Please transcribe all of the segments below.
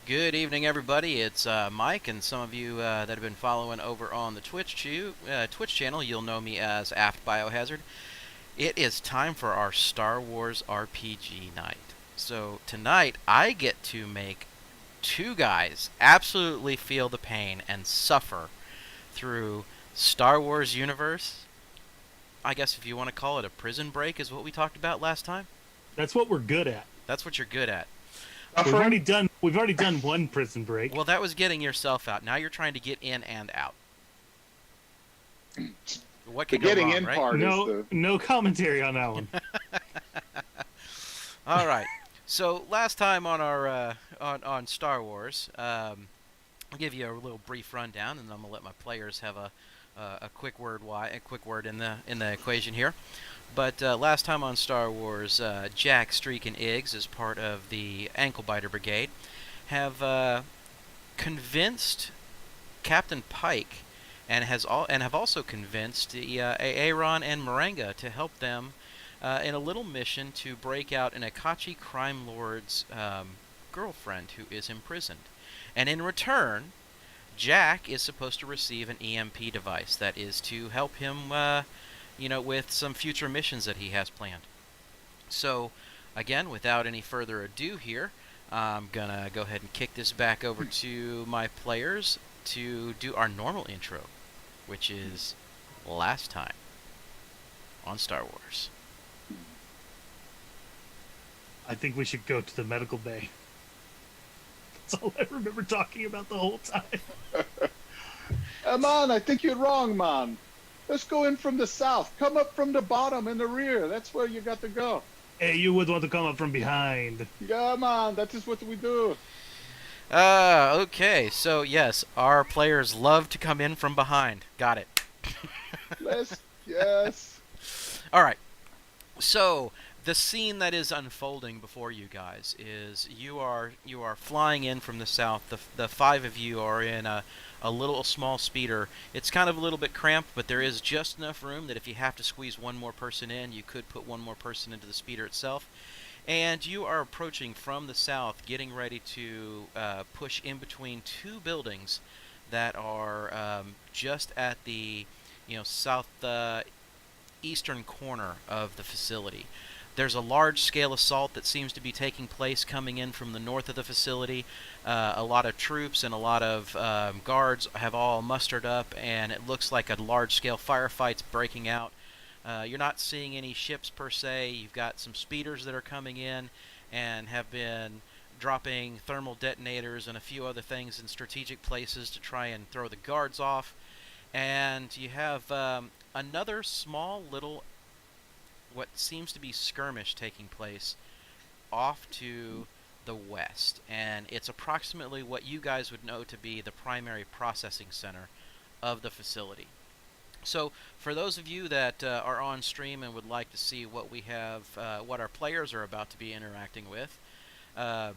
Good evening, everybody. It's Mike, and some of you that have been following over on the Twitch channel, you'll know me as Aft Biohazard. It is time for our Star Wars RPG night. So tonight, I get to make two guys absolutely feel the pain and suffer through Star Wars universe. I guess if you want to call it a prison break, is what we talked about last time. That's what we're good at. That's what you're good at. Suffering? We've already done one prison break. Well, that was getting yourself out. Now you're trying to get in and out. What The could go getting wrong, in right? part is No, the. no commentary on that one. All right. So last time on our on Star Wars, I'll give you a little brief rundown, and then I'm gonna let my players have a quick word in the equation here. But last time on Star Wars, Jack, Streak, and Iggs, as part of the Ankle Biter Brigade, have convinced Captain Pike and have also convinced the Aaron and Maranga to help them in a little mission to break out an Akachi crime lord's girlfriend who is imprisoned. And in return, Jack is supposed to receive an EMP device that is to help him, with some future missions that he has planned. So, again, without any further ado here, I'm gonna go ahead and kick this back over to my players to do our normal intro, which is last time on Star Wars. I think we should go to the medical bay. That's all I remember talking about the whole time. Man, I think you're wrong, man. Let's go in from the south. Come up from the bottom in the rear. That's where you got to go. Hey, you would want to come up from behind. Yeah, man. That is what we do. Okay, so yes, our players love to come in from behind. Got it. Yes. All right. So the scene that is unfolding before you guys is you are flying in from the south. The five of you are in a little small speeder. It's kind of a little bit cramped, but there is just enough room that if you have to squeeze one more person in, you could put one more person into the speeder itself. And you are approaching from the south, getting ready to push in between two buildings that are just at the south eastern corner of the facility. There's a large-scale assault that seems to be taking place coming in from the north of the facility. A lot of troops and a lot of guards have all mustered up, and it looks like a large-scale firefight's breaking out. You're not seeing any ships per se. You've got some speeders that are coming in and have been dropping thermal detonators and a few other things in strategic places to try and throw the guards off. And you have another small little, what seems to be skirmish taking place off to the west. And it's approximately what you guys would know to be the primary processing center of the facility. So, for those of you that are on stream and would like to see what we have, what our players are about to be interacting with, um,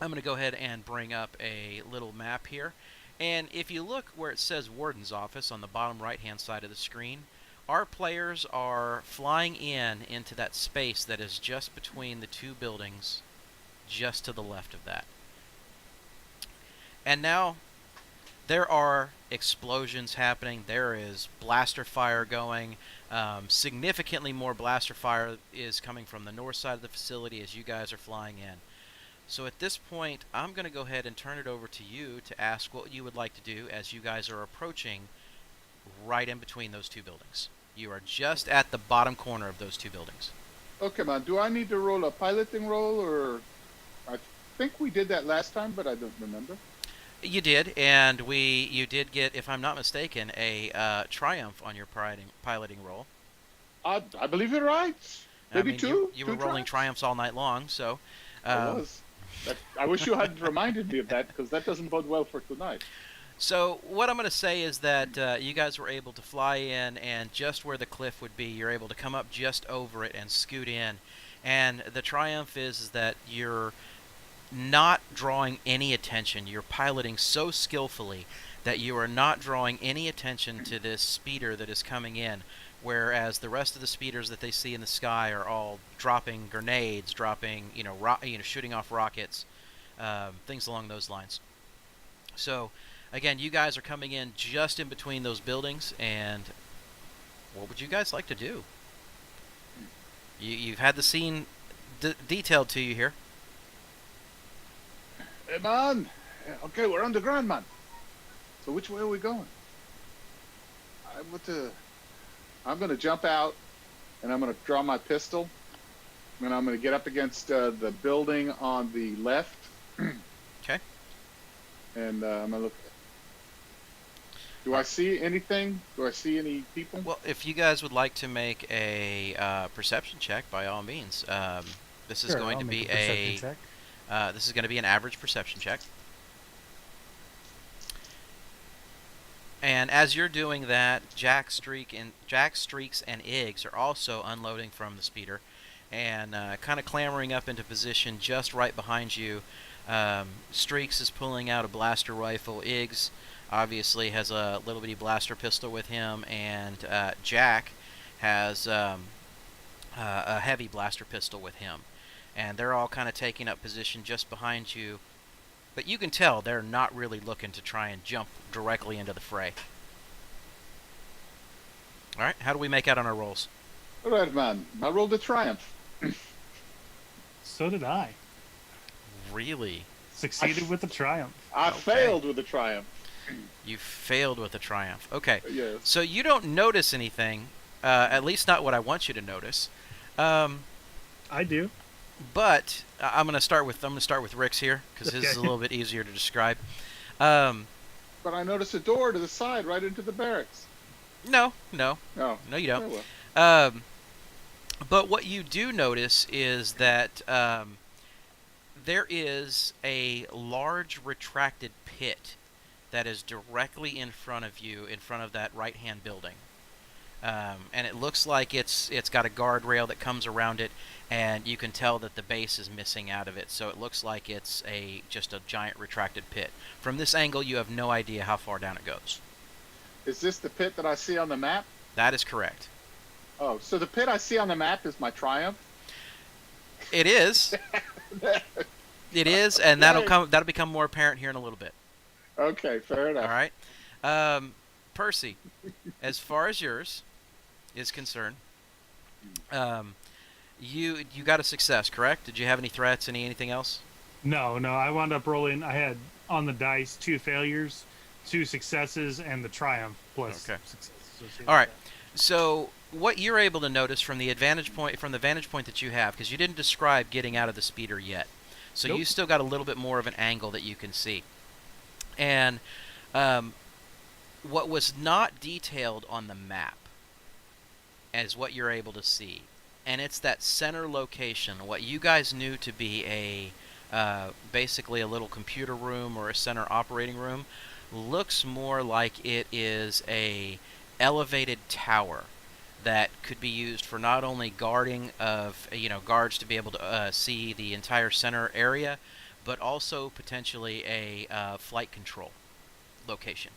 I'm going to go ahead and bring up a little map here. And if you look where it says Warden's Office on the bottom right-hand side of the screen, our players are flying into that space that is just between the two buildings, just to the left of that. And now there are explosions happening. There is blaster fire going. Significantly more blaster fire is coming from the north side of the facility as you guys are flying in. So at this point, I'm going to go ahead and turn it over to you to ask what you would like to do as you guys are approaching right in between those two buildings. You are just at the bottom corner of those two buildings. Okay, man. Do I need to roll a piloting roll, or I think we did that last time, but I don't remember. You did, and you did get, if I'm not mistaken, a triumph on your piloting roll. I believe you're right. Maybe I mean, two. You two were rolling triumphs? triumphs all night long, so. I was. I wish you had reminded me of that, because that doesn't bode well for tonight. So what I'm going to say is that you guys were able to fly in, and just where the cliff would be, you're able to come up just over it and scoot in. And the triumph is that you're not drawing any attention. You're piloting so skillfully that you are not drawing any attention to this speeder that is coming in, whereas the rest of the speeders that they see in the sky are all dropping grenades, dropping, shooting off rockets. things along those lines. So, again, you guys are coming in just in between those buildings, and what would you guys like to do? You've had the scene detailed to you here. Hey, man. Yeah, okay, we're underground, man. So which way are we going? I'm gonna jump out, and I'm gonna draw my pistol, and I'm gonna get up against the building on the left. Okay. And I'm gonna look. Do I see anything? Do I see any people? Well, if you guys would like to make a perception check, by all means. This is Sure, going I'll to make be a perception check. this is going to be an average perception check. And as you're doing that, Jack, Streaks, and Iggs are also unloading from the speeder, and kind of clambering up into position just right behind you. Streaks is pulling out a blaster rifle. Iggs obviously has a little bitty blaster pistol with him, and Jack has a heavy blaster pistol with him. And they're all kind of taking up position just behind you. But you can tell they're not really looking to try and jump directly into the fray. Alright, how do we make out on our rolls? All right, man. I rolled a triumph. So did I. Really? Succeeded with a triumph. I Okay. failed with a triumph. You failed with a triumph. Okay. Yes. So you don't notice anything, at least not what I want you to notice. I do. But I'm going to start with Rick's here because his is Okay. a little bit easier to describe. Um, But I noticed a door to the side, right into the barracks. no, Oh. you don't. Oh, well. But what you do notice is that there is a large retracted pit that is directly in front of you, in front of that right-hand building. And it looks like it's got a guardrail that comes around it, and you can tell that the base is missing out of it. So it looks like it's just a giant retracted pit. From this angle, you have no idea how far down it goes. Is this the pit that I see on the map? That is correct. Oh, so the pit I see on the map is my triumph? It is. It is, and that'll become more apparent here in a little bit. Okay, fair enough. All right, Percy, as far as yours is concerned, you got a success, correct? Did you have any threats? Anything else? No, I wound up rolling. I had on the dice 2 failures, 2 successes, and the triumph plus Okay. success associated All right. with So what you're able to notice from the vantage point that you have, because you didn't describe getting out of the speeder yet, so you Nope. still got a little bit more of an angle that you can see. And what was not detailed on the map is what you're able to see, and it's that center location, what you guys knew to be basically a little computer room or a center operating room, looks more like it is a elevated tower that could be used for not only guarding of guards to be able to see the entire center area, but also potentially a flight control location.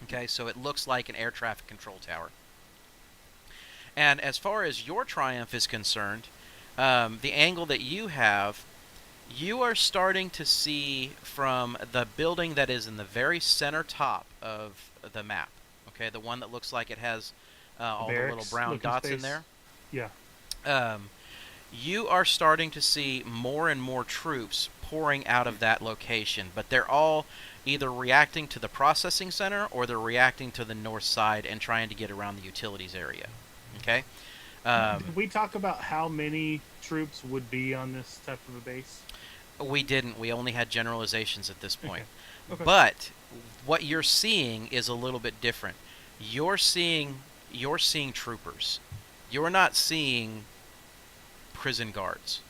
Okay, so it looks like an air traffic control tower. And as far as your triumph is concerned, the angle that you have, you are starting to see from the building that is in the very center top of the map. Okay, the one that looks like it has all the little barracks brown looking dots in space. there. Yeah. You are starting to see more and more troops pouring out of that location, but they're all either reacting to the processing center or they're reacting to the north side and trying to get around the utilities area. Okay? Did we talk about how many troops would be on this type of a base? We didn't. We only had generalizations at this point. Okay. But what you're seeing is a little bit different. You're seeing troopers. You're not seeing prison guards.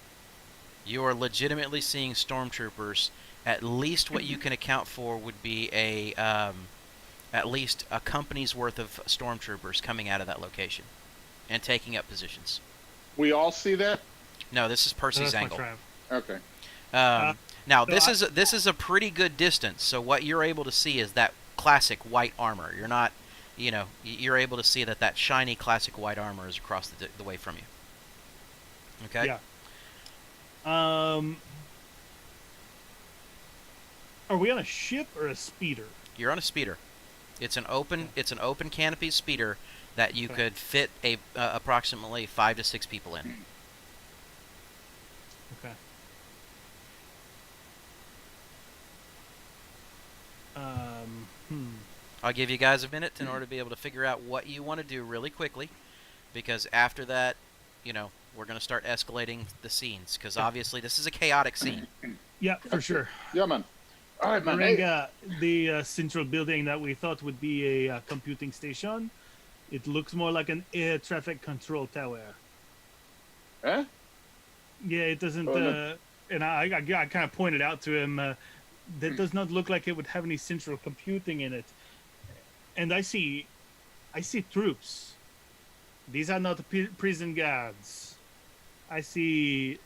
You are legitimately seeing stormtroopers. At least what you can account for would be at least a company's worth of stormtroopers coming out of that location and taking up positions. We all see that? No, this is So Percy's that's my angle. triumph. Okay. Now so this is a pretty good distance. So what you're able to see is that classic white armor. You're not, you're able to see that shiny classic white armor is across the way from you. Okay. Yeah. Are we on a ship or a speeder? You're on a speeder. It's an open Okay. it's an open canopy speeder that you Okay. could fit a approximately 5 to 6 people in. Okay. Hmm. I'll give you guys a minute in order to be able to figure out what you want to do really quickly, because after that, we're going to start escalating the scenes, because Yeah. obviously this is a chaotic scene. Yeah, for Okay. sure. Yeah, man. All right, man. Hey, Marenga, the central building that we thought would be a computing station, it looks more like an air traffic control tower. eh? Yeah, it doesn't. Oh, no. And I kind of pointed out to him that does not look like it would have any central computing in it. And I see troops. These are not prison guards. I see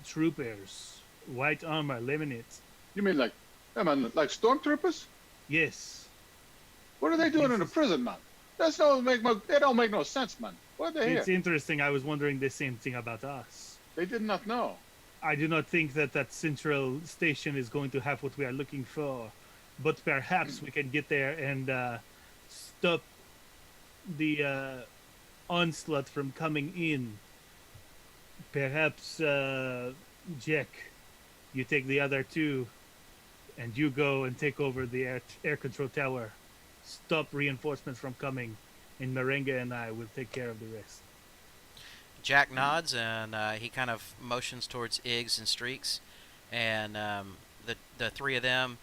troopers, white armor, laminate. You mean like, yeah, man, like stormtroopers? Yes, What are they doing this in a is. prison, man? That's no make no. They don't make no sense, man. What are they It's here? interesting. I was wondering the same thing about us. They did not know. I do not think that that central station is going to have what we are looking for, but perhaps we can get there and stop the onslaught from coming in. Perhaps, Jack, you take the other two, and you go and take over the air control tower. Stop reinforcements from coming, and Merengue and I will take care of the rest. Jack nods, and he kind of motions towards Iggs and Streaks, and the three of them,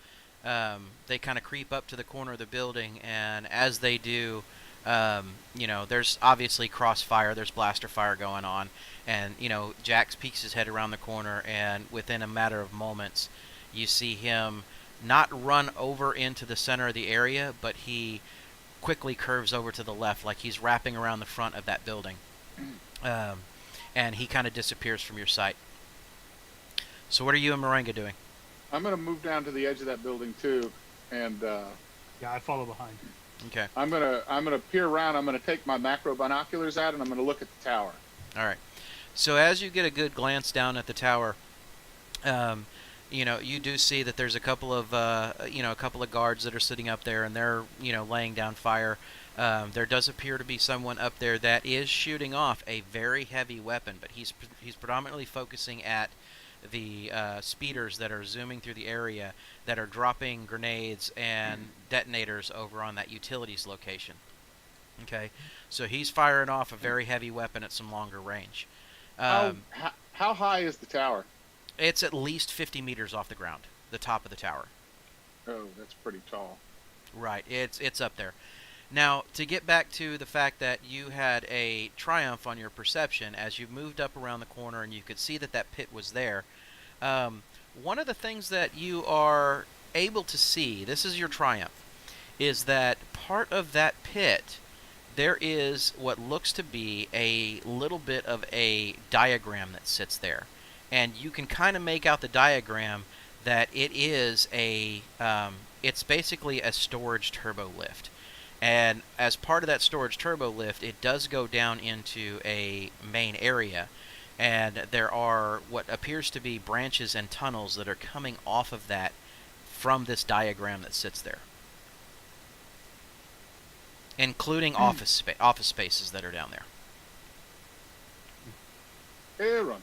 they kind of creep up to the corner of the building, and as they do, there's obviously crossfire, there's blaster fire going on, and Jack peeks his head around the corner, and within a matter of moments, you see him not run over into the center of the area, but he quickly curves over to the left, like he's wrapping around the front of that building, um, and he kind of disappears from your sight. So what are you and Moringa doing? I'm gonna move down to the edge of that building too, and Yeah, I follow behind. Okay. I'm gonna peer around. I'm gonna take my macro binoculars out, and I'm gonna look at the tower. All right. So as you get a good glance down at the tower, you do see that there's a couple of guards that are sitting up there, and they're, laying down fire. There does appear to be someone up there that is shooting off a very heavy weapon, but he's predominantly focusing at the speeders that are zooming through the area that are dropping grenades and detonators over on that utilities location. Okay, so he's firing off a very heavy weapon at some longer range. How Um, how high is the tower? it's at least 50 meters off the ground, the top of the tower. Oh, that's pretty tall. Right, it's up there. Now, to get back to the fact that you had a triumph on your perception as you moved up around the corner and you could see that that pit was there, um, one of the things that you are able to see, this is your triumph, is that part of that pit, there is what looks to be a little bit of a diagram that sits there. And you can kind of make out the diagram that it's basically a storage turbo lift. And as part of that storage turbo lift, it does go down into a main area. And there are what appears to be branches and tunnels that are coming off of that from this diagram that sits there, including office spaces that are down there. Aaron,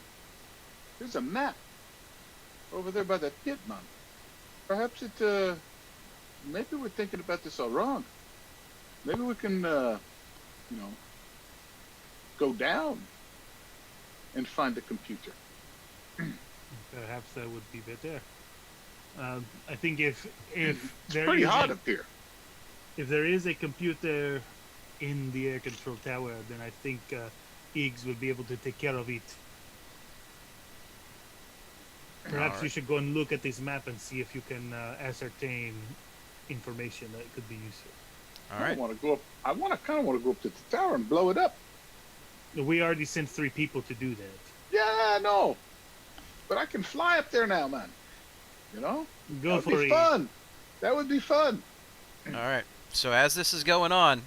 there's a map over there by the pit, man. Perhaps maybe we're thinking about this all wrong. Maybe we can, you know, go down and find the computer. Perhaps that would be better. I think if It's there pretty is hot a, up here. if there is a computer in the air control tower, then I think Iggs will be able to take care of it. Perhaps you Alright. should go and look at this map and see if you can ascertain information that could be useful. All I right. want to go up. Kind of want to go up to the tower and blow it up. We already sent 3 people to do that. Yeah, I know. But I can fly up there now, man. You know? Go That would for be it. fun. That would be fun. All right. So as this is going on,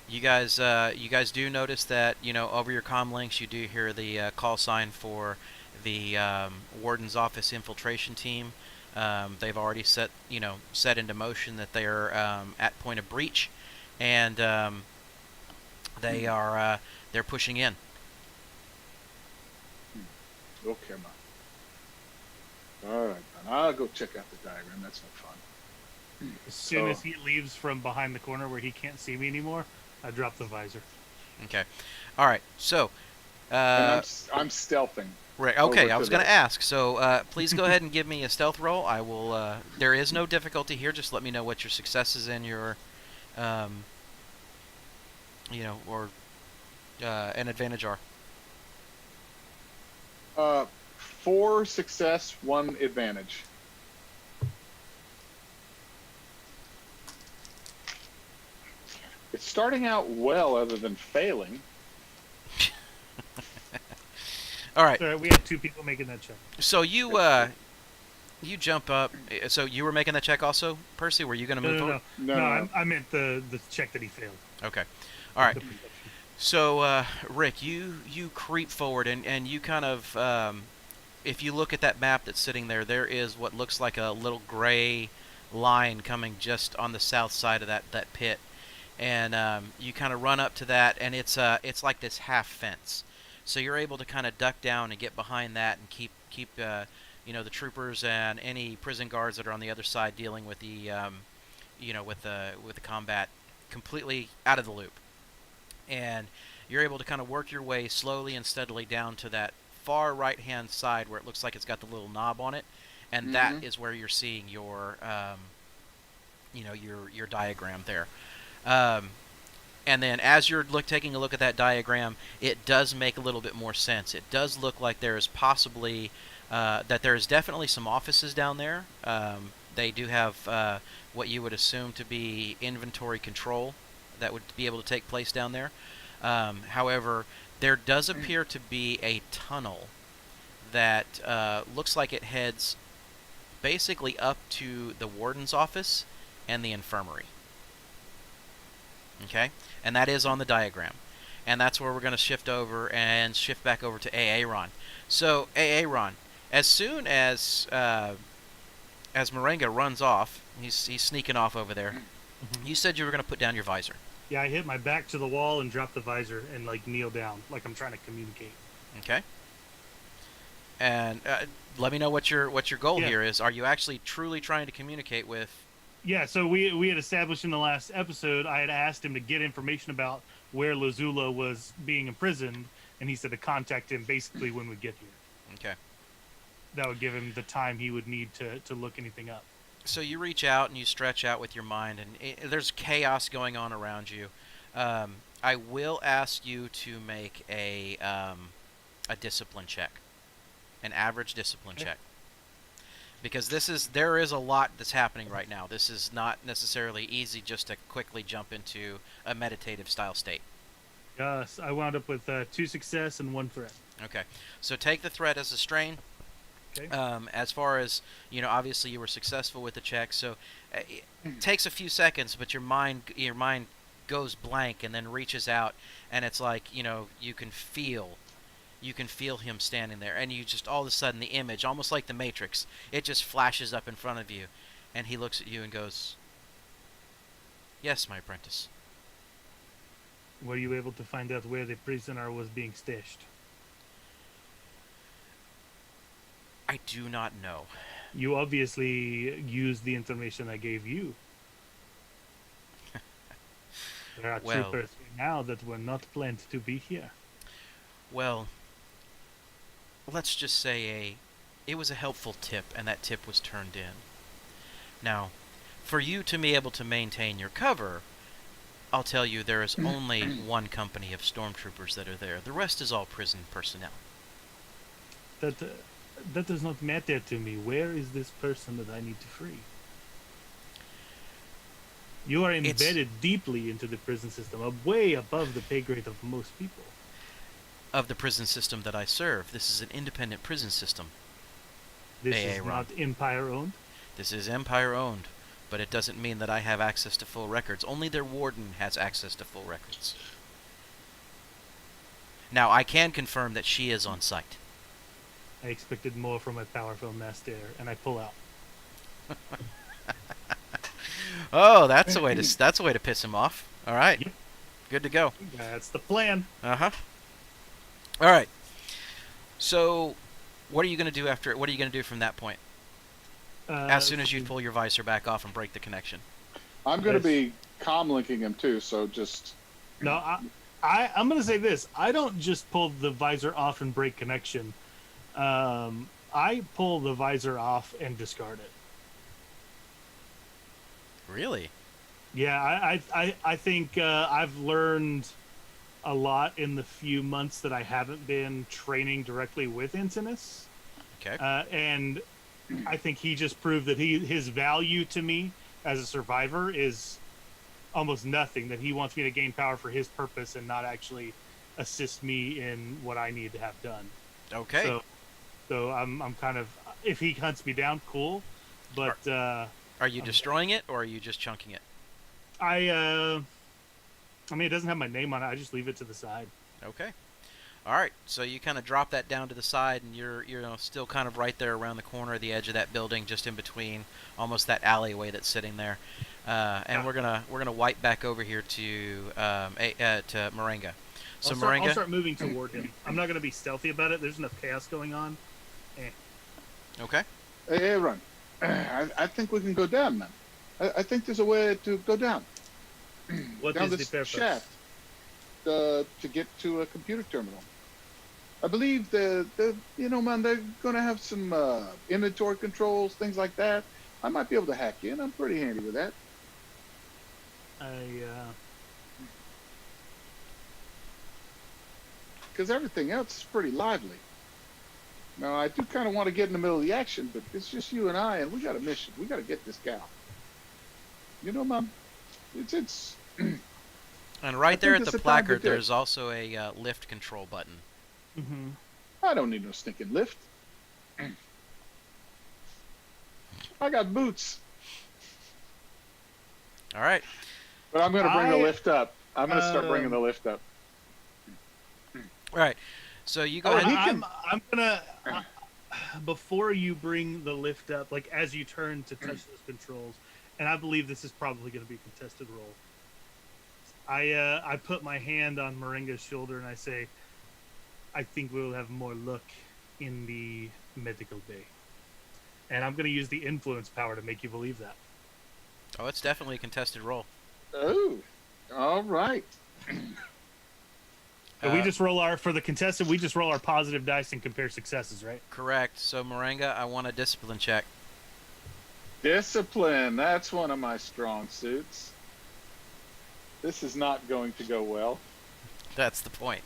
you guys do notice that over your comm links you do hear the call sign for the warden's office infiltration team. They've already set into motion that they are at point of breach, and they're pushing in. Okay, man. All right, man. I'll go check out the diagram. That's no fun. As soon as he leaves from behind the corner where he can't see me anymore, I drop the visor. Okay, all right. So, And I'm stealthing. right. Okay, over I to was going to the- ask. So, please go ahead and give me a stealth roll. I will. There is no difficulty here. Just let me know what your successes and your, um, or an advantage are. 4 success, 1 advantage. It's starting out well, other than failing. All right. Sorry, we had 2 people making that check. So you jump up. So you were making that check also, Percy. Were you going to No, move no, forward? no. No, No, no. I meant the check that he failed. Okay. All right. The perception. So Rick, you creep forward and you kind of if you look at that map that's sitting there, there is what looks like a little gray line coming just on the south side of that pit, and you kind of run up to that, and it's like this half fence, so you're able to kind of duck down and get behind that and keep the troopers and any prison guards that are on the other side dealing with the with the combat completely out of the loop, and you're able to kind of work your way slowly and steadily down to that far right hand side where it looks like it's got the little knob on it, and that is where you're seeing your your diagram there. And then as you're taking a look at that diagram, it does make a little bit more sense. It does look like there is possibly that there is definitely some offices down there. They do have what you would assume to be inventory control that would be able to take place down there. However, there does appear to be a tunnel that looks like it heads basically up to the warden's office and the infirmary. Okay? And that is on the diagram. And that's where we're going to shift back over to Aaron. So, Aaron, as soon as Moringa runs off, he's sneaking off over there. You said you were going to put down your visor. Yeah, I hit my back to the wall and drop the visor and kneel down, like I'm trying to communicate. Okay. And let me know what your goal Yeah. here is. Are you actually truly trying to communicate with? Yeah, so we had established in the last episode, I had asked him to get information about where Lazula was being imprisoned, and he said to contact him basically when we get here. Okay. That would give him the time he would need to look anything up. So you reach out and you stretch out with your mind, and there's chaos going on around you. I will ask you to make a discipline check, an average discipline check, because there is a lot that's happening right now. This is not necessarily easy just to quickly jump into a meditative style state. Yes, I wound up with 2 success and 1 threat. Okay, so take the threat as a strain. Okay. As far as obviously you were successful with the check, so it takes a few seconds, but your mind goes blank and then reaches out, and it's like you can feel him standing there, and you just all of a sudden the image, almost like the Matrix, it just flashes up in front of you, and he looks at you and goes, "Yes, my apprentice." Were you able to find out where the prisoner was being stashed? I do not know. You obviously used the information I gave you. There are Well. troopers now that were not planned to be here. Well, let's just say it was a helpful tip, and that tip was turned in. Now, for you to be able to maintain your cover, I'll tell you there is only one company of stormtroopers that are there. The rest is all prison personnel. That does not matter to me. Where is this person that I need to free? You are embedded deeply into the prison system, way above the pay grade of most people. Of the prison system that I serve, this is an independent prison system. This Hey, is Ron. not Empire owned. This is Empire owned, but it doesn't mean that I have access to full records. Only their warden has access to full records. Now, I can confirm that she is on site. I expected more from a powerful master, and I pull out. Oh, that's a way to piss him off. All right, Yep, good to go. that's the plan. Uh huh. All right. So, what are you gonna do after? What are you gonna do from that point? As soon as you pull your visor back off and break the connection. I'm going to Yes. be comm linking him too, so just No, I'm going to say this. I don't just pull the visor off and break connection. I pull the visor off and discard it. Really? Yeah, I think I've learned a lot in the few months that I haven't been training directly with Intinus. Okay. And I think he just proved that his value to me as a survivor is almost nothing. That he wants me to gain power for his purpose and not actually assist me in what I need to have done. Okay. So I'm kind of, if he hunts me down, cool. But Are you destroying it or are you just chunking it? I mean, it doesn't have my name on it. I just leave it to the side. Okay. All right. So you kind of drop that down to the side, and you're still kind of right there around the corner of the edge of that building, just in between, almost that alleyway that's sitting there. And we're gonna wipe back over here to to Moringa. So I'll start moving toward him. I'm not going to be stealthy about it. There's enough chaos going on. Okay. hey, run. I think we can go down, man. I think there's a way to go down. What Down is the this purpose? shaft to get to a computer terminal. I believe man, they're gonna have some inventory controls, things like that. I might be able to hack in. I'm pretty handy with that. Because everything else is pretty lively. Now, I do kind of want to get in the middle of the action, but it's just you and I, and we got a mission. We got to get this gal. You know, Mom, it's. And right there at think the it's the time to placard, do it. there's also a lift control button. Mm-hmm. I don't need no stinking lift. I got boots, All right. but I'm going to bring the I- lift up. I'm going to start bringing the lift up. All right. So you go Oh, ahead. he can- I'm gonna before you bring the lift up, like as you turn to touch those controls, and I believe this is probably going to be a contested roll. I put my hand on Moringa's shoulder and I say, I think we'll have more luck in the medical bay. And I'm going to use the influence power to make you believe that. Oh, it's definitely a contested roll. Oh, all right. And we just roll our, for the contestant, we just roll our positive dice and compare successes, right? Correct. So Moringa, I want a discipline check. Discipline. That's one of my strong suits. This is not going to go well. That's the point.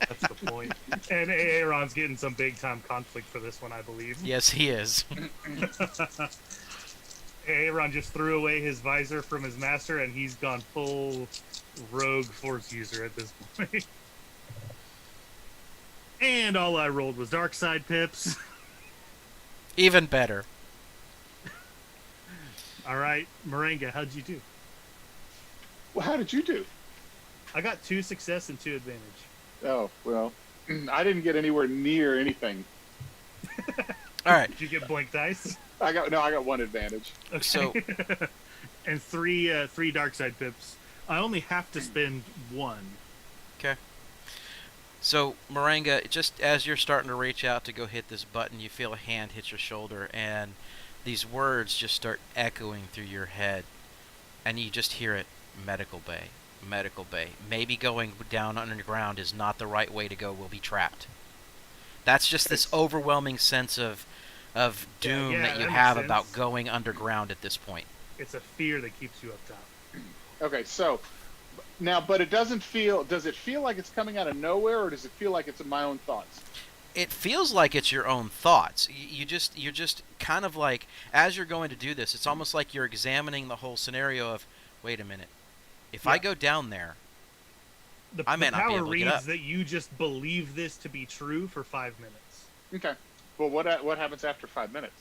That's the point. And Aaron's getting some big time conflict for this one, I believe. Yes, he is. Aaron just threw away his visor from his master, and he's gone full rogue force user at this point. And all I rolled was dark side pips. Even better. All right, Moringa, how'd you do? Well, how did you do? I got 2 success and 2 advantage. Oh, well, I didn't get anywhere near anything. All right. Did you get blank dice? I got one advantage. Okay. So- and three dark side pips. I only have to spend 1. Okay. So Moringa, just as you're starting to reach out to go hit this button, you feel a hand hit your shoulder, and these words just start echoing through your head, and you just hear it: medical bay, medical bay. Maybe going down underground is not the right way to go. We'll be trapped. That's just this overwhelming sense of doom yeah, that you that have makes about sense. going underground at this point. It's a fear that keeps you up top. Okay, so now, but it doesn't feel. Does it feel like it's coming out of nowhere, or does it feel like it's my own thoughts? It feels like it's your own thoughts. You're just kind of like, as you're going to do this, it's almost like you're examining the whole scenario of, wait a minute, if I Yeah. go down there, The, I may the not be power able to get reads up. that you just believe this to be true for 5 minutes. Okay. Well, what happens after 5 minutes?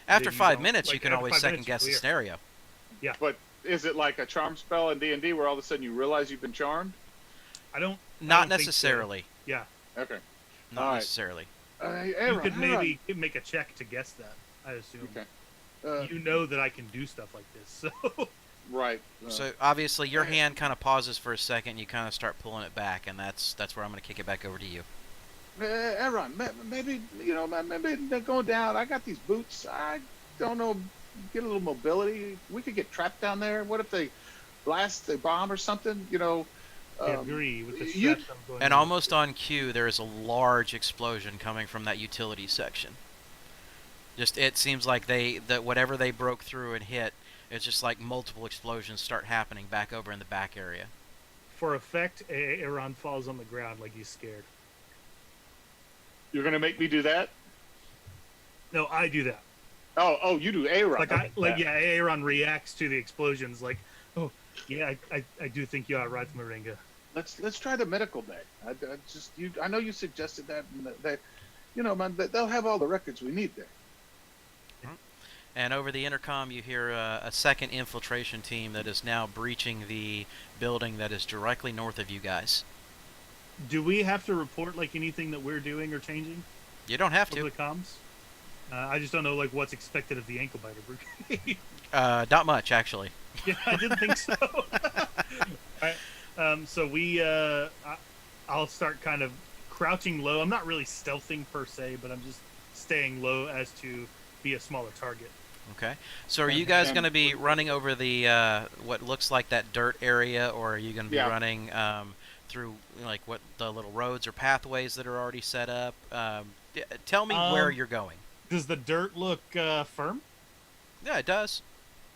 after you 5 don't- minutes, like, you can after always 5 second minutes, guess the you're scenario. But is it like a charm spell in D&D where all of a sudden you realize you've been charmed? I don't. Not think so. necessarily. Yeah, Okay. Not All right. necessarily. Hey, you Aaron, could Aaron. maybe make a check to guess that. I assume. Okay. you know that I can do stuff like this. So right. So obviously your Okay. hand kind of pauses for a second. You kind of start pulling it back, and that's where I'm going to kick it back over to you. Aaron, maybe maybe they're going down. I got these boots. I don't know. Get a little mobility. We could get trapped down there. What if they blast a bomb or something? I Um, agree with the you stress I'm going And under. almost on cue, there is a large explosion coming from that utility section. Just it seems like that whatever they broke through and hit, it's just like multiple explosions start happening back over in the back area. For effect, Aaron falls on the ground like he's scared. you're gonna make me do that? No, I do that. Oh, you do Aaron. Like Okay. yeah, Aaron reacts to the explosions. Like, oh yeah, I do think you are right, Moringa. Let's try the medical bay. I know you suggested that, and that man, they'll have all the records we need there. And over the intercom, you hear a second infiltration team that is now breaching the building that is directly north of you guys. Do we have to report like anything that we're doing or changing You don't have over to. the comms? I just don't know like what's expected of the ankle biter brigade. Not much, actually. Yeah, I didn't think so. Alright, so I'll start kind of crouching low. I'm not really stealthing per se, but I'm just staying low as to be a smaller target. Okay. So are you guys And- going to be running over the what looks like that dirt area, or are you going to be Yeah. running through like what the little roads or pathways that are already set up? Tell me where you're going. Does the dirt look firm? Yeah, it does.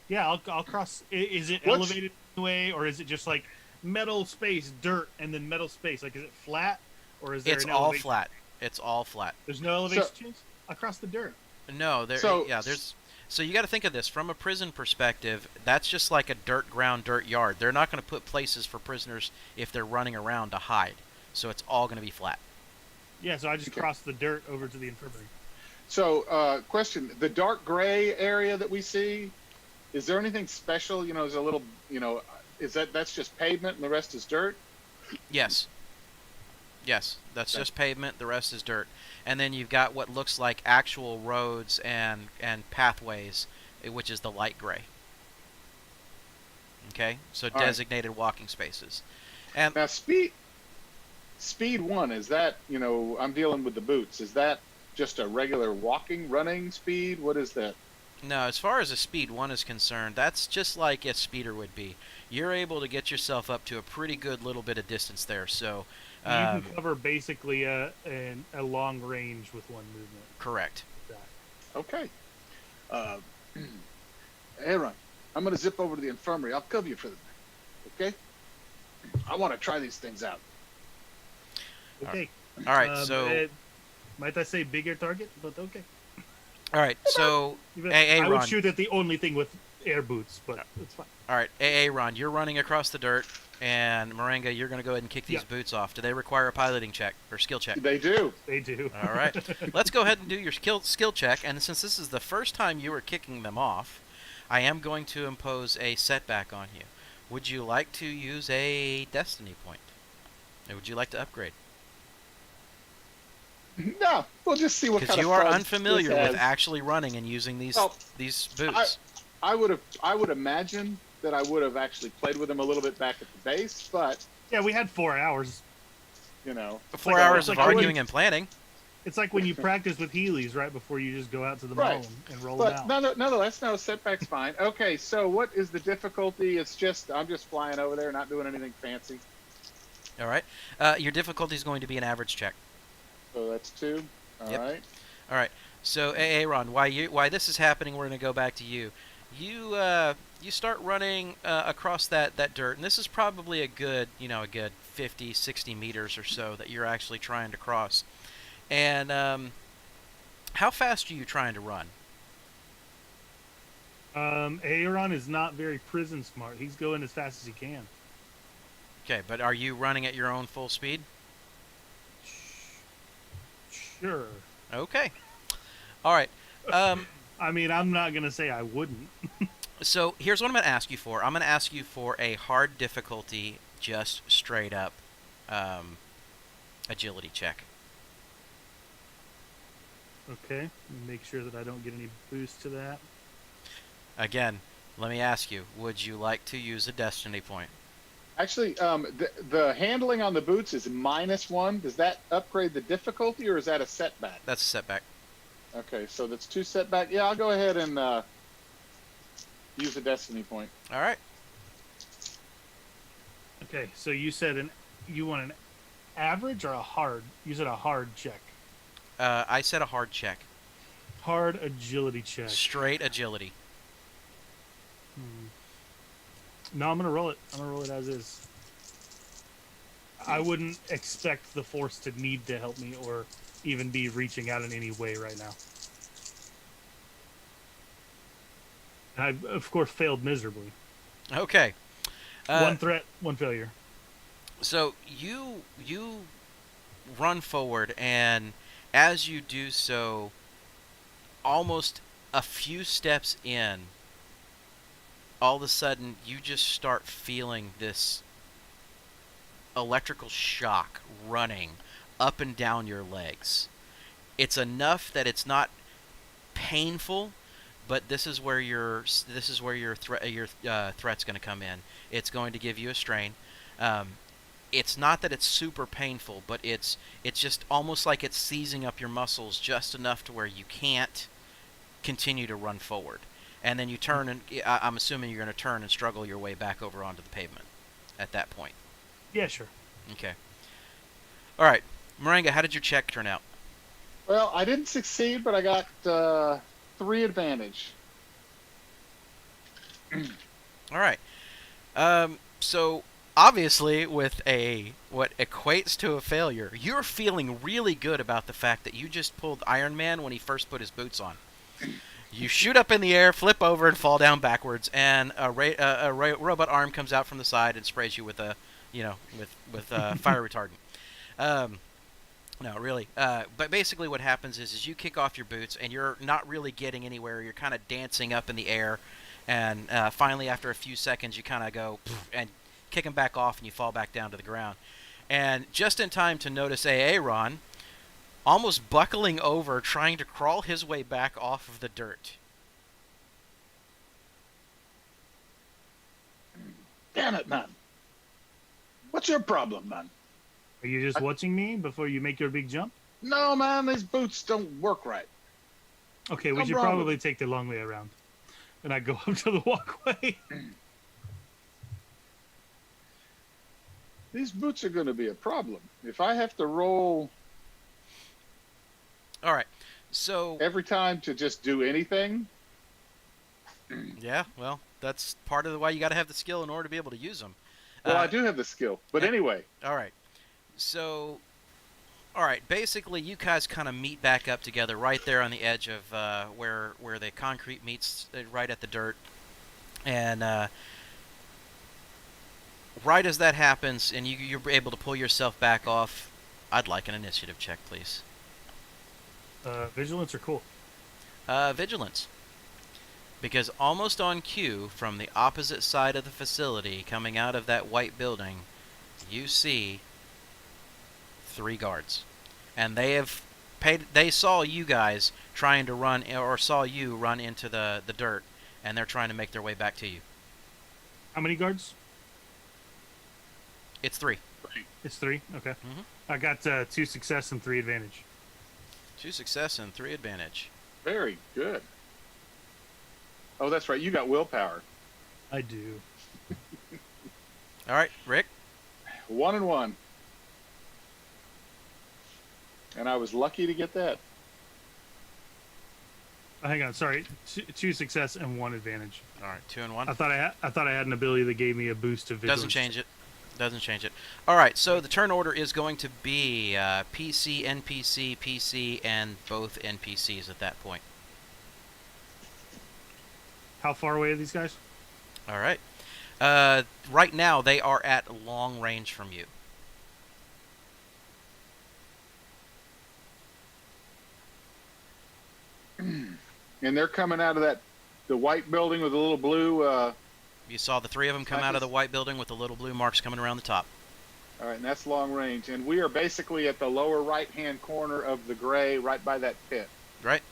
Yeah, I'll cross. Is it What's- elevated anyway, or is it just like metal space, dirt, and then metal space? Like, is it flat, or is there It's an all elevation? flat. It's all flat. There's no elevation change across the dirt. No, there. So- Yeah, there's. So you got to think of this from a prison perspective. That's just like a dirt ground, dirt yard. They're not going to put places for prisoners if they're running around to hide. So it's all going to be flat. Yeah, so I just Okay. crossed the dirt over to the infirmary. So, question: the dark gray area that we see, is there anything special? Is a little, is that's just pavement and the rest is dirt? Yes. Yes, that's Okay. just pavement. The rest is dirt. And then you've got what looks like actual roads and pathways, which is the light gray. Okay, so All right. designated walking spaces. And Now, speed one, is that, I'm dealing with the boots. Is that just a regular walking, running speed? What is that? no, as far as a speed one is concerned, that's just like a speeder would be. You're able to get yourself up to a pretty good little bit of distance there. So, You can cover basically a long range with one movement. correct. Okay. Aaron, I'm going to zip over to the infirmary. I'll cover you for the night. Okay? I want to try these things out. Okay. All right, so might I say bigger target? But okay. all right, so Even- Hey, I would Ron. shoot at the only thing with air boots, but it's fine. all right, Ron, you're running across the dirt, and Moringa, you're going to go ahead and kick these Yeah. boots off. Do they require a piloting check or skill check? They do. They do. All right, let's go ahead and do your skill check. And since this is the first time you are kicking them off, I am going to impose a setback on you. Would you like to use a destiny point? Or would you like to upgrade? No, we'll just see what Because kind of you are fun unfamiliar this with has. actually running and using these Oh, these boots. I would imagine that I would have actually played with them a little bit back at the base, but Yeah, we had 4 hours. 4 like- hours it's of like I arguing wouldn't- and planning. It's like when you practice with Heelys right before you just go out to the Right. mall and roll them but out. nonetheless, no setback's fine. Okay, so what is the difficulty? I'm just flying over there, not doing anything fancy. All right. Your difficulty is going to be an average check. So that's 2. All Yep. right. All right. So, Aaron, why this is happening? We're going to go back to you. You start running across that dirt, and this is probably a good 50, 60 meters or so that you're actually trying to cross. And how fast are you trying to run? Aaron is not very prison smart. He's going as fast as he can. Okay, but are you running at your own full speed? Sure. Okay. All right. I mean, I'm not gonna say I wouldn't. So here's what I'm going to ask you for. I'm going to ask you for a hard difficulty, just straight up agility check. Okay. Make sure that I don't get any boost to that. Again, let me ask you: would you like to use a destiny point? Actually, the handling on the boots is -1. Does that upgrade the difficulty, or is that a setback? That's a setback. Okay, so that's 2 setback. Yeah, I'll go ahead and use a destiny point. All right. Okay, so you said you want an average or a hard? You said a hard check. I said a hard check. Hard agility check. Straight agility. No, I'm gonna roll it. I'm gonna roll it as is. I wouldn't expect the Force to need to help me or even be reaching out in any way right now. And I, of course, failed miserably. Okay. One threat, one failure. So you run forward, and as you do so, almost a few steps in, all of a sudden you just start feeling this electrical shock running up and down your legs. It's enough that it's not painful, but this is where your threat's going to come in. It's going to give you a strain. It's not that it's super painful, but it's just almost like it's seizing up your muscles just enough to where you can't continue to run forward. And then you turn, and I'm assuming you're going to turn and struggle your way back over onto the pavement at that point. Yeah, sure. Okay. All right. Moringa, how did your check turn out? Well, I didn't succeed, but I got 3 advantage. All right. So obviously, with what equates to a failure, you're feeling really good about the fact that you just pulled Iron Man when he first put his boots on. You shoot up in the air, flip over, and fall down backwards, and a robot arm comes out from the side and sprays you with fire retardant. No, really. But basically, what happens is you kick off your boots, and you're not really getting anywhere. You're kind of dancing up in the air, and finally, after a few seconds, you kind of go and kick them back off, and you fall back down to the ground. And just in time to notice Aaron almost buckling over, trying to crawl his way back off of the dirt. Damn it, man. What's your problem, man? Are you just watching me before you make your big jump? No, man, these boots don't work right. Okay, we What's should wrong with probably take the long way around. And I go up to the walkway. These boots are going to be a problem. If I have to roll All right. So every time to just do anything, yeah, well, that's part of why you got to have the skill in order to be able to use them. well, I do have the skill. But anyway, All right. So, all right. Basically, you guys kind of meet back up together right there on the edge of where the concrete meets right at the dirt, and right as that happens, and you're able to pull yourself back off. I'd like an initiative check, please. Vigilance are cool. Vigilance. Because almost on cue, from the opposite side of the facility, coming out of that white building, you see 3 guards. And they saw you guys trying to run, or saw you run into the dirt, and they're trying to make their way back to you. How many guards? It's 3. It's 3? Okay. Mhm. I got 2 success and 3 advantage. 2 success and 3 advantage. very good. Oh, that's right. You got willpower. I do. All right, Rick. 1 and 1. And I was lucky to get that. Hang on, sorry. 2 success and 1 advantage. All right, 2 and 1. I thought I had an ability that gave me a boost to vigilance. Doesn't change it. Doesn't change it. All right, so the turn order is going to be PC, NPC, PC, and both NPCs at that point. How far away are these guys? All right. Right now, they are at long range from you. And they're coming out of the white building with a little blue. You saw the 3 of them come out of the white building with the little blue marks coming around the top. All right, and that's long range. And we are basically at the lower right-hand corner of the gray, right by that pit. Right?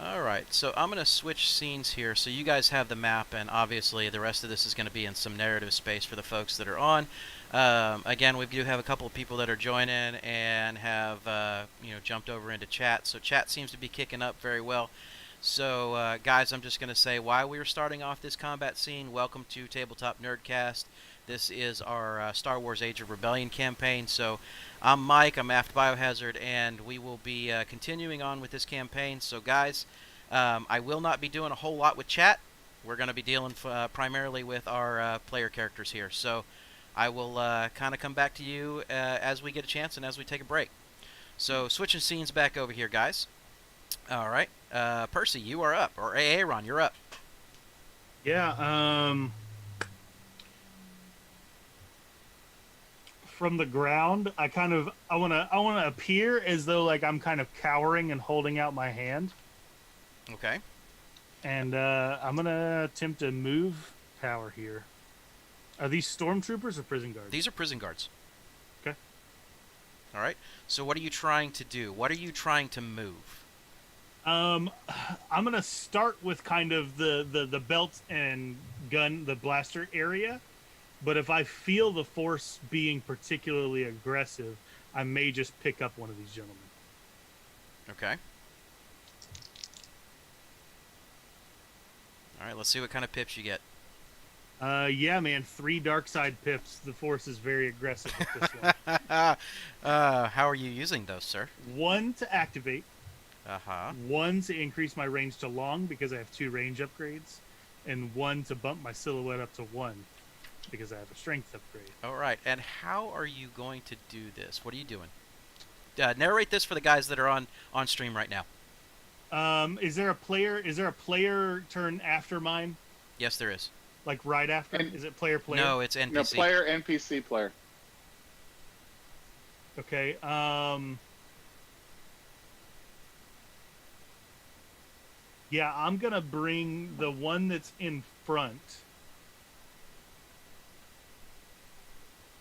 Alright, so I'm going to switch scenes here so you guys have the map, and obviously the rest of this is going to be in some narrative space for the folks that are on. Again, we do have a couple of people that are joining and have jumped over into chat, so chat seems to be kicking up very well. So, guys, I'm just going to say while we were starting off this combat scene, welcome to Tabletop Nerdcast. This is our Star Wars Age of Rebellion campaign. So, I'm Mike, I'm Aft Biohazard, and we will be continuing on with this campaign. So, guys, I will not be doing a whole lot with chat. We're going to be dealing primarily with our player characters here. So, I will kind of come back to you as we get a chance and as we take a break. So, switching scenes back over here, guys. All right. Percy, you are up. Or Aaron, you're up. Yeah, from the ground, I wanna appear as though like I'm kind of cowering and holding out my hand. Okay. And I'm gonna attempt to move power here. Are these stormtroopers or prison guards? These are prison guards. Okay. All right. So what are you trying to do? What are you trying to move? I'm gonna start with kind of the belt and gun, the blaster area. But if I feel the force being particularly aggressive, I may just pick up one of these gentlemen. Okay. All right, let's see what kind of pips you get. Yeah, man, 3 dark side pips. The force is very aggressive with this one. How are you using those, sir? 1 to activate. Uh-huh. 1 to increase my range to long because I have 2 range upgrades. And 1 to bump my silhouette up to 1 because I have a strength upgrade. All right, and how are you going to do this? What are you doing? Narrate this for the guys that are on stream right now. Is there a player turn after mine? Yes, there is. Like right after? Is it player? No, it's NPC. No, player, NPC player. Okay. Yeah, I'm gonna bring the one that's in front.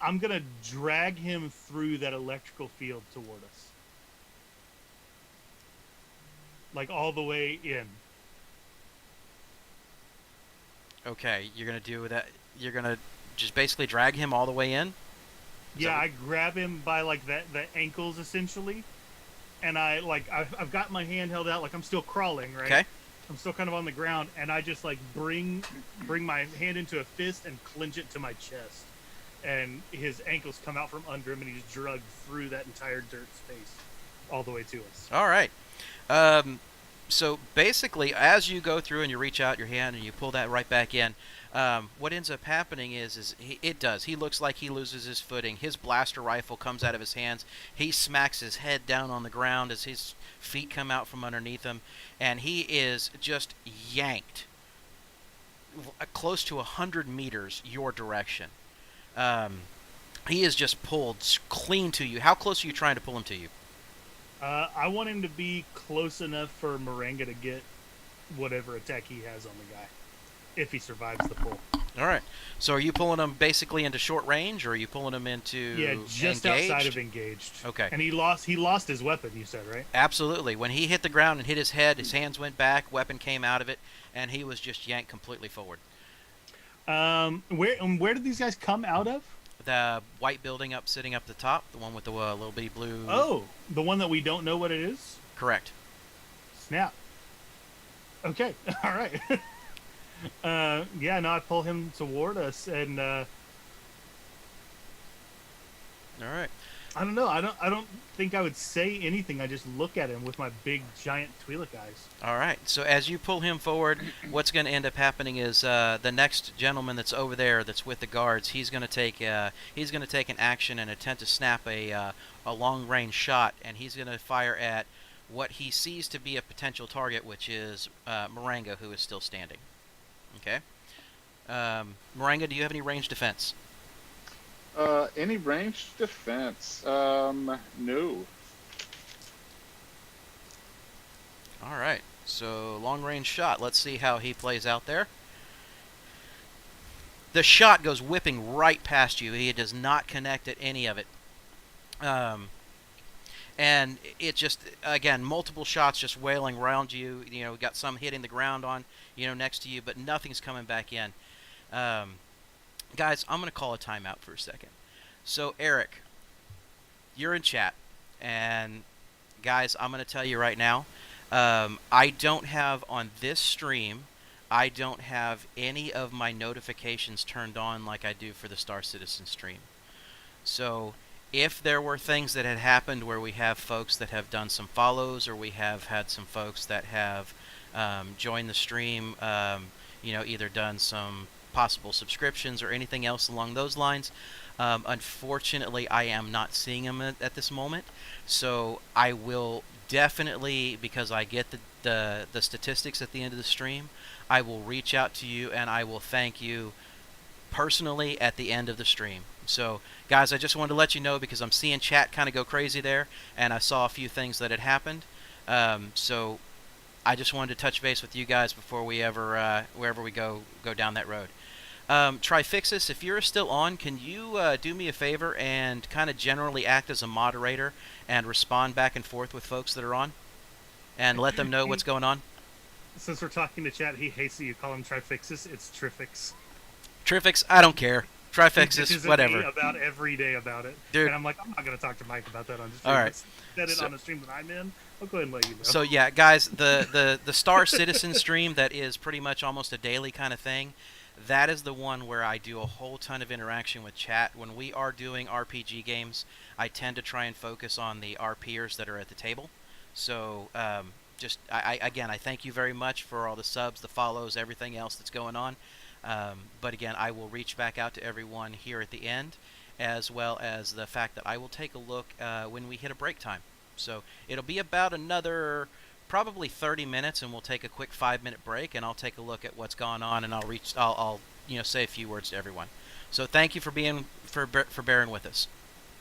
I'm gonna drag him through that electrical field toward us. Like all the way in. Okay, you're going to do that. You're going to just basically drag him all the way in? Yeah, I grab him by like the ankles essentially, and I've got my hand held out like I'm still crawling, right? Okay. I'm still kind of on the ground, and I just like bring my hand into a fist and clench it to my chest, and his ankles come out from under him, and he's drugged through that entire dirt space all the way to us. All right. So basically, as you go through and you reach out your hand and you pull that right back in, what ends up happening is he looks like he loses his footing. His blaster rifle comes out of his hands. He smacks his head down on the ground as his feet come out from underneath him, and he is just yanked close to 100 meters your direction. He is just pulled clean to you. How close are you trying to pull him to you? I want him to be close enough for Moringa to get whatever attack he has on the guy, if he survives the pull. All right. So are you pulling him basically into short range, or are you pulling him into just engaged? outside of engaged. Okay. And he lost his weapon, you said, right? Absolutely. When he hit the ground and hit his head, his hands went back, weapon came out of it, and he was just yanked completely forward. Where did these guys come out of? The white building sitting up the top, the one with the little bitty blue... Oh, the one that we don't know what it is? Correct. Snap. Okay, all right. Yeah, no, I pull him toward us, and All right. I don't know. I don't think I would say anything. I just look at him with my big, giant Twi'lek eyes. All right. So as you pull him forward, what's going to end up happening is the next gentleman that's over there, that's with the guards, he's going to take an action and attempt to snap a long-range shot, and he's going to fire at what he sees to be a potential target, which is Moringa, who is still standing. Okay. Moringa, do you have any range defense? Any ranged defense? No. All right. So long range shot. Let's see how he plays out there. The shot goes whipping right past you. He does not connect at any of it. and it just, again, multiple shots just wailing around you. Got some hitting the ground on next to you, but nothing's coming back in. Um, Guys, I'm going to call a timeout for a second. So, Eric, you're in chat, and guys, I'm going to tell you right now, I don't have on this stream, I don't have any of my notifications turned on like I do for the Star Citizen stream. So, if there were things that had happened where we have folks that have done some follows, or we have had some folks that have joined the stream, either done some possible subscriptions or anything else along those lines, unfortunately, I am not seeing them at this moment. So I will definitely, because I get the statistics at the end of the stream, I will reach out to you and I will thank you personally at the end of the stream. So, guys, I just wanted to let you know because I'm seeing chat kind of go crazy there, and I saw a few things that had happened. So, I just wanted to touch base with you guys before we ever, wherever we go down that road. Trifixus, if you're still on, can you do me a favor and kind of generally act as a moderator and respond back and forth with folks that are on, and let them know what's going on? Since we're talking to chat, he hates that you call him Trifixus. It's Trifix. Trifix, I don't care. Trifixus, He whatever. me about every day about it. Dude. And I'm like, I'm not going to talk to Mike about that on the stream. All right. Let's set it on a stream that I'm in. I'll go ahead and let you know. So yeah, guys, the Star Citizen stream that is pretty much almost a daily kind of thing, that is the one where I do a whole ton of interaction with chat. When we are doing RPG games, I tend to try and focus on the RPers that are at the table. So again, I thank you very much for all the subs, the follows, everything else that's going on. But again, I will reach back out to everyone here at the end, as well as the fact that I will take a look when we hit a break time. So it'll be about another probably 30 minutes, and we'll take a quick 5-minute break, and I'll take a look at what's gone on, and I'll say a few words to everyone. So thank you for bearing with us.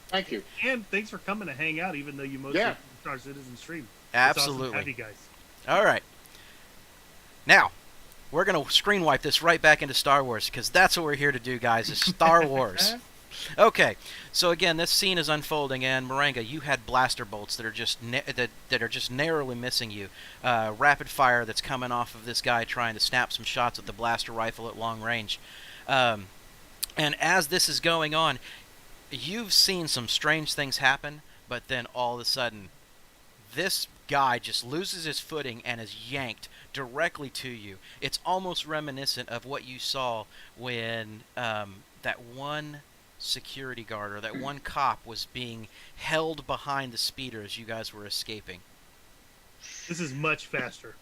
Thank you. And thanks for coming to hang out, even though you mostly Star Citizen stream. Absolutely. It's awesome to have you guys. All right. Now, we're going to screen wipe this right back into Star Wars, because that's what we're here to do, guys, is Star Wars. Okay, so again, this scene is unfolding, and Maranga, you had blaster bolts that are just that are just narrowly missing you. Rapid fire that's coming off of this guy trying to snap some shots with the blaster rifle at long range. And as this is going on, you've seen some strange things happen, but then all of a sudden, this guy just loses his footing and is yanked directly to you. It's almost reminiscent of what you saw when that one security guard or that one cop was being held behind the speeder as you guys were escaping. This is much faster.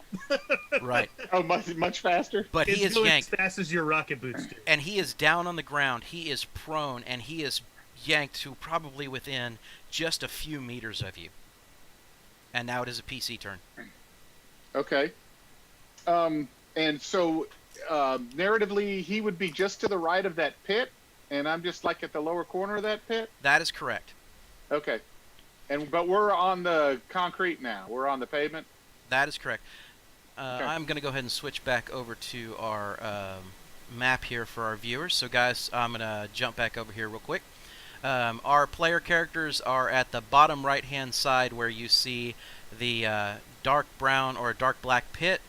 Right. Oh, much faster? But he is going yanked. as fast as your rocket boots do. And he is down on the ground. He is prone, and he is yanked to probably within just a few meters of you. And now it is a PC turn. Okay. And so, narratively, he would be just to the right of that pit, and I'm just like at the lower corner of that pit? That is correct. Okay. But we're on the concrete now. We're on the pavement? That is correct. Okay. I'm going to go ahead and switch back over to our map here for our viewers. So, guys, I'm going to jump back over here real quick. Our player characters are at the bottom right-hand side where you see the dark brown or dark black pit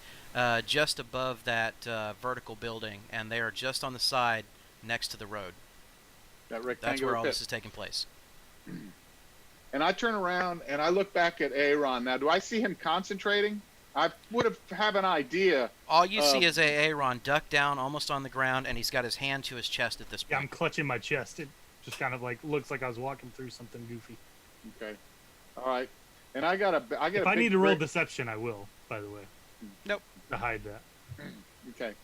just above that vertical building, and they are just on the side next to the road. That rectangular That's where all pit. this is taking place. And I turn around and I look back at Aaron. Now, do I see him concentrating? I would have an idea. All you see is Aaron duck down almost on the ground, and he's got his hand to his chest at this Yeah, point. I'm clutching my chest. It just kind of like looks like I was walking through something goofy. Okay. All right. And I got If I need to roll deception, I will, by the way. Nope. To hide that. Okay.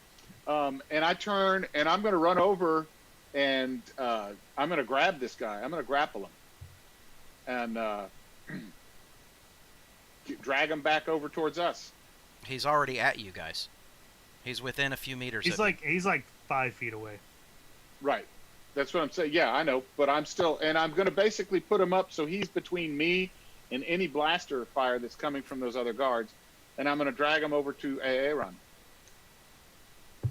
And I turn and I'm going to run over and I'm going to grab this guy. I'm going to grapple him. And drag him back over towards us. He's already at you guys. He's within a few meters. He's like 5 feet away. Right. That's what I'm saying. Yeah, I know. But I'm still, and I'm going to basically put him up so he's between me and any blaster fire that's coming from those other guards. And I'm going to drag him over to Aaron.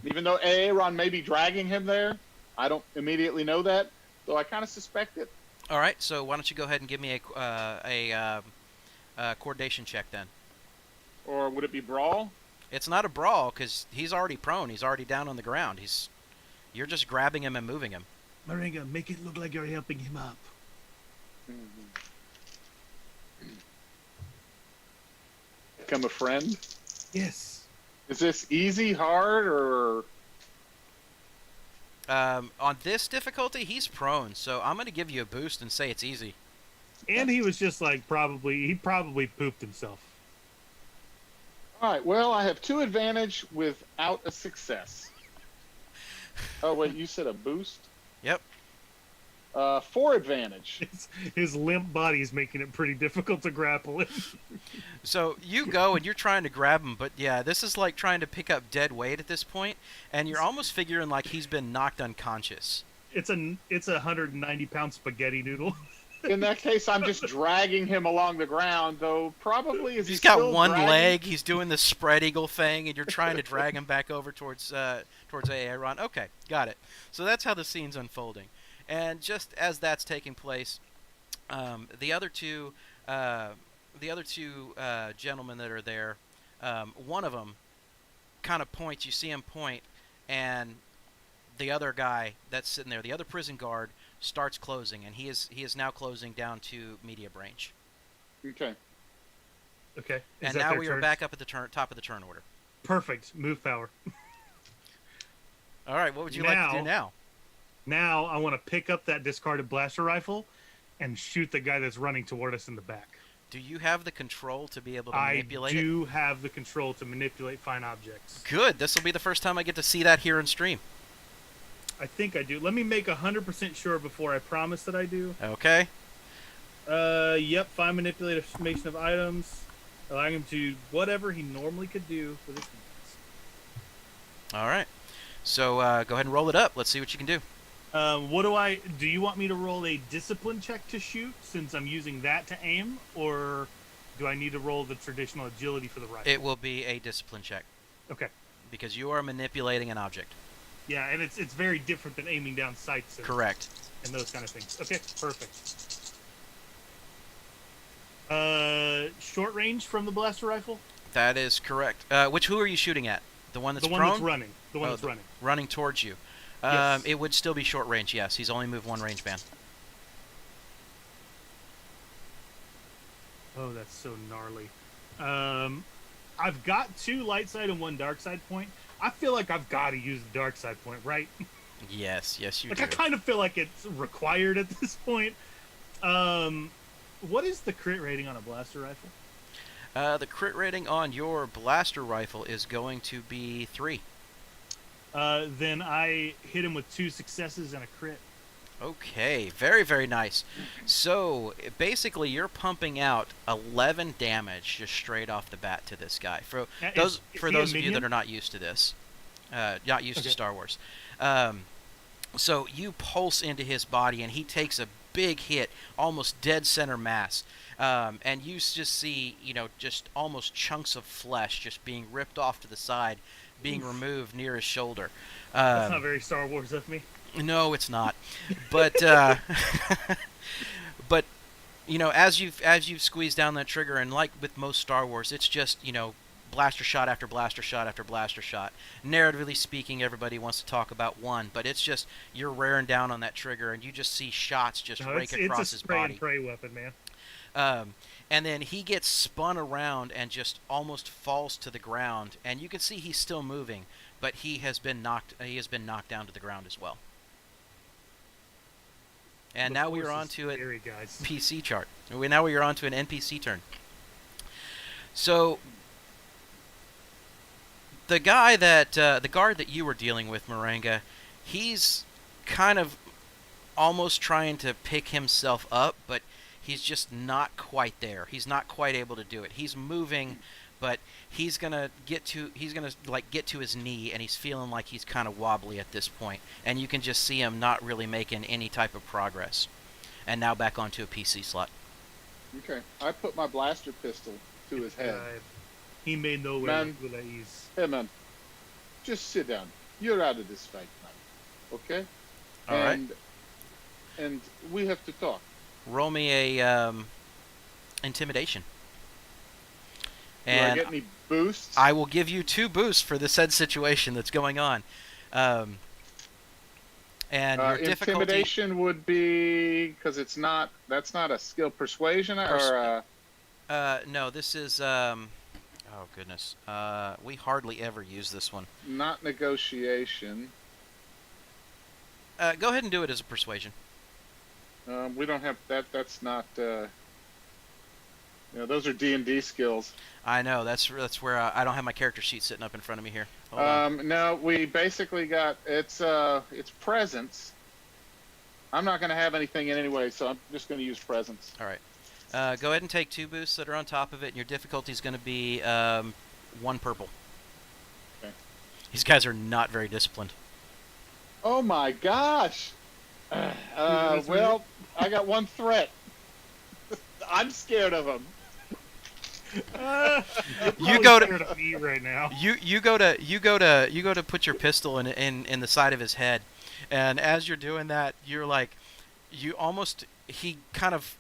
Even though Aaron may be dragging him there, I don't immediately know that, though I kind of suspect it. All right, so why don't you go ahead and give me a Coordination check then. Or would it be brawl? It's not a brawl because he's already prone. He's already down on the ground. You're just grabbing him and moving him. Moringa, make it look like you're helping him up. Become a friend? Yes. Is this easy, hard, or... On this difficulty, he's prone, so I'm going to give you a boost and say it's easy. And he was just like he probably pooped himself. All right, well, I have 2 advantage without a success. Oh, wait, you said a boost? Yep. 4 advantage. His limp body is making it pretty difficult to grapple him. So you go and you're trying to grab him, but yeah, this is like trying to pick up dead weight at this point, and you're almost figuring like he's been knocked unconscious. It's a 190-pound spaghetti noodle. In that case, I'm just dragging him along the ground, though probably is he He's got still one dragging? leg. He's doing the spread eagle thing, and you're trying to drag him back over towards Aaron. Okay, got it. So that's how the scene's unfolding, and just as that's taking place, the other two gentlemen that are there, one of them kind of points. You see him point, and the other guy that's sitting there, the other prison guard, starts closing, and he is now closing down to medium range. Okay. Okay. And now we are back up at the top of the turn order. Perfect. Move power. All right, what would you like to do now? Now I want to pick up that discarded blaster rifle and shoot the guy that's running toward us in the back. Do you have the control to be able to manipulate I do have the control to manipulate fine objects. Good. This will be the first time I get to see that here in stream. I think I do. Let me make 100% sure before I promise that I do. Okay. Yep. Fine manipulation of items, allowing him to do whatever he normally could do with his hands. All right. So go ahead and roll it up. Let's see what you can do. Do you want me to roll a discipline check to shoot since I'm using that to aim, or do I need to roll the traditional agility for the rifle? It will be a discipline check. Okay. Because you are manipulating an object. Yeah, and it's very different than aiming down sights. Correct. And those kind of things. Okay, perfect. Short range from the blaster rifle? That is correct. Who are you shooting at? The one that's the one prone? that's running. The one that's running. Running towards you. Yes. It would still be short range, yes. He's only moved one range band. Oh, that's so gnarly. I've got 2 light side and 1 dark side point. I feel like I've got to use the dark side point, right? Yes, you like do. I kind of feel like it's required at this point. What is the crit rating on a blaster rifle? The crit rating on your blaster rifle is going to be 3. Then I hit him with 2 successes and a crit. Okay, very, very nice. So, basically, you're pumping out 11 damage just straight off the bat to this guy. For those of you that are not used to this, not used to Star Wars. So, you pulse into his body, and he takes a big hit, almost dead center mass. And you just see, just almost chunks of flesh just being ripped off to the side, being removed near his shoulder. That's not very Star Wars of me. No, it's not. But but as you've squeezed down that trigger, and like with most Star Wars, it's just blaster shot after blaster shot after blaster shot. Narratively speaking, everybody wants to talk about one, but it's just you're raring down on that trigger, and you just see shots just rake across his body. It's a spray and pray weapon, man. And then he gets spun around and just almost falls to the ground, and you can see he's still moving, but he has been knocked down to the ground as well. And now we are on to an PC chart. Now we are on to an NPC turn. So the guy the guard that you were dealing with, Moringa, he's kind of almost trying to pick himself up, but he's just not quite there. He's not quite able to do it. He's moving, but he's gonna get to his knee, and he's feeling like he's kind of wobbly at this point. And you can just see him not really making any type of progress. And now back onto a PC slot. Okay, I put my blaster pistol to his head. He made no way with ease. Hey man, just sit down. You're out of this fight, man. Okay? All right. And we have to talk. Roll me a intimidation. Do I and get any boosts? I will give you 2 boosts for the said situation that's going on. Um, and your difficulty. Intimidation would be because that's not a skill persuasion Pers- or no, this is. Oh goodness. We hardly ever use this one. not negotiation. Go ahead and do it as a persuasion. We don't have that. That's not. Those are D&D skills. I know that's where I don't have my character sheet sitting up in front of me here. Hold on. No, we basically got it's presence. I'm not going to have anything in anyway, so I'm just going to use presence. All right. Go ahead and take 2 boosts that are on top of it, and your difficulty is going to be 1 purple. Okay. These guys are not very disciplined. Oh my gosh. Well, I got 1 threat. I'm scared of them. You go to scared of me right now. you go to put your pistol in the side of his head, and as you're doing that, you're like, he kind of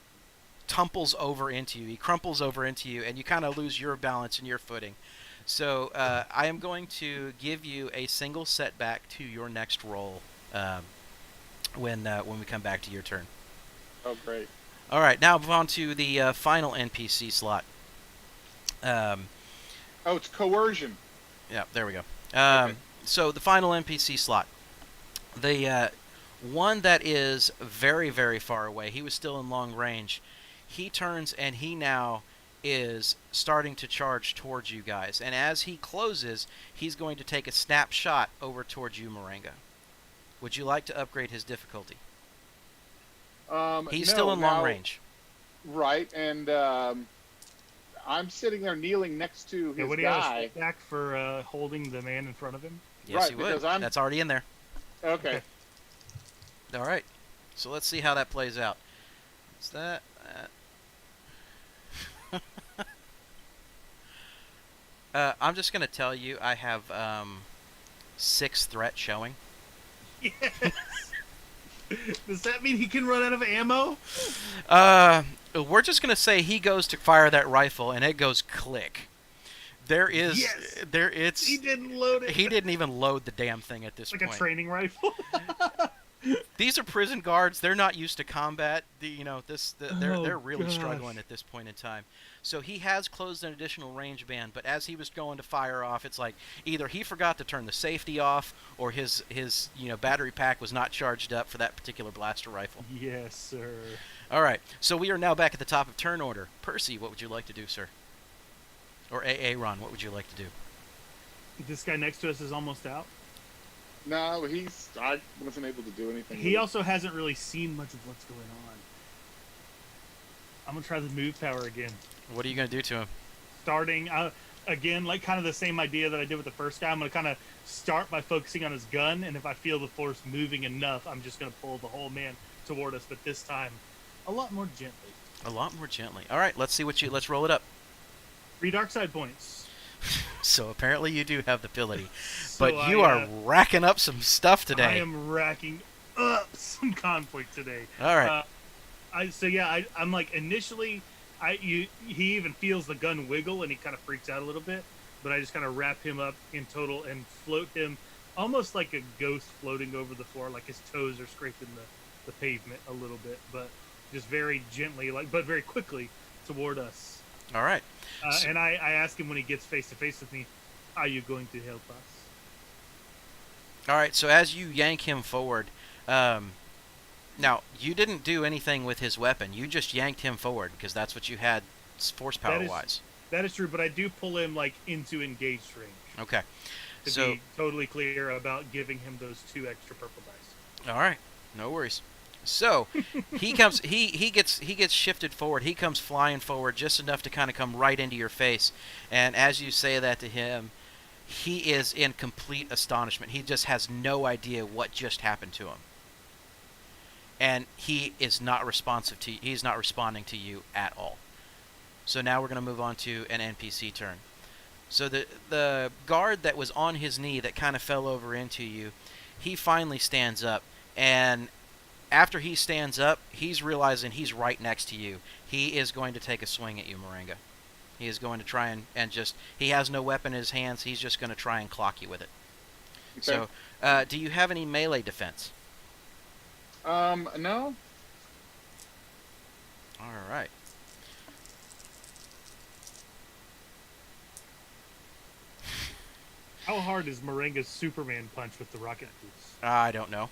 tumples over into you. He crumples over into you, and you kind of lose your balance and your footing. So I am going to give you a single setback to your next roll when we come back to your turn. Oh, great. All right, now move on to the final NPC slot. Oh, it's coercion. Yeah, there we go. Okay. So the final NPC slot. The one that is very, very far away, he was still in long range. He turns and he now is starting to charge towards you guys. And as he closes, he's going to take a snapshot over towards you, Moringa. Would you like to upgrade his difficulty? He's still in long range. Right, and I'm sitting there kneeling next to his Would he have a guy. back for holding the man in front of him? Yes, Right, he would. because That's already in there. Okay. All right. So let's see how that plays out. What's that? I'm just going to tell you I have 6 threat showing. Yes. Does that mean he can run out of ammo? We're just going to say he goes to fire that rifle and it goes click. Yes. He didn't load it. He didn't even load the damn thing at this Like point. a training rifle. These are prison guards. They're not used to combat. They're really gosh. struggling at this point in time. So he has closed an additional range band, but as he was going to fire off, it's like either he forgot to turn the safety off, or his battery pack was not charged up for that particular blaster rifle. Yes, sir. All right. So we are now back at the top of turn order. Percy, what would you like to do, sir? Or Aaron, what would you like to do? This guy next to us is almost out. No, I wasn't able to do anything. He also hasn't really seen much of what's going on. I'm going to try the move power again. What are you going to do to him? Starting, again, like kind of the same idea that I did with the first guy. I'm going to kind of start by focusing on his gun, and if I feel the force moving enough, I'm just going to pull the whole man toward us, but this time, a lot more gently. A lot more gently. All right, let's roll it up. 3 dark side points. So apparently you do have the ability, So but you are racking up some stuff today. I am racking up some conflict today. All right. I'm like initially, he even feels the gun wiggle and he kind of freaks out a little bit, but I just kind of wrap him up in total and float him almost like a ghost floating over the floor, like his toes are scraping the pavement a little bit, but just very gently, but very quickly toward us. All right. And I ask him when he gets face to face with me, "Are you going to help us?" All right. So as you yank him forward, now you didn't do anything with his weapon. You just yanked him forward because that's what you had, force power wise. That is true, but I do pull him into engaged range. Okay. To be totally clear about giving him those 2 extra purple dice. All right. No worries. So he comes. He gets shifted forward. He comes flying forward just enough to kind of come right into your face. And as you say that to him, he is in complete astonishment. He just has no idea what just happened to him. And he is not responsive to. He's not responding to you at all. So now we're going to move on to an NPC turn. So the guard that was on his knee that kind of fell over into you, he finally stands up, and after he stands up, he's realizing he's right next to you. He is going to take a swing at you, Moringa. He is going to try and just, he has no weapon in his hands. He's just going to try and clock you with it. Okay. So, do you have any melee defense? No. All right. How hard is Moringa's Superman punch with the rocket boots? I don't know.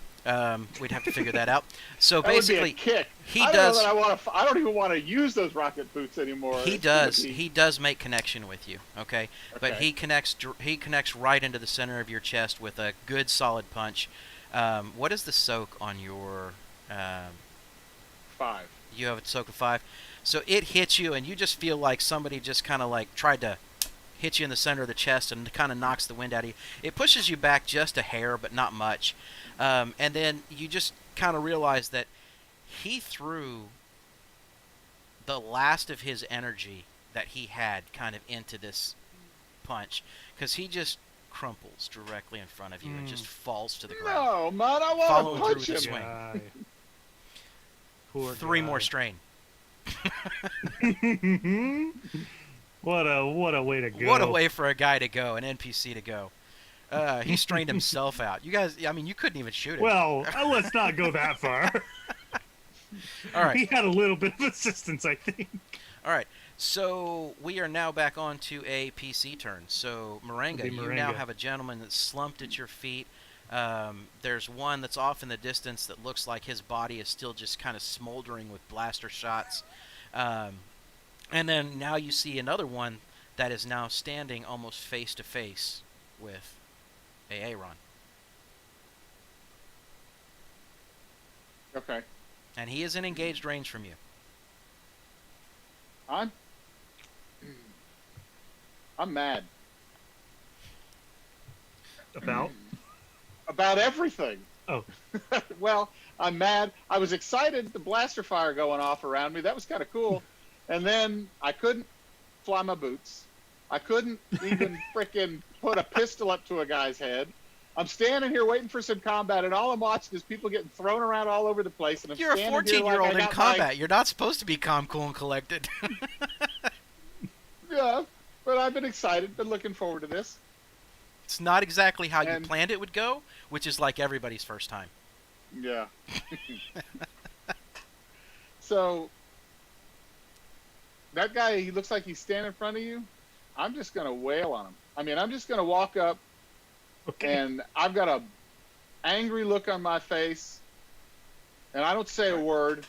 We'd have to figure that out. So That would be a basically, kick. he I don't does. know that I want to. I don't even want to use those rocket boots anymore. He It's gonna does. be- He does make connection with you. Okay, but Okay. he connects right into the center of your chest with a good solid punch. What is the soak on your? 5. You have a soak of 5, so it hits you, and you just feel like somebody just kind of like tried to hit you in the center of the chest and kind of knocks the wind out of you. It pushes you back just a hair, but not much. And then you just kind of realize that he threw the last of his energy that he had kind of into this punch, because he just crumples directly in front of you and just falls to the ground. No, man, I want Following to through punch with the him. swing. Guy. Poor 3 guy. more strain. What a way to go. What a way for a guy to go, an NPC to go. He strained himself out. You guys, I mean, you couldn't even shoot him. Well, let's not go that far. All right. He had a little bit of assistance, I think. All right. So we are now back on to a PC turn. So Moringa, It'll be you now Moringa. have a gentleman that's slumped at your feet. There's one that's off in the distance that looks like his body is still just kind of smoldering with blaster shots. And then now you see another one that is now standing almost face to face with Aaron. Okay. And he is in engaged range from you. I'm mad About? about everything. Oh. Well, I'm mad. I was excited. The blaster fire going off around me. That was kind of cool. And then I couldn't fly my boots. I couldn't even frickin' put a pistol up to a guy's head. I'm standing here waiting for some combat, and all I'm watching is people getting thrown around all over the place. And I'm You're a standing here 14-year-old like I in got combat. You're not supposed to be calm, cool, and collected. Yeah, but I've been excited, been looking forward to this. It's not exactly how you And- planned it would go, which is like everybody's first time. Yeah. So that guy, he looks like he's standing in front of you. I'm just gonna wail on him. I mean, I'm just gonna walk up, Okay. and I've got a angry look on my face, and I don't say a word.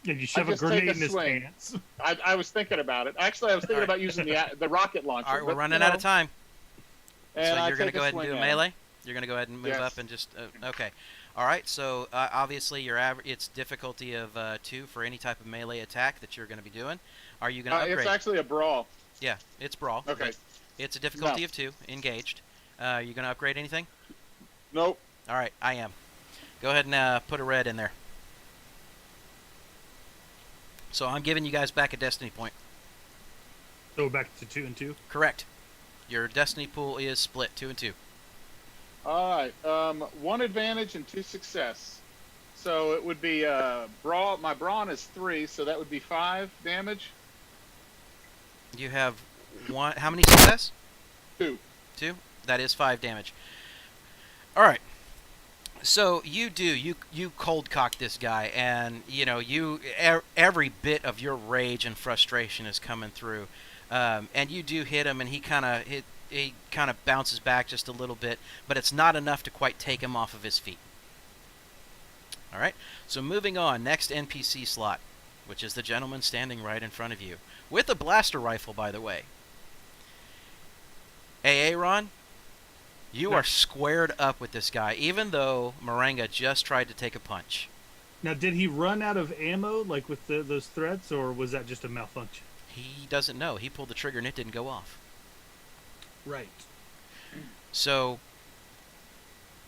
And you shove a just take grenade a in his swing. pants. I was thinking about it. Actually, I was thinking All right. about using the rocket launcher. All right, we're but, running you out of know, time. And So I you're going to take a go ahead and swing do a at him. melee? You're going to go ahead and move Yes. up and just... okay. All right, so obviously it's difficulty of 2 for any type of melee attack that you're going to be doing. Are you going to upgrade? It's actually a brawl. Yeah, it's brawl. Okay. but It's a difficulty No. of 2, engaged. Are you going to upgrade anything? Nope. All right, I am. Go ahead and put a red in there. So I'm giving you guys back a destiny point. So back to 2 and 2. Correct. Your destiny pool is split 2 and 2. All right. 1 advantage and 2 success. So it would be brawl. My brawn is 3, so that would be 5 damage. You have 1. How many success? 2. 2. That is 5 damage. All right. So you cold cock this guy, and every bit of your rage and frustration is coming through, and you do hit him, and he kind of bounces back just a little bit, but it's not enough to quite take him off of his feet. All right. So moving on, next NPC slot, which is the gentleman standing right in front of you with a blaster rifle, by the way. Aaron, you Yeah. are squared up with this guy, even though Moringa just tried to take a punch. Now, did he run out of ammo, like with those threats, or was that just a malfunction? He doesn't know. He pulled the trigger and it didn't go off. Right. So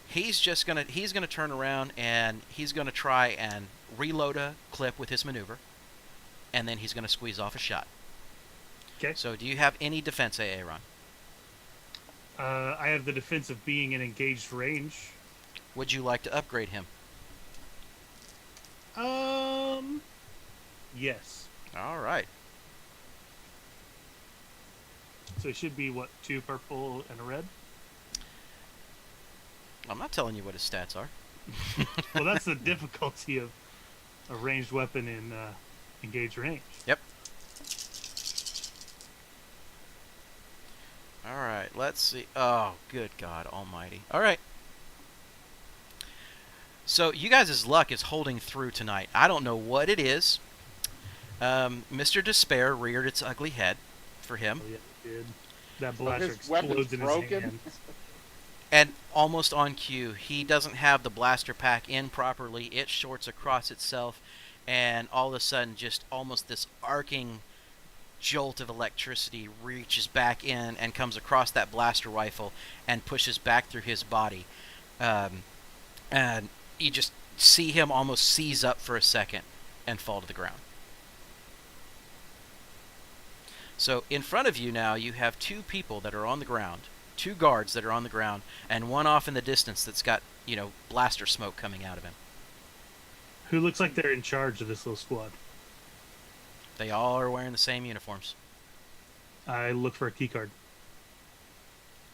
he's gonna turn around and he's gonna try and reload a clip with his maneuver, and then he's gonna squeeze off a shot. Okay. So do you have any defense, Aaron? I have the defense of being in engaged range. Would you like to upgrade him? Yes. All right. So it should be what, 2 purple and a red. I'm not telling you what his stats are. Well, that's the difficulty of a ranged weapon in engaged range. Yep. All right, let's see. Oh, good God Almighty! All right. So you guys' luck is holding through tonight. I don't know what it is. Mr. Despair reared its ugly head for him. Oh, yeah, it did. That So blaster his weapon's explodes in his broken. hand. And almost on cue, he doesn't have the blaster pack in properly. It shorts across itself, and all of a sudden, just almost this arcing jolt of electricity reaches back in and comes across that blaster rifle and pushes back through his body. And you just see him almost seize up for a second and fall to the ground. So in front of you now, you have 2 people that are on the ground, 2 guards that are on the ground, and one off in the distance that's got, blaster smoke coming out of him. Who looks like they're in charge of this little squad? They all are wearing the same uniforms. I look for a key card.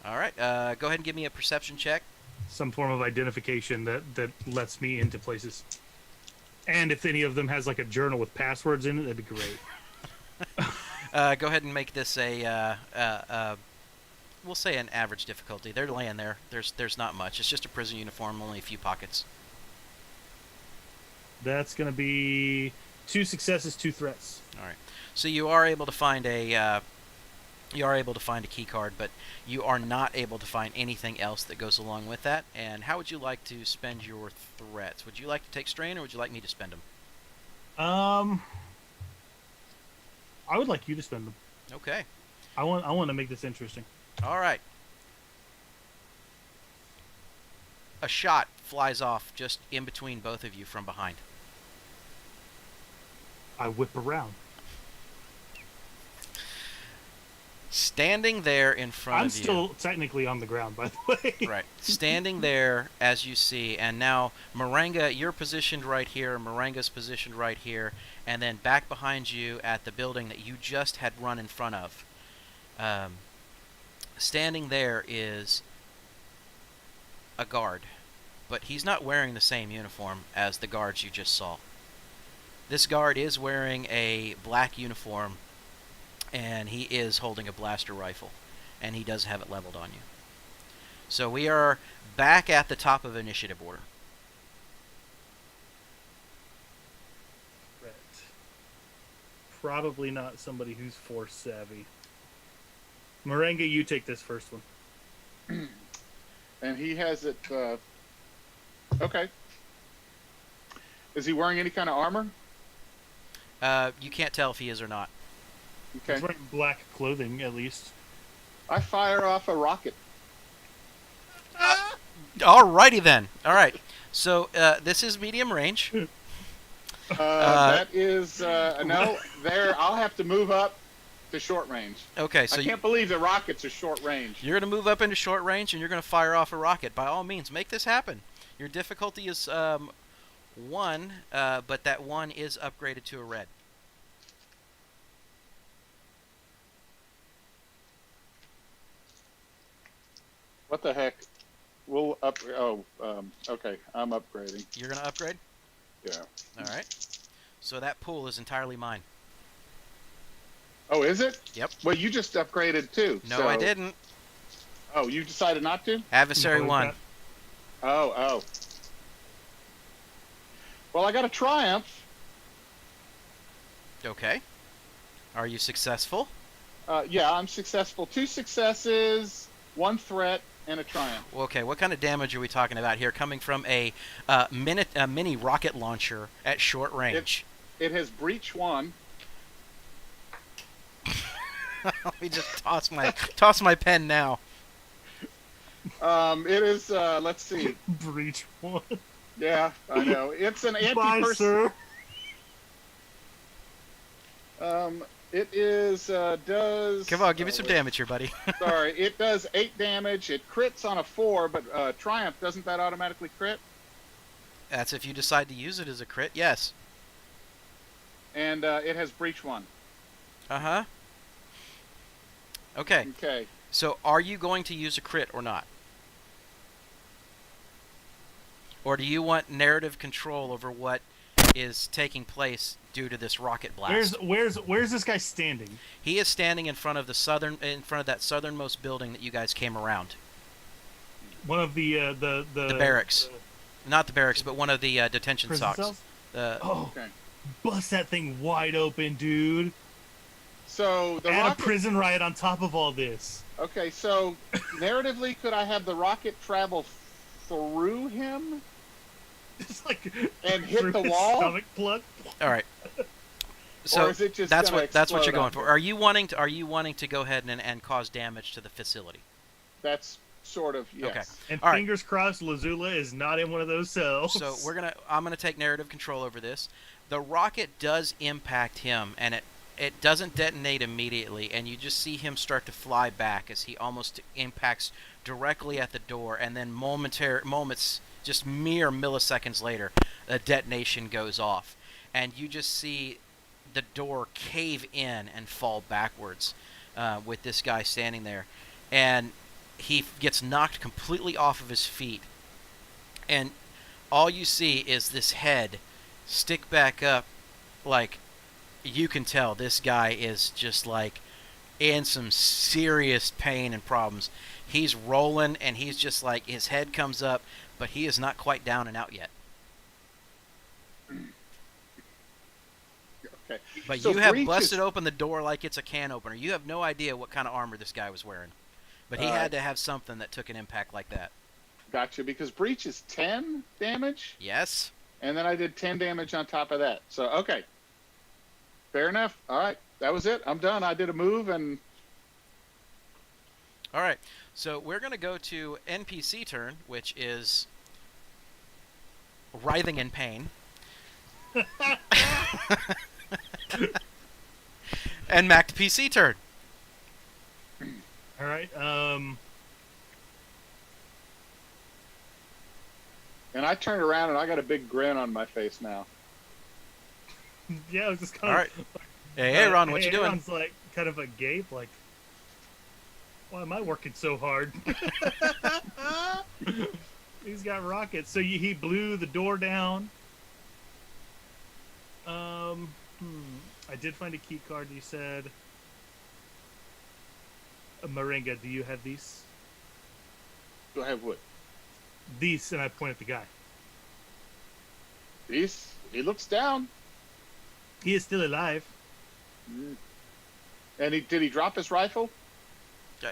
All right, go ahead and give me a perception check. Some form of identification that lets me into places. And if any of them has like a journal with passwords in it, that'd be great. Go ahead and make this we'll say an average difficulty. They're laying there. There's not much. It's just a prison uniform, only a few pockets. That's gonna be 2 successes, 2 threats. All right. So you are able to find a key card, but you are not able to find anything else that goes along with that. And how would you like to spend your threats? Would you like to take strain, or would you like me to spend them? I would like you to spend them. Okay. I want to make this interesting. All right. A shot flies off just in between both of you from behind. I whip around. Standing there in front I'm of you. still technically on the ground, by the way. Right. Standing there, as you see, and now, Maranga, you're positioned right here, Maranga's positioned right here, and then back behind you at the building that you just had run in front of. Standing there is a guard, but he's not wearing the same uniform as the guards you just saw. This guard is wearing a black uniform, and he is holding a blaster rifle, and he does have it leveled on you. So we are back at the top of initiative order. Right. Probably not somebody who's force savvy. Moringa, you take this first one. And he has it. Okay. Is he wearing any kind of armor? You can't tell if he is or not. Okay. He's wearing black clothing, at least. I fire off a rocket. Alrighty then. All right. So this is medium range. That is no. There, I'll have to move up to short range. Okay, so I can't believe the rockets are short range. you're going to move up into short range, and you're going to fire off a rocket. By all means, make this happen. Your difficulty is 1, but that 1 is upgraded to a red. What the heck? We'll up. Oh, okay. I'm upgrading. You're going to upgrade? Yeah. All right. So that pool is entirely mine. Oh, is it? Yep. Well, you just upgraded too. No, so... I didn't. Oh, you decided not to? Adversary No, 1. Oh. Well, I got a triumph. Okay. Are you successful? Yeah, I'm successful. 2 successes, 1 threat, and a triumph. Okay, what kind of damage are we talking about here? Coming from a mini rocket launcher at short range. It has breach 1. Let me just toss my pen now. It is. Let's see. Breach 1. Yeah, I know. It's an Bye, anti-person. sir. It is does. Come on, give me some damage here, buddy. Sorry, it does 8 damage. It crits on a 4, but triumph doesn't that automatically crit? That's if you decide to use it as a crit, yes. And it has breach 1. Uh-huh. Okay. Okay. So are you going to use a crit or not? Or do you want narrative control over what is taking place due to this rocket blast? Where's this guy standing? He is standing in front of that southernmost building that you guys came around. One of the The barracks. Not the barracks, but one of the detention prison socks. cells. The Oh, Okay. bust that thing wide open, dude. So the Add rocket. a prison riot on top of all this. Okay, so narratively, could I have the rocket travel through him Just like and hit through the his wall? stomach plug. All right. So Or is it just that's gonna what you're explode going on for. him? Are you wanting to go ahead and cause damage to the facility? That's sort of yes. Okay. And All right. fingers crossed, Lazula is not in one of those cells. So I'm gonna take narrative control over this. The rocket does impact him, and it doesn't detonate immediately, and you just see him start to fly back as he almost impacts directly at the door, and then moments, just mere milliseconds later, a detonation goes off, and you just see the door cave in and fall backwards, with this guy standing there, and he gets knocked completely off of his feet, and all you see is this head stick back up. Like, you can tell this guy is just like in some serious pain and problems. He's rolling, and he's just like, his head comes up, but he is not quite down and out yet. Okay. But So you have Breach busted is- open the door like it's a can opener. You have no idea what kind of armor this guy was wearing, but he had to have something that took an impact like that. Gotcha, because breach is 10 damage, Yes. and then I did 10 damage on top of that. So okay, fair enough. All right, that was it. I'm done. I did a move, and All right. So we're gonna go to NPC turn, which is writhing in pain. And Mac to PC turn. All right. and I turned around and I got a big grin on my face now. Yeah, I was just kind All of. right. Hey, Ron, what you doing? Aaron's like kind of a gape, like, why am I working so hard? He's got rockets. So he blew the door down. I did find a key card. You said, Moringa, do you have these? Do I have what? These, and I point at the guy. He looks down. He is still alive. And did he drop his rifle?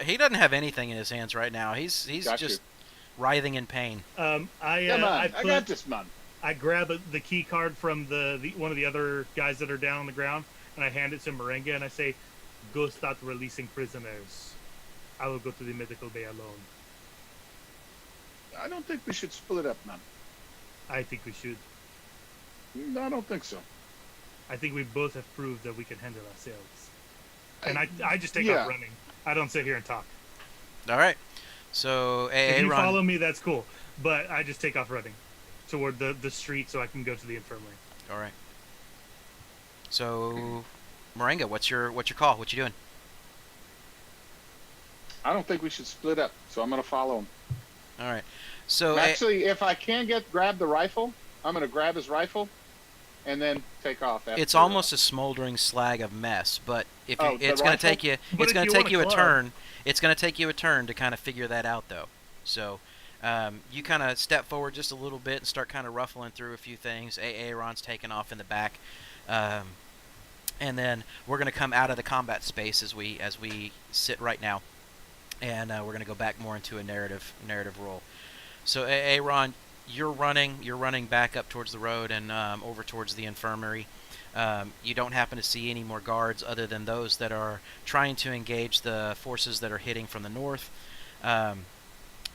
He doesn't have anything in his hands right now. He's Got just you. writhing in pain. Come on, I got this, man. I grab the key card from the one of the other guys that are down on the ground, and I hand it to Moringa, and I say, "Go start releasing prisoners. I will go to the medical bay alone." I don't think we should split up, man. I think we should. I don't think so. I think we both have proved that we can handle ourselves. And I just take yeah. off running. I don't sit here and talk. All right. So, If you Ron. follow me, that's cool. But I just take off running toward the street so I can go to the infirmary. All right. So, Moringa, what's your call? What you doing? I don't think we should split up, so I'm going to follow him. All right. So, Actually, if I can grab the rifle, I'm going to grab his rifle and then take off. After, it's almost a smoldering slag of mess, but if you, Oh, the it's going to rifle? take you, But it's if going you to take want you a a club- turn. It's going to take you a turn to kind of figure that out, though. So, you kind of step forward just a little bit and start kind of ruffling through a few things. Aaron's taking off in the back, and then we're going to come out of the combat space as we sit right now, and we're going to go back more into a narrative role. So, Aaron, you're running back up towards the road and over towards the infirmary. You don't happen to see any more guards other than those that are trying to engage the forces that are hitting from the north.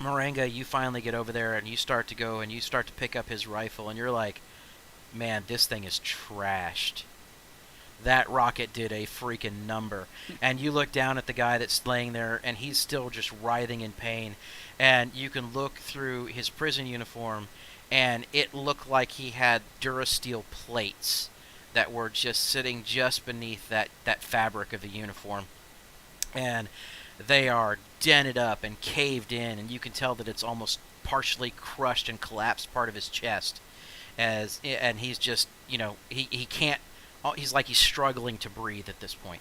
Moringa, you finally get over there and you start to go and you start to pick up his rifle, and you're like, man, this thing is trashed. That rocket did a freaking number. And you look down at the guy that's laying there, and he's still just writhing in pain. And you can look through his prison uniform, and it looked like he had Durasteel plates that were just sitting just beneath that fabric of the uniform. and they are dented up and caved in, and you can tell that it's almost partially crushed and collapsed part of his chest. And he's just, he can't. He's like he's struggling to breathe at this point.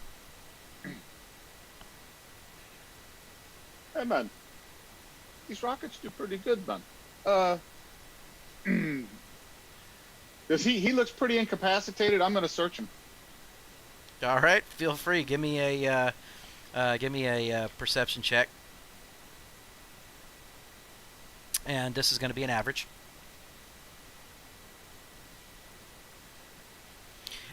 Hey, man. These rockets do pretty good, man. Uh, does he looks pretty incapacitated. I'm gonna search him. All right, feel free. Give me a perception check, and this is going to be an average.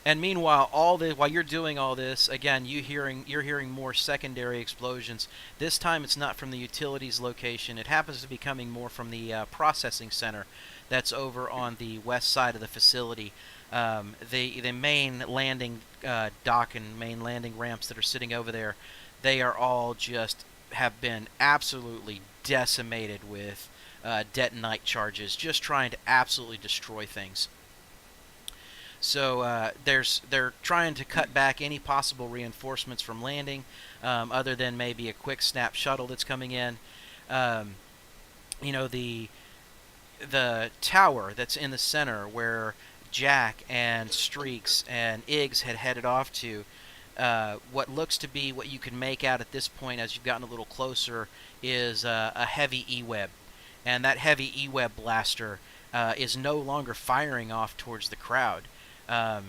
And meanwhile, while you're doing all this, again, you're hearing more secondary explosions. This time, it's not from the utilities location. It happens to be coming more from the processing center, that's over on the west side of the facility. The main landing dock and main landing ramps that are sitting over there, they are all just have been absolutely decimated with detonite charges, just trying to absolutely destroy things. So they're trying to cut back any possible reinforcements from landing, other than maybe a quick snap shuttle that's coming in. Um, the tower that's in the center where Jack and Streaks and Iggs had headed off to. What looks to be what you can make out at this point, as you've gotten a little closer, is a heavy E-web, and that heavy E-web blaster is no longer firing off towards the crowd. Um,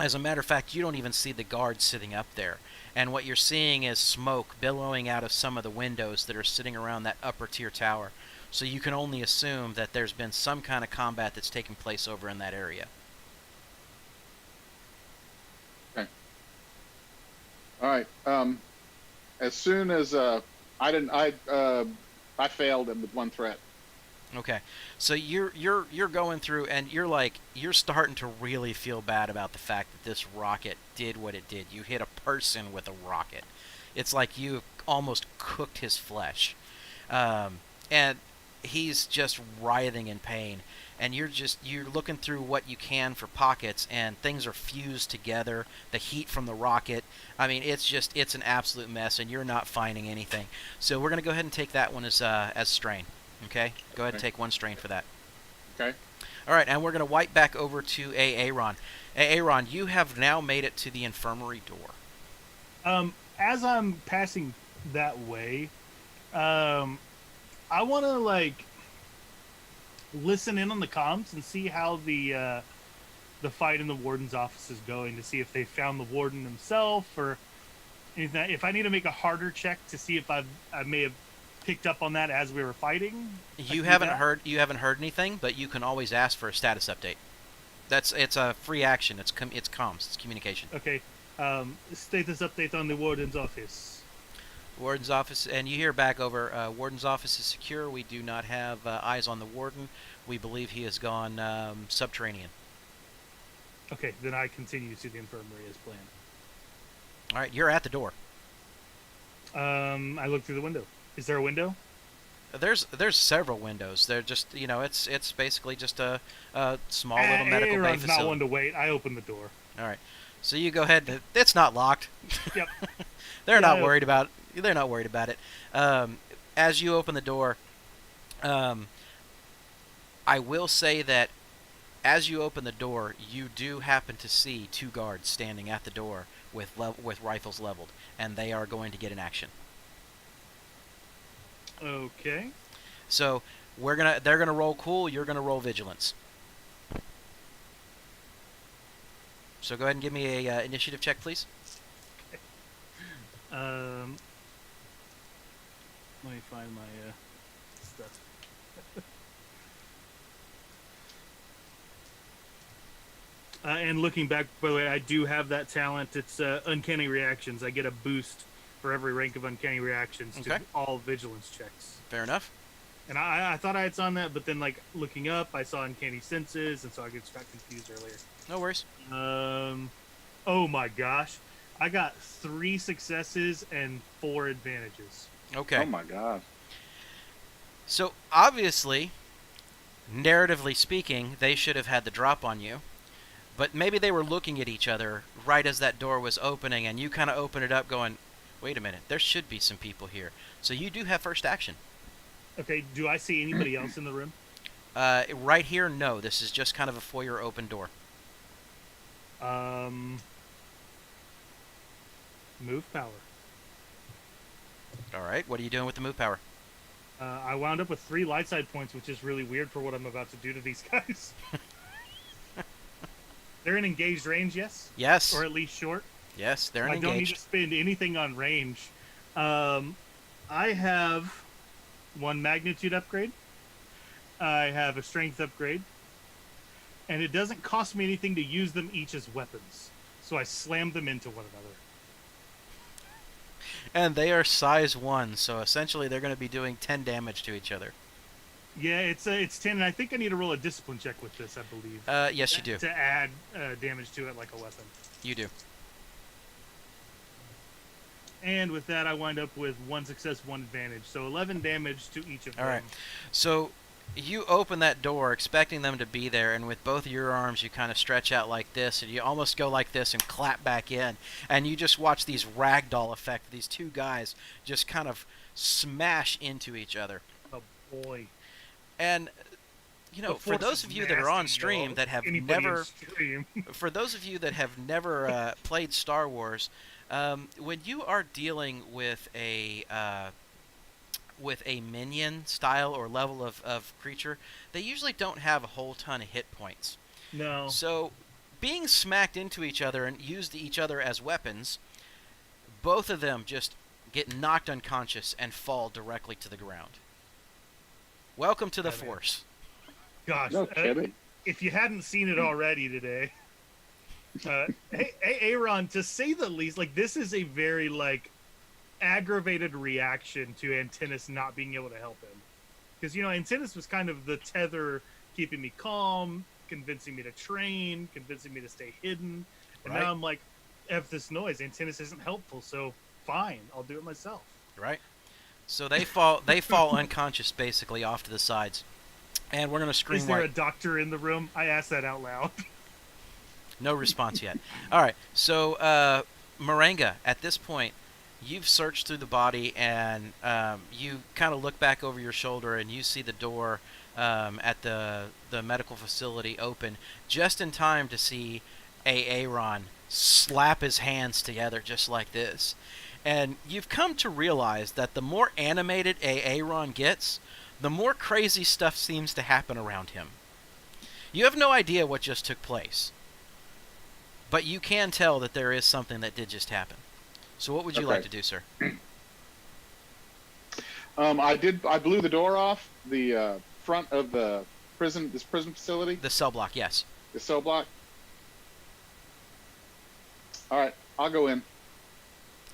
as a matter of fact, you don't even see the guards sitting up there. And what you're seeing is smoke billowing out of some of the windows that are sitting around that upper tier tower. So you can only assume that there's been some kind of combat that's taken place over in that area. Okay. All right. As soon as I failed him with one threat. Okay, so you're going through, and you're starting to really feel bad about the fact that this rocket did what it did. You hit a person with a rocket. It's like you almost cooked his flesh, and he's just writhing in pain. And you're looking through what you can for pockets, and things are fused together. The heat from the rocket. I mean, it's an absolute mess, and you're not finding anything. So we're gonna go ahead and take that one as strain. Okay, go ahead and take one strain for that. Okay. All right, and we're going to wipe back over to Aaron. Aaron, you have now made it to the infirmary door. As I'm passing that way, I want to listen in on the comms and see how the fight in the warden's office is going, to see if they found the warden himself or anything. If I need to make a harder check to see if I may have picked up on that as we were fighting. You haven't heard anything, but you can always ask for a status update. It's a free action. It's comms. It's communication. Okay. Status update on the warden's office. Warden's office, and you hear back over. Warden's office is secure. We do not have eyes on the warden. We believe he has gone subterranean. Okay, then I continue to the infirmary as planned. All right, you're at the door. I look through the window. Is there a window? There's several windows. They're just it's basically just a small little medical bay facility. Not one to wait. I open the door. All right, so you go ahead. It's not locked. Yep. They're not worried about it. As you open the door, I will say that as you open the door, you do happen to see two guards standing at the door with rifles leveled, and they are going to get in action. Okay. So they're gonna roll cool. You're gonna roll vigilance. So go ahead and give me a initiative check, please. Let me find my stuff. And looking back, by the way, I do have that talent. It's uncanny reactions. I get a boost for every rank of uncanny reactions to all vigilance checks. Fair enough. And I thought I had saw that, but then looking up, I saw uncanny senses, and so I got confused earlier. No worries. Oh my gosh, I got 3 successes and 4 advantages. Okay. Oh my god. So obviously, narratively speaking, they should have had the drop on you. But maybe they were looking at each other right as that door was opening, and you kind of open it up going, Wait a minute. There should be some people here. So you do have first action. Okay, do I see anybody else in the room? Right here, no. This is just kind of a foyer open door. Move power. All right. What are you doing with the move power? I wound up with 3 light side points, which is really weird for what I'm about to do to these guys. They're in engaged range, yes? Yes. Or at least short. Yes, they're I engaged. don't need to spend anything on range. I have 1 magnitude upgrade. I have a strength upgrade. And it doesn't cost me anything to use them each as weapons. So I slam them into one another. And they are size 1, so essentially they're going to be doing 10 damage to each other. Yeah, it's 10, and I think I need to roll a discipline check with this, I believe. Yes, you do. To add damage to it like a weapon. You do. And with that, I wind up with 1 success, 1 advantage. So 11 damage to each of them. All right. So you open that door expecting them to be there, and with both of your arms you kind of stretch out like this, and you almost go like this and clap back in, and you just watch these ragdoll effect, these 2 guys just kind of smash into each other. Oh boy. And you know, for those of you that are on stream that have never for those of you that have never played Star Wars, when you are dealing with a minion style or level of creature, they usually don't have a whole ton of hit points. No. So, being smacked into each other and used each other as weapons, both of them just get knocked unconscious and fall directly to the ground. Welcome to the Force. Gosh, No kidding. If you hadn't seen it already today, hey, Aaron, to say the least, like this is a very aggravated reaction to Antinous not being able to help him, because Antinous was kind of the tether keeping me calm, convincing me to train, convincing me to stay hidden, and now I'm like, F this noise. Antinous isn't helpful, so fine, I'll do it myself. Right. So they fall unconscious basically off to the sides, and we're gonna scream. Is there a doctor in the room? I asked that out loud. No response yet. All right. So Moringa, at this point, you've searched through the body, and you kind of look back over your shoulder, and you see the door at the medical facility open just in time to see Aaron slap his hands together just like this. And you've come to realize that the more animated Aaron gets, the more crazy stuff seems to happen around him. You have no idea what just took place, but you can tell that there is something that did just happen. So what would you like to do, sir? I blew the door off the front of the prison facility. The cell block, yes. The cell block. All right, I'll go in.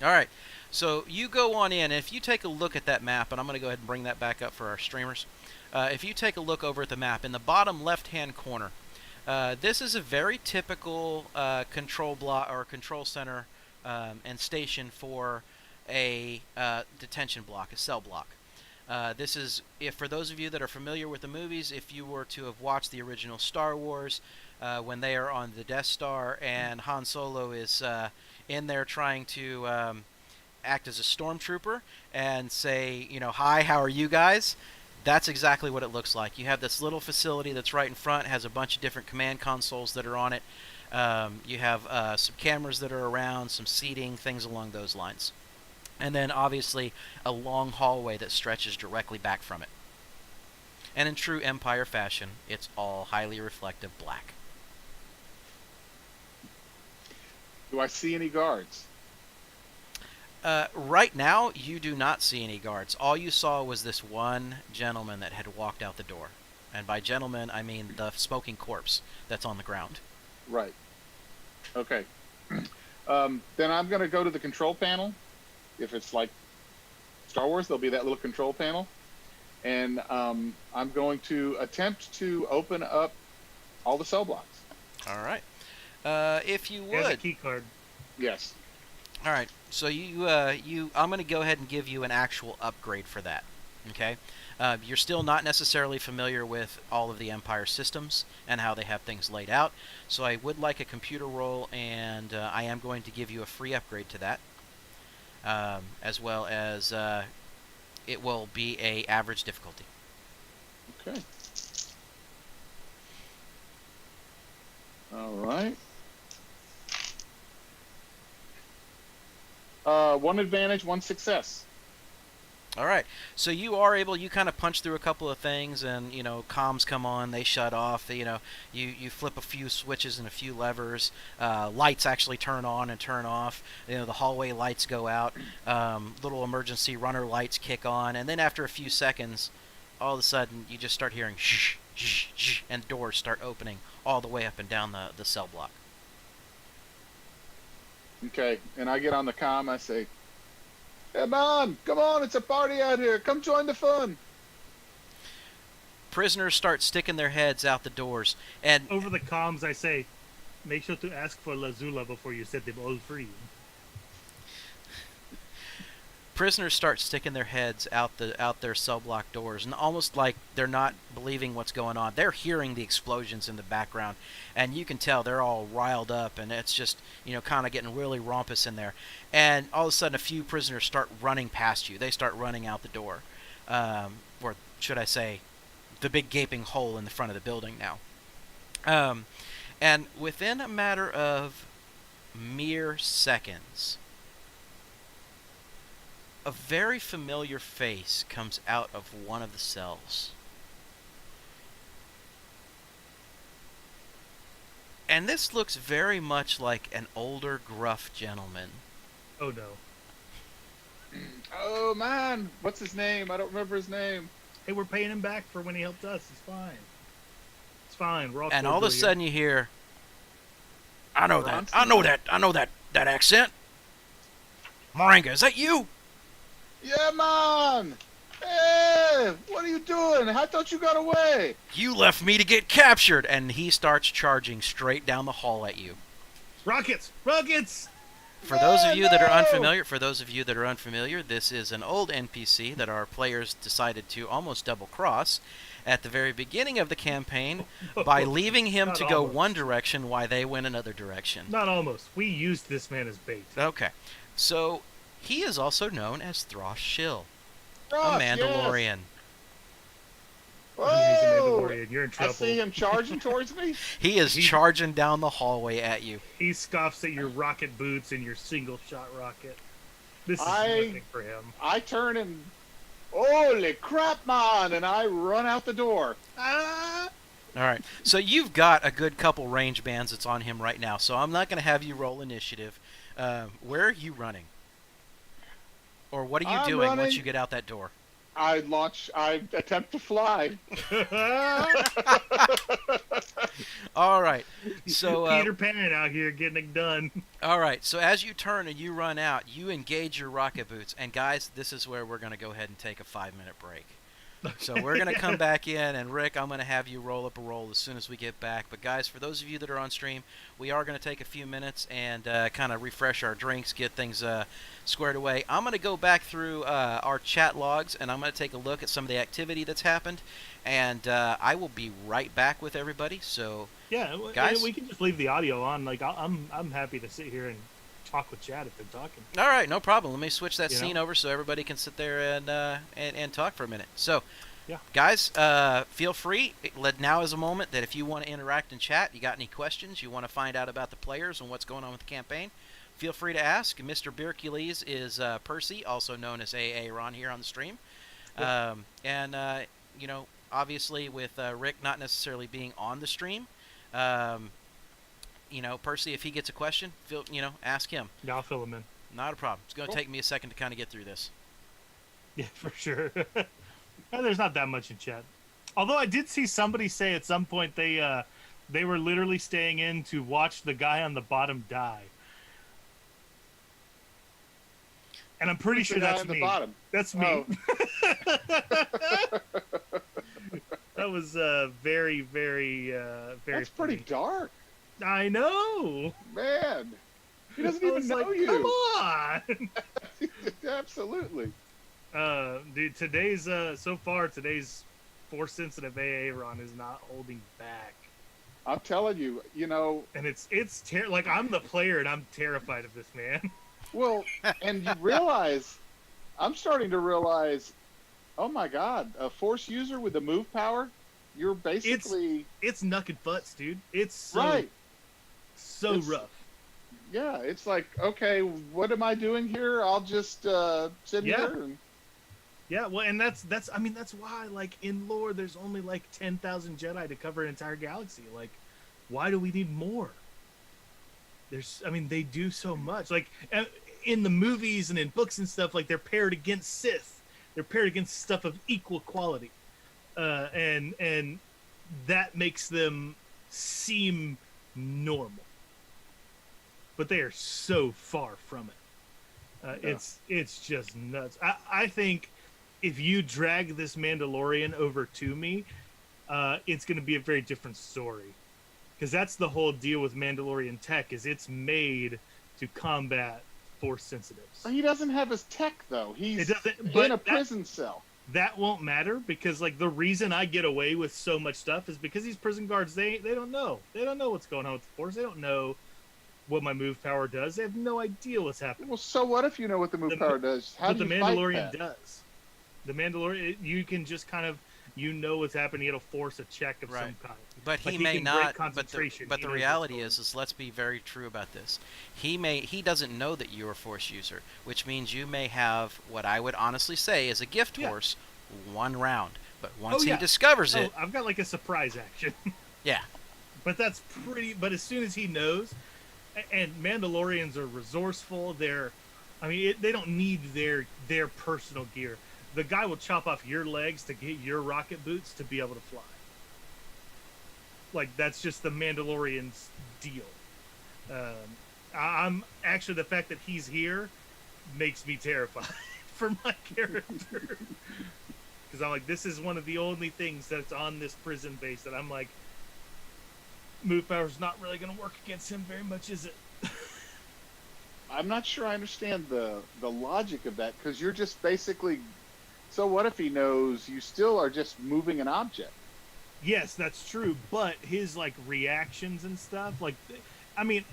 All right. So you go on in. If you take a look at that map, and I'm going to go ahead and bring that back up for our streamers. If you take a look over at the map, in the bottom left-hand corner, this is a very typical control block or control center and station for a detention block, a cell block. This is, if for those of you that are familiar with the movies, if you were to have watched the original Star Wars, when they are on the Death Star and Han Solo is in there trying to act as a stormtrooper and say, hi, how are you guys? That's exactly what it looks like. You have this little facility that's right in front, has a bunch of different command consoles that are on it. You have some cameras that are around, some seating, things along those lines. And then, obviously, a long hallway that stretches directly back from it. And in true Empire fashion, it's all highly reflective black. Do I see any guards? Right now, you do not see any guards. All you saw was this one gentleman that had walked out the door. And by gentleman, I mean the smoking corpse that's on the ground. Right. Okay. Then I'm going to go to the control panel. If it's like Star Wars, there'll be that little control panel. And I'm going to attempt to open up all the cell blocks. All right. If you would. There's a key card. Yes. All right. So I'm going to go ahead and give you an actual upgrade for that. Okay. You're still not necessarily familiar with all of the Empire systems and how they have things laid out. So I would like a computer roll, and I am going to give you a free upgrade to that. as well as it will be a average difficulty. Okay. All right. One advantage, one success. All right, so you kind of punch through a couple of things, and comms come on, they shut off. You flip a few switches and a few levers. Lights actually turn on and turn off. The hallway lights go out. Little emergency runner lights kick on, and then after a few seconds, all of a sudden you just start hearing shh, shh, shh, and doors start opening all the way up and down the cell block. Okay, and I get on the comm. I say, "Come on! It's a party out here. Come join the fun." Prisoners start sticking their heads out the doors, and Over the comms, I say, make sure to ask for Lazula before you set them all free. prisoners start sticking their heads out their cell block doors, and almost like they're not believing what's going on. They're hearing the explosions in the background, and you can tell they're all riled up, and it's just kind of getting really rompous in there. And all of a sudden, a few prisoners start running past you. They start running out the door, or should I say, the big gaping hole in the front of the building now. And within a matter of mere seconds, a very familiar face comes out of one of the cells. And this looks very much like an older, gruff gentleman. Oh no. Oh man, what's his name? I don't remember his name. Hey, we're paying him back for when he helped us. It's fine. It's fine. We're all And all of a cordial sudden you hear, I know that. Bronson? I know that accent. Moringa, is that you? Yeah, man. Hey, what are you doing? I thought you got away. You left me to get captured. And he starts charging straight down the hall at you. here. Rockets! Rockets! For those of you that are No! unfamiliar, this is an old NPC that our players decided to almost double cross at the very beginning of the campaign by leaving him Not to go almost. one direction while they went another direction. Not almost. We used this man as bait. Okay. So he is also known as Throsh Shill, a Ross, Mandalorian. Yes. He's a Whoa! Mandalorian. You're in I trouble. see him charging towards me. He is charging down the hallway at you. He scoffs at your rocket boots and your single shot rocket. This is I- nothing for him. I turn and, holy crap, man! And I run out the door. Ah! All right. So you've got a good couple range bands that's on him right now. So I'm not going to have you roll initiative. Where are you running? Or what are you I'm doing once running- you get out that door? I attempt to fly. All right. So Peter Pan out here getting it done. all right. So as you turn and you run out, you engage your rocket boots. And guys, this is where we're going to go ahead and take a 5-minute break. So we're going to come back in, and Rick, I'm going to have you roll up a roll as soon as we get back. But guys, for those of you that are on stream, we are going to take a few minutes and kind of refresh our drinks, get things squared away. I'm going to go back through our chat logs, and I'm going to take a look at some of the activity that's happened. And I will be right back with everybody. So Yeah, Guys? we can just leave the audio on. Like I'm happy to sit here and talk with Chad if they're talking. all right, no problem. Let me switch that You scene know? over so everybody can sit there and talk for a minute. So, Yeah. guys, feel free. Now is a moment that if you want to interact in chat, you got any questions, you want to find out about the players and what's going on with the campaign, feel free to ask. Mr. Birkules is Percy, also known as AA Ron here on the stream. Yeah. Obviously with Rick not necessarily being on the stream, Percy, if he gets a question, ask him. Yeah, I'll fill him in. Not a problem. It's going to Cool. take me a second to kind of get through this. Yeah, for sure. And there's not that much in chat. Although I did see somebody say at some point they were literally staying in to watch the guy on the bottom die. And I'm pretty Who's the sure guy that's on the me. bottom? That's me. Oh. That was very, very, very. That's pretty funny. dark, I know. man. He doesn't I even was know like, you. come on. Absolutely. Dude, today's so far today's Force sensitive AA Ron is not holding back, I'm telling you, and it's like I'm the player and I'm terrified of this man. Well, and you realize, I'm starting to realize, oh my God, a force user with the move power, you're It's basically it's knuck and butts, dude. It's right. so It's rough. yeah, it's like, okay, what am I doing here? I'll just sit Yeah. here and Yeah, well, and that's I mean that's why like in lore there's only like 10,000 Jedi to cover an entire galaxy. Like, why do we need more? There's I mean they do so much. Like in the movies and in books and stuff, like they're paired against Sith. They're paired against stuff of equal quality, and that makes them seem normal, but they are so far from it. yeah. It's just nuts. I think if you drag this Mandalorian over to me, it's going to be a very different story. Because that's the whole deal with Mandalorian tech is it's made to combat force sensitives. He doesn't have his tech though. It He's doesn't, in but a prison cell. that won't matter because like the reason I get away with so much stuff is because these prison guards they don't know what's going on with the force. They don't know what my move power does. They have no idea what's happening. Well, so what if you know what the move power does? How But do the you fight Mandalorian that? does. The Mandalorian, you can just kind of, what's happening. It'll force a check of Right. some kind. But he Like may can break not. concentration. But He the knows what's reality going is let's be very true about this. He doesn't know that you're a force user, which means you may have what I would honestly say is a gift Yeah. horse, one round. But on. once Oh he yeah. discovers Oh, it, I've got like a surprise action. yeah, But that's pretty. But as soon as he knows, and Mandalorians are resourceful. I mean, they don't need their personal gear. The guy will chop off your legs to get your rocket boots to be able to fly. Like that's just the Mandalorian's deal. I'm actually the fact that he's here makes me terrified for my character because I'm like, this is one of the only things that's on this prison base that I'm like, move power's not really going to work against him very much, is it? I'm not sure I understand the logic of that because you're just basically. So what if he knows you still are just moving an object? Yes, that's true, but his like reactions and stuff, like, I mean,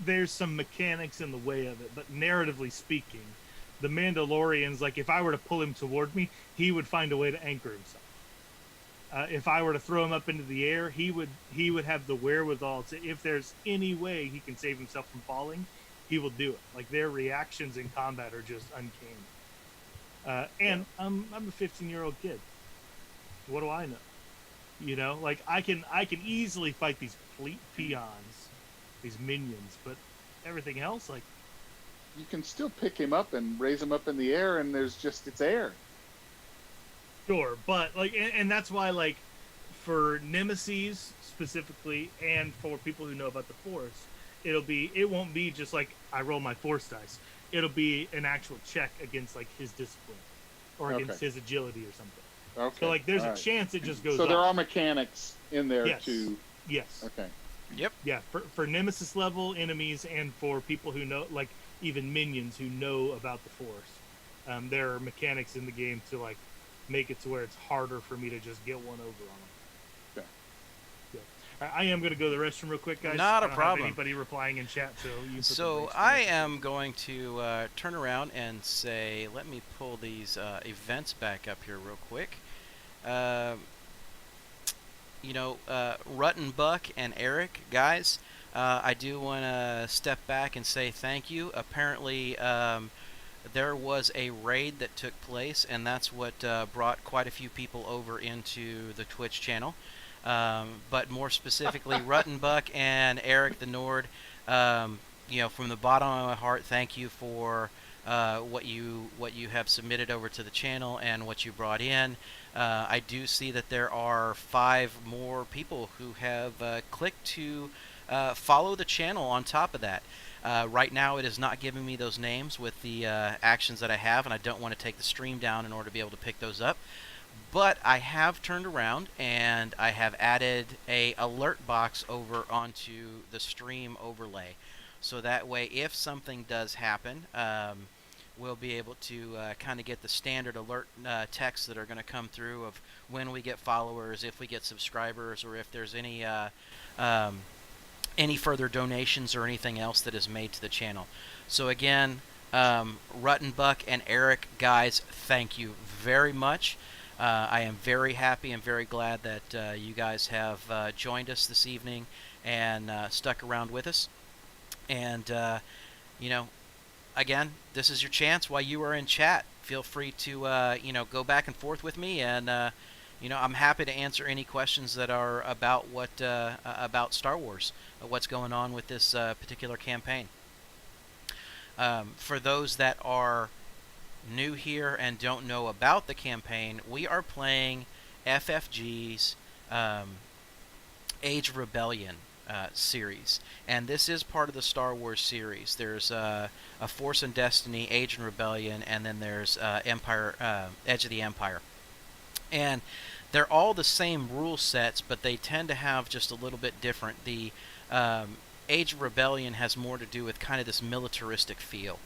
there's some mechanics in the way of it, but narratively speaking, the Mandalorian's like, if I were to pull him toward me, he would find a way to anchor himself. If I were to throw him up into the air, he would have the wherewithal to, if there's any way he can save himself from falling, he will do it. Like their reactions in combat are just uncanny. And I'm a 15-year-old kid. What do I know? You know, like I can easily fight these peons, these minions, but everything else, like, You can still pick him up and raise him up in the air, and it's air. sure, but like, and that's why, like, for nemesis specifically, and for people who know about the force, it won't be just like I roll my force dice. It'll be an actual check against like his discipline or against his agility or something. Okay. So like, there's all a right. chance it just goes. So there off. are mechanics in there Yes. to. Yes. Okay. yep. Yeah, for nemesis level enemies and for people who know, like even minions who know about the force, there are mechanics in the game to like make it to where it's harder for me to just get one over on them. Okay. Yeah. I am going to go to the restroom real quick, guys. Not a I don't problem. Have anybody replying in chat, so you. Put the So breaks I in. am going to turn around and say, let me pull these events back up here real quick. Rutten Buck and Eric, guys, I do want to step back and say thank you. Apparently, there was a raid that took place, and that's what brought quite a few people over into the Twitch channel. But more specifically, Rutten Buck and Eric the Nord, from the bottom of my heart, thank you for what you have submitted over to the channel and what you brought in. I do see that there are 5 more people who have clicked to follow the channel on top of that. Right now it is not giving me those names with the actions that I have, and I don't want to take the stream down in order to be able to pick those up. But I have turned around and I have added a alert box over onto the stream overlay. So that way, if something does happen, we'll be able to kind of get the standard alert texts that are going to come through of when we get followers, if we get subscribers, or if there's any further donations or anything else that is made to the channel. So again, Ruttenbuck and Eric, guys, thank you very much. I am very happy and very glad that you guys have joined us this evening and stuck around with us. And, you know, again, this is your chance while you are in chat. Feel free to, go back and forth with me, and, I'm happy to answer any questions that are about about Star Wars, what's going on with this particular campaign. For those that are new here and don't know about the campaign, we are playing FFG's Age of Rebellion series, and this is part of the Star Wars series. There's a Force and Destiny, Age and Rebellion, and then there's Empire, Edge of the Empire, and they're all the same rule sets, but they tend to have just a little bit different. The Age of Rebellion has more to do with kind of this militaristic feel.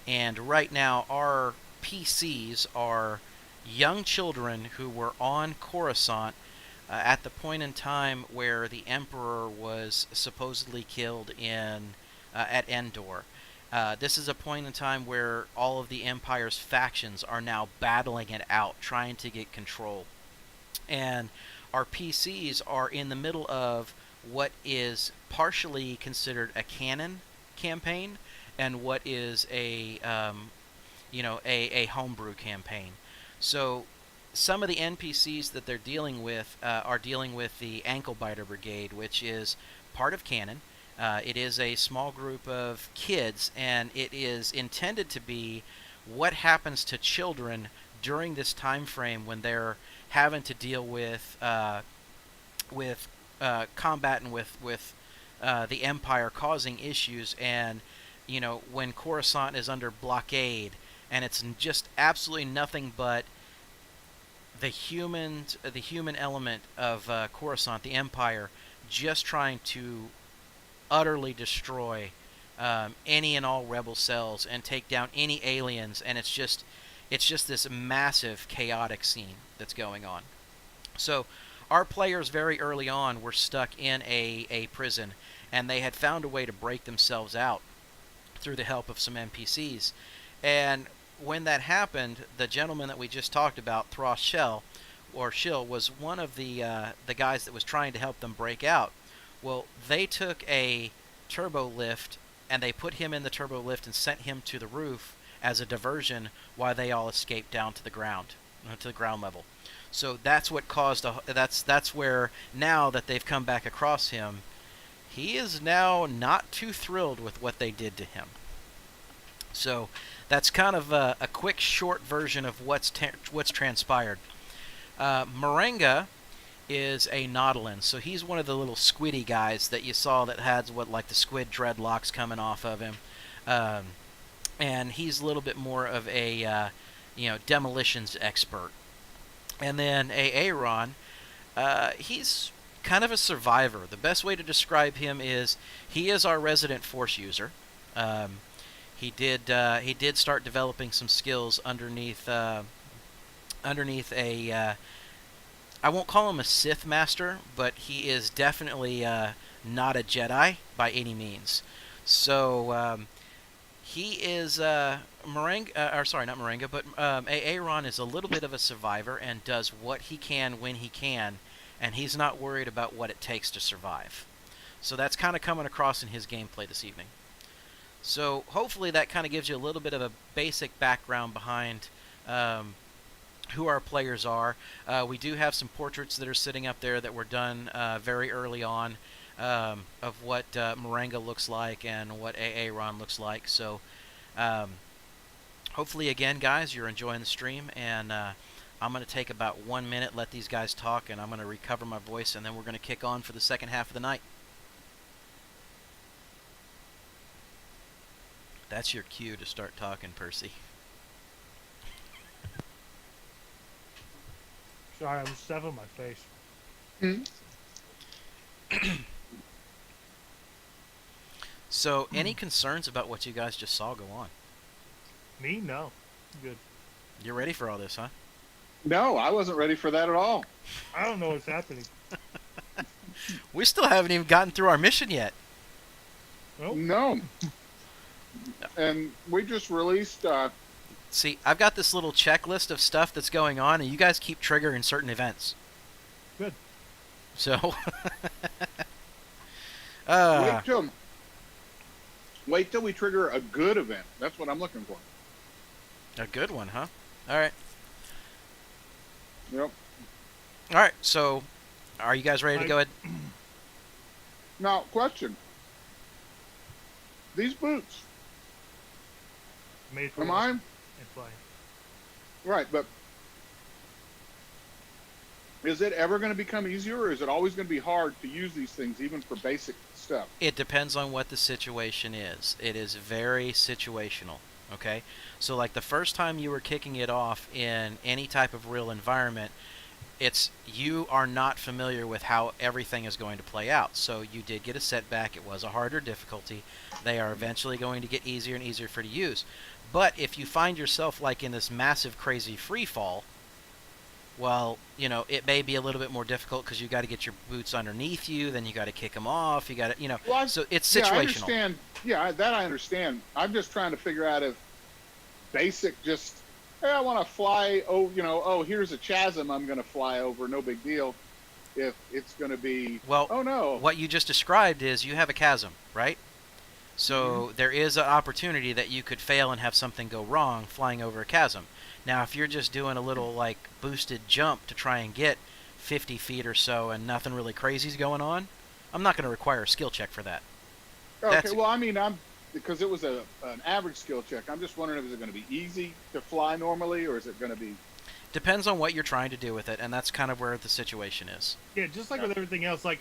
And right now, our PCs are young children who were on Coruscant at the point in time where the Emperor was supposedly killed in at Endor. This is a point in time where all of the Empire's factions are now battling it out, trying to get control. And our PCs are in the middle of what is partially considered a canon campaign and what is a homebrew campaign. So some of the NPCs that they're dealing with are dealing with the Ankle Biter Brigade, which is part of canon. It is a small group of kids, and it is intended to be what happens to children during this time frame when they're having to deal with combat and with the Empire causing issues, and when Coruscant is under blockade, and it's just absolutely nothing but the human element of Coruscant, the Empire, just trying to utterly destroy any and all rebel cells and take down any aliens, and it's just this massive chaotic scene that's going on. So our players very early on were stuck in a prison, and they had found a way to break themselves out through the help of some NPCs. And when that happened, the gentleman that we just talked about, Thross Shell, or Shill, was one of the guys that was trying to help them break out. Well, they took a turbo lift, and they put him in the turbo lift and sent him to the roof as a diversion while they all escaped down to the ground level. So that's what caused that's where, now that they've come back across him, he is now not too thrilled with what they did to him. So that's kind of a quick, short version of what's transpired. Moringa is a Nautilin, so he's one of the little squiddy guys that you saw that had like the squid dreadlocks coming off of him, and he's a little bit more of a demolitions expert. And then Aaron, he's kind of a survivor. The best way to describe him is he is our resident Force user. He did start developing some skills underneath a I won't call him a Sith master, but he is definitely not a Jedi by any means. So he is Moringa, or sorry, not Moringa, but Aaron is a little bit of a survivor and does what he can when he can, and he's not worried about what it takes to survive. So that's kind of coming across in his gameplay this evening. So hopefully that kind of gives you a little bit of a basic background behind who our players are. We do have some portraits that are sitting up there that were done very early on of what Moringa looks like and what Aaron looks like. So hopefully, again, guys, you're enjoying the stream, and I'm going to take about 1 minute, let these guys talk, and I'm going to recover my voice, and then we're going to kick on for the second half of the night. That's your cue to start talking, Percy. Sorry, I'm stuffing my face. So, any concerns about what you guys just saw go on? Me? No. Good. You're ready for all this, huh? No, I wasn't ready for that at all. I don't know what's happening. We still haven't even gotten through our mission yet. Nope. No. And we just released. See, I've got this little checklist of stuff that's going on, and you guys keep triggering certain events. Good. So, Wait till wait till we trigger a good event. That's what I'm looking for. a good one, huh? All right. Yep. All right. So, are you guys ready to go ahead? Now, question: these boots, Made for am walking I and flying. right? But is it ever going to become easier, or is it always going to be hard to use these things, even for basic stuff? It depends on what the situation is. It is very situational. Okay. So, like the first time you were kicking it off in any type of real environment, it's you are not familiar with how everything is going to play out. So you did get a setback. It was a harder difficulty. They are eventually going to get easier and easier for you to use. But if you find yourself like in this massive crazy free fall, well, it may be a little bit more difficult because you got to get your boots underneath you, then you got to kick them off. You got to, Well, so it's yeah, I situational. understand. Yeah, that I understand. I'm just trying to figure out if basic just, hey, I want to fly. Oh, oh, here's a chasm I'm going to fly over. No big deal. If it's going to be, Well, oh no, what you just described is you have a chasm, right? So there is an opportunity that you could fail and have something go wrong flying over a chasm. Now, if you're just doing a little like boosted jump to try and get 50 feet or so and nothing really crazy's going on, I'm not going to require a skill check for that. okay. That's Well, I mean, because it was an average skill check. I'm just wondering if it's going to be easy to fly normally, or is it going to be? depends on what you're trying to do with it, and that's kind of where the situation is. Yeah, just like with everything else, like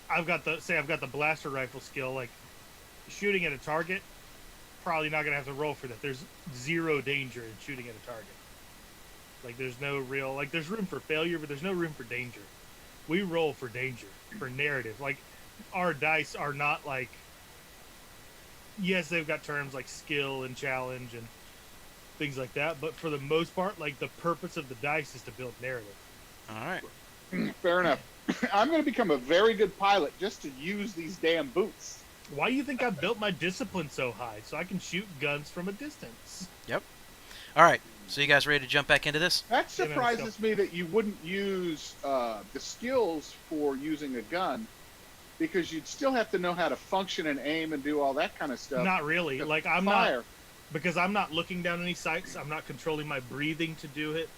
I've got the blaster rifle skill, like shooting at a target, probably not gonna have to roll for that. There's zero danger in shooting at a target. Like there's no real there's room for failure, but there's no room for danger. We roll for danger, for narrative. Like our dice are not like, yes, they've got terms like skill and challenge and things like that, but for the most part, like the purpose of the dice is to build narrative. All right. Fair enough. I'm going to become a very good pilot just to use these damn boots. Why do you think I built my discipline so high? So I can shoot guns from a distance. Yep. All right. So you guys ready to jump back into this? That surprises me that you wouldn't use the skills for using a gun, because you'd still have to know how to function and aim and do all that kind of stuff. Not really. to Like I'm fire. not, because I'm not looking down any sights. I'm not controlling my breathing to do it.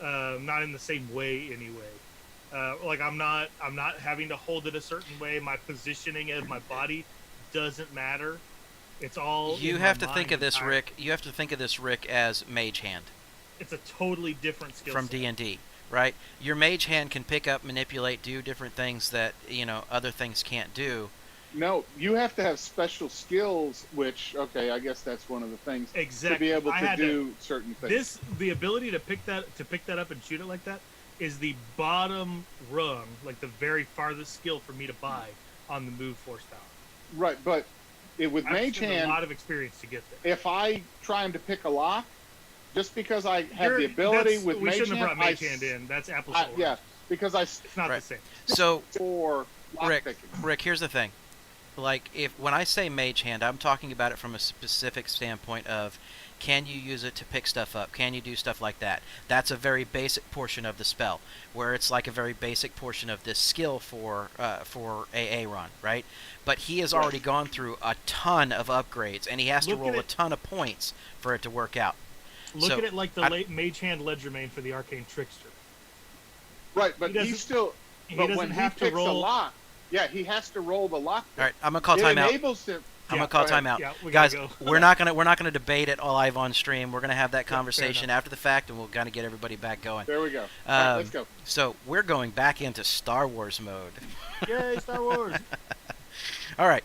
Not in the same way anyway. Like I'm not having to hold it a certain way. My positioning of my body doesn't matter. It's all You in have my to think mind of this, entirely. Rick. You have to think of this, Rick, as Mage Hand It's a totally different skill from set. D&D, right? Your Mage Hand can pick up, manipulate, do different things that other things can't do. No, you have to have special skills, which, okay, I guess that's one of the things. Exactly. To be able I to had do certain things. The ability to pick that up and shoot it like that is the bottom rung, like the very farthest skill for me to buy on the move force power. Right, but with I've Mage spent a Hand, lot of experience to get there. if I try to pick a lock, just because I have the ability with we Mage shouldn't Hand, have brought Mage Hand in. That's apples to oranges. yeah, because It's not Right. the same. So, for lock Rick, picking. Rick, here's the thing. Like, when I say Mage Hand, I'm talking about it from a specific standpoint of, can you use it to pick stuff up? Can you do stuff like that? That's a very basic portion of the spell, where it's like a very basic portion of this skill for AA run, right? But he has already gone through a ton of upgrades, and he has to Look at roll a it- ton of points for it to work out. Look So, at it like the I- Mage Hand Ledgermain for the Arcane Trickster. Right, but He doesn't- he's still. He But doesn't when he have to picks a roll. lock, yeah, he has to roll the lock. All right, I'm gonna call It timeout. enables him. I'm Yeah, gonna call go ahead. timeout, Yeah, we guys. gotta go. we're not gonna debate it live on stream. We're gonna have that conversation enough. after the fact, and we'll kind of get everybody back going. There we go. All right, let's go. So we're going back into Star Wars mode. Yay, Star Wars! All right.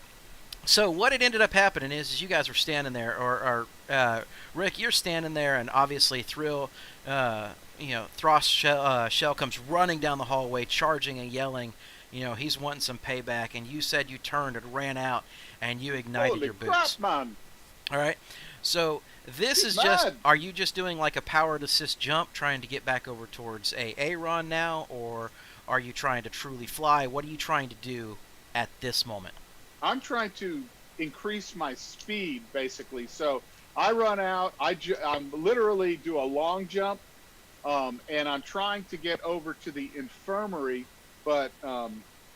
So what had ended up happening is you guys were standing there, or Rick, you're standing there, and obviously Throst Shell comes running down the hallway, charging and yelling. He's wanting some payback, and you said you turned and ran out, and you ignited Holy your crap, boots. man! All right. So this He's is just. mad. Are you just doing like a powered assist jump, trying to get back over towards a run now, or are you trying to truly fly? What are you trying to do at this moment? I'm trying to increase my speed basically. So I run out. I'm literally do a long jump, and I'm trying to get over to the infirmary, but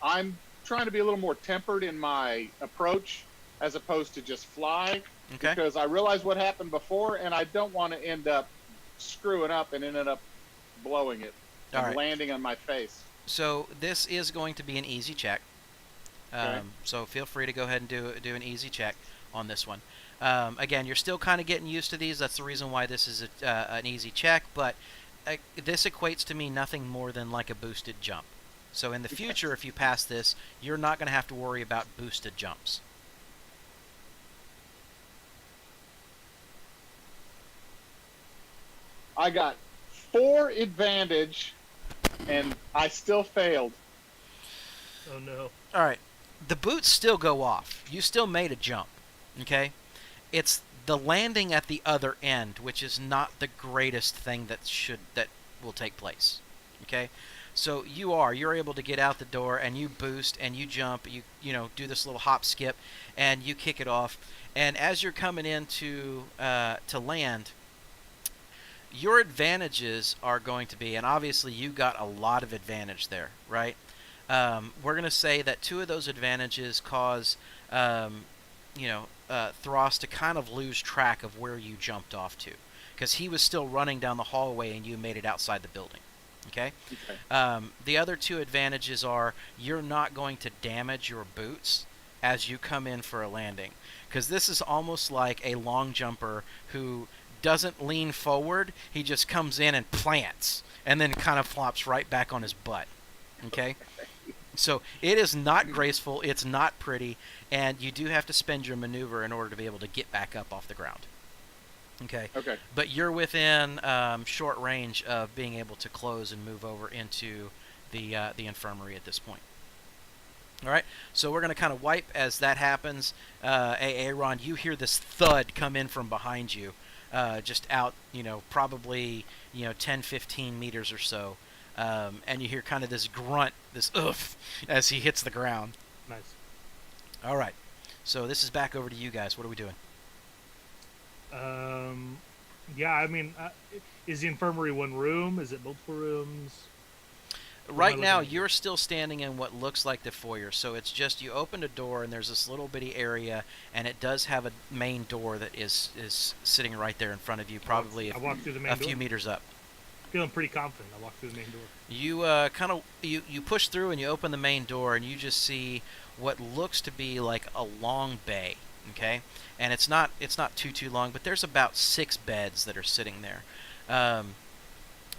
I'm trying to be a little more tempered in my approach as opposed to just fly Okay. because I realized what happened before, and I don't want to end up screwing up and ended up blowing it All and right. landing on my face. So this is going to be an easy check. Okay. So feel free to go ahead and do an easy check on this one. Again, you're still kind of getting used to these. That's the reason why this is an easy check. But this equates to me nothing more than like a boosted jump. So in the future, if you pass this, you're not going to have to worry about boosted jumps. I got 4 advantage, and I still failed. Oh no. All right. The boots still go off. You still made a jump. Okay? It's the landing at the other end, which is not the greatest thing that will take place. Okay? So you're able to get out the door and you boost and you jump, do this little hop skip and you kick it off. And as you're coming in to land, your advantages are going to be, and obviously you got a lot of advantage there, right? We're going to say that 2 of those advantages cause, Thros to kind of lose track of where you jumped off to, because he was still running down the hallway and you made it outside the building. Okay. Okay. The other 2 advantages are you're not going to damage your boots as you come in for a landing, because this is almost like a long jumper who doesn't lean forward. He just comes in and plants and then kind of flops right back on his butt. Okay? So it is not graceful, it's not pretty, and you do have to spend your maneuver in order to be able to get back up off the ground. Okay? Okay. But you're within short range of being able to close and move over into the infirmary at this point. All right, so we're going to kind of wipe as that happens. Aaron, you hear this thud come in from behind you, just out, probably, 10, 15 meters or so. And you hear kind of this grunt, this oof, as he hits the ground. Nice. All right, so this is back over to you guys. What are we doing? Yeah, I mean, is the infirmary one room? Is it multiple rooms? Right now, you're still standing in what looks like the foyer. So it's just you opened a door and there's this little bitty area, and it does have a main door that is sitting right there in front of you, probably I walked through the main a door. few meters up. Feeling pretty confident. I walked through the main door. You you push through and you open the main door and you just see what looks to be like a long bay. Okay, and it's not too long, but there's about 6 beds that are sitting there,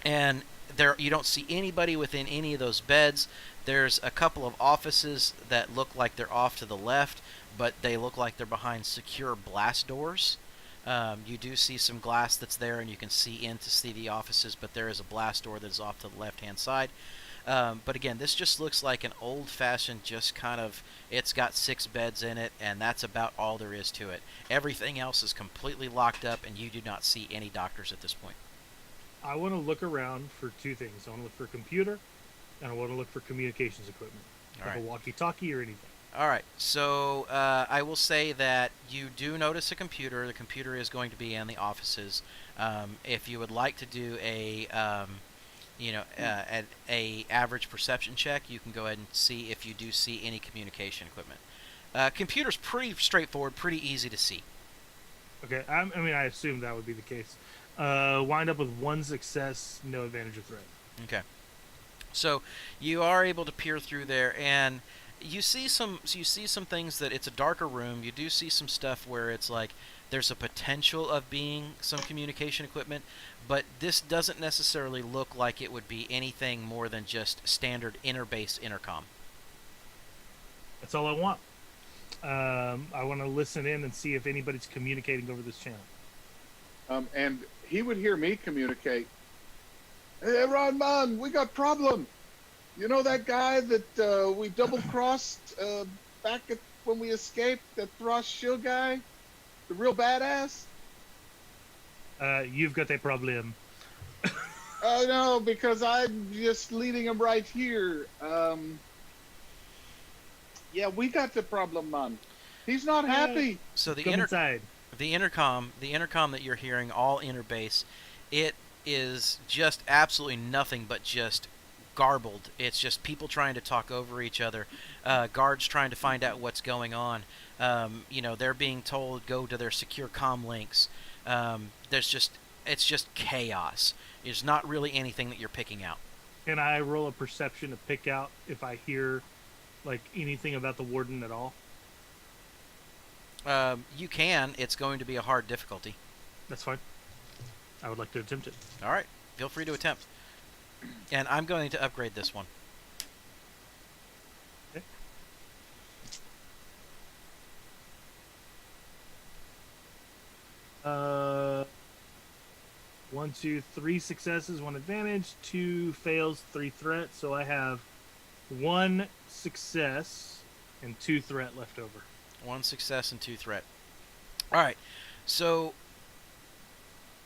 and there you don't see anybody within any of those beds. There's a couple of offices that look like they're off to the left, but they look like they're behind secure blast doors. You do see some glass that's there, and you can see in to see the offices, but there is a blast door that is off to the left-hand side. But again, this just looks like an old-fashioned, just kind of, it's got 6 beds in it, and that's about all there is to it. Everything else is completely locked up, and you do not see any doctors at this point. I want to look around for 2 things. I want to look for a computer, and I want to look for communications equipment. All Like right. a walkie-talkie or anything. All right, so I will say that you do notice a computer. The computer is going to be in the offices. If you would like to do a average perception check, you can go ahead and see if you do see any communication equipment. Computer's pretty straightforward, pretty easy to see. Okay, I mean, I assume that would be the case. Wind up with 1 success, no advantage of threat. Okay, so you are able to peer through there, and you see some things that it's a darker room. You do see some stuff where it's like there's a potential of being some communication equipment, but this doesn't necessarily look like it would be anything more than just standard interbase intercom. That's all I want. I want to listen in and see if anybody's communicating over this channel. And he would hear me communicate. Hey, Ron, man, we got problem. You know that guy that we double-crossed back when we escaped, that Thros Shield guy? The real badass? You've got a problem. Oh, no, because I'm just leading him right here. Yeah, we got the problem, man. He's not happy. So Come inside. the intercom that you're hearing all interbase, it is just absolutely nothing but just garbled. It's just people trying to talk over each other, guards trying to find out what's going on. They're being told go to their secure comm links. It's just chaos. There's not really anything that you're picking out. Can I roll a perception to pick out if I hear like anything about the warden at all? You can. It's going to be a hard difficulty. That's fine. I would like to attempt it. All right. Feel free to attempt. And I'm going to upgrade this one. Okay. 1, 2, 3 successes, 1 advantage, 2 fails, 3 threat. So I have 1 success and 2 threat left over. 1 success and 2 threat. All right. So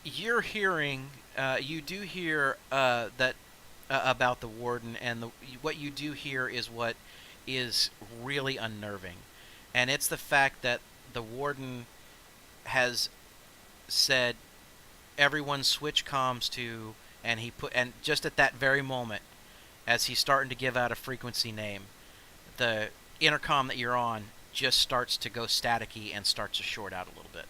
you're hearing, you do hear that about the warden, and what you do hear is what is really unnerving, and it's the fact that the warden has said, "Everyone switch comms to," and just at that very moment, as he's starting to give out a frequency name, the intercom that you're on just starts to go staticky and starts to short out a little bit.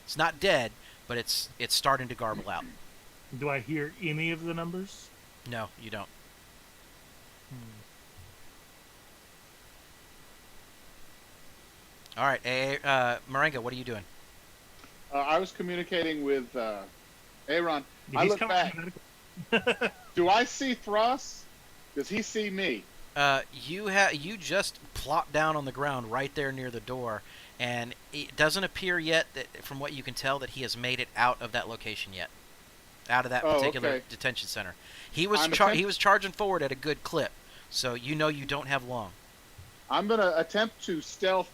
It's not dead, but it's starting to garble out. Do I hear any of the numbers? No, you don't. All right, Moringa, what are you doing? I was communicating with Aaron. I He's look coming back. to medical. Do I see Thros? Does he see me? You just plop down on the ground right there near the door, and it doesn't appear yet that, from what you can tell, that he has made it out of that location yet, out of that particular okay. detention center. He was I'm he was charging forward at a good clip, so you don't have long. I'm going to attempt to stealth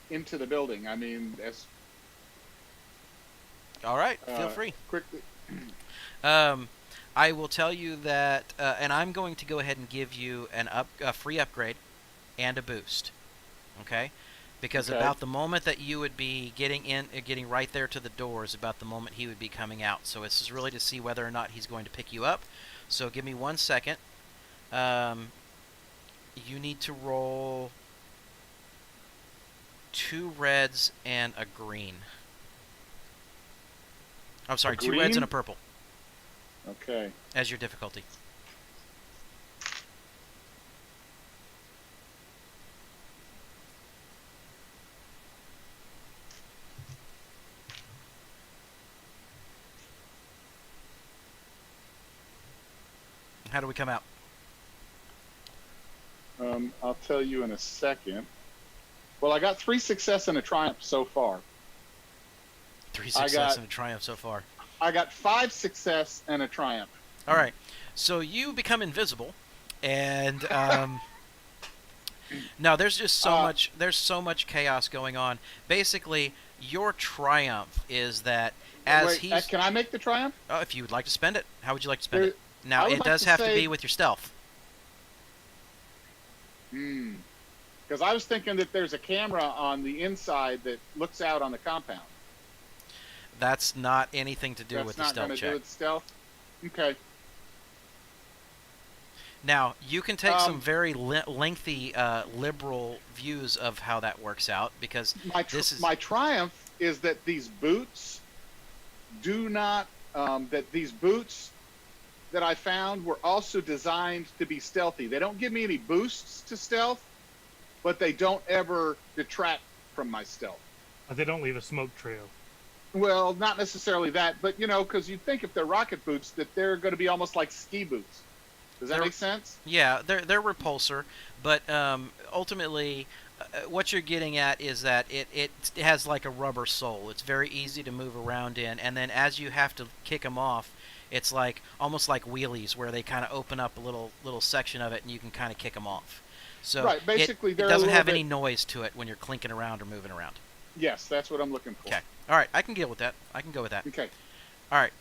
into the building. I mean, as All right, feel free. quickly. I will tell you that, and I'm going to go ahead and give you a free upgrade and a boost. Okay, because Okay. about the moment that you would be getting right there to the door is about the moment he would be coming out. So this is really to see whether or not he's going to pick you up. So give me 1 second. You need to roll 2 reds and a green. I'm sorry, 2 reds green? and a purple Okay. as your difficulty. How do we come out? I'll tell you in a second. Well, I got 3 success and a triumph so far. 3 success and a triumph so far. I got 5 success and a triumph. All right, so you become invisible, and no, there's just so much. There's so much chaos going on. Basically, your triumph is that Wait, can I make the triumph? if you would like to spend it, how would you like to spend There- it? Now I would it like does to have to say- be with your stealth. Because I was thinking that there's a camera on the inside that looks out on the compound. That's not anything to do That's with the not stealth going to check. do with stealth. Okay. Now you can take some Um, very lengthy liberal views of how that works out because this is My triumph is that these boots do not. That these boots that I found were also designed to be stealthy. They don't give me any boosts to stealth, but they don't ever detract from my stealth. They don't leave a smoke trail. Well, not necessarily that, but because you'd think if they're rocket boots that they're going to be almost like ski boots. Does that make sense? Yeah, they're repulsor, but ultimately, what you're getting at is that it has like a rubber sole. It's very easy to move around in, and then as you have to kick them off, it's like almost like wheelies where they kind of open up a little section of it, and you can kind of kick them off. So Right, basically it they're a doesn't little have bit- any noise to it when you're clinking around or moving around. Yes, that's what I'm looking for. Okay, all right, I can deal with that. I can go with that. Okay. All right.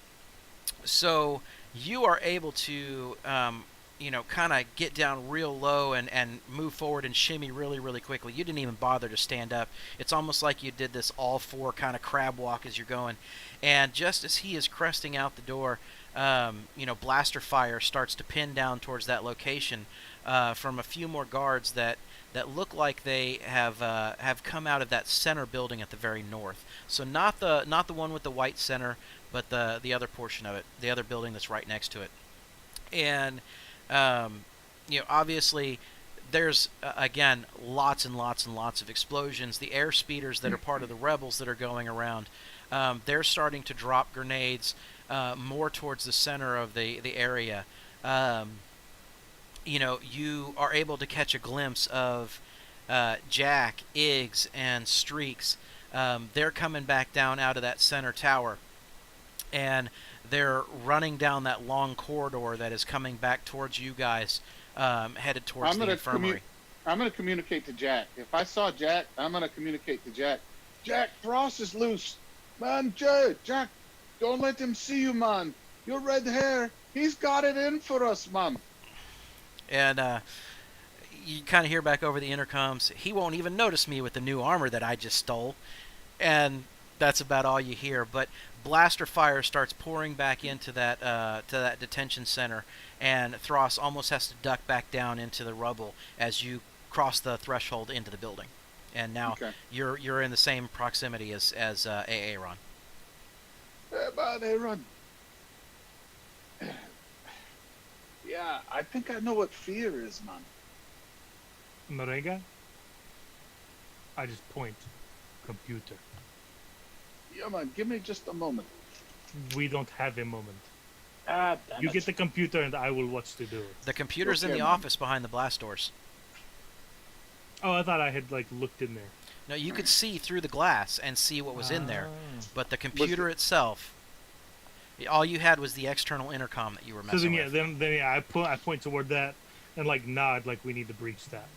So you are able to kind of get down real low and move forward and shimmy really, really quickly. You didn't even bother to stand up. It's almost like you did this all four kind of crab walk as you're going. And just as he is cresting out the door, blaster fire starts to pin down towards that location from a few more guards that look like they have come out of that center building at the very north. So not the one with the white center, but the other portion of it, the other building that's right next to it. And obviously there's again lots and lots and lots of explosions. The air speeders that are part of the rebels that are going around, they're starting to drop grenades more towards the center of the area. You are able to catch a glimpse of Jack, Iggs, and Streaks. They're coming back down out of that center tower, and they're running down that long corridor that is coming back towards you guys, headed towards the infirmary. I'm going to communicate to Jack. If I saw Jack, I'm going to communicate to Jack. Jack, Frost is loose. Man, Jack, don't let him see you, man. Your red hair, he's got it in for us, man. And you kind of hear back over the intercoms, he won't even notice me with the new armor that I just stole. And that's about all you hear. But blaster fire starts pouring back into that detention center, and Thros almost has to duck back down into the rubble as you cross the threshold into the building. And now you're in the same proximity as Aaron. Hey, man, Aaron. Yeah, I think I know what fear is, man. Marega? I just point. Computer. Yeah, man, give me just a moment. We don't have a moment. Damn You it. get the computer and I will watch to do it. The computer's in Okay, the man. office behind the blast doors. Oh, I thought I had looked in there. No, you could see through the glass and see what was in there, but the computer itself, all you had was the external intercom that you were So messing then, with. then I point toward that and nod like we need to breach that.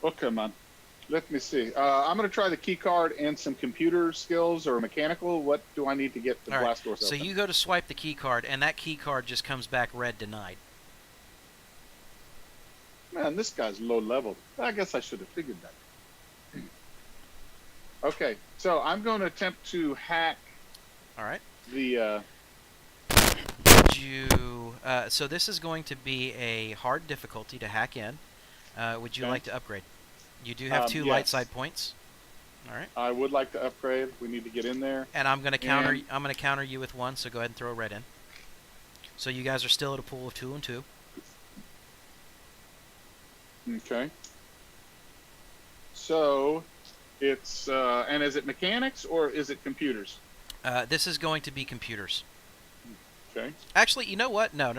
Okay, man. Let me see. I'm going to try the key card and some computer skills or mechanical. What do I need to get the All right. blast doors So open? you go to swipe the key card, and that key card just comes back red denied. Man, this guy's low level. I guess I should have figured that. Okay, so I'm going to attempt to hack All right. the... Did you? So this is going to be a hard difficulty to hack in. Would you Okay. like to upgrade? You do have two light yes. side points. All right. I would like to upgrade. We need to get in there. And I'm going to counter. And- I'm going to counter you with one. So go ahead and throw a red in. So you guys are still at a pool of 2 and 2. Okay. So, it's... and is it mechanics or is it computers? This is going to be computers. Okay. Actually, you know what? No.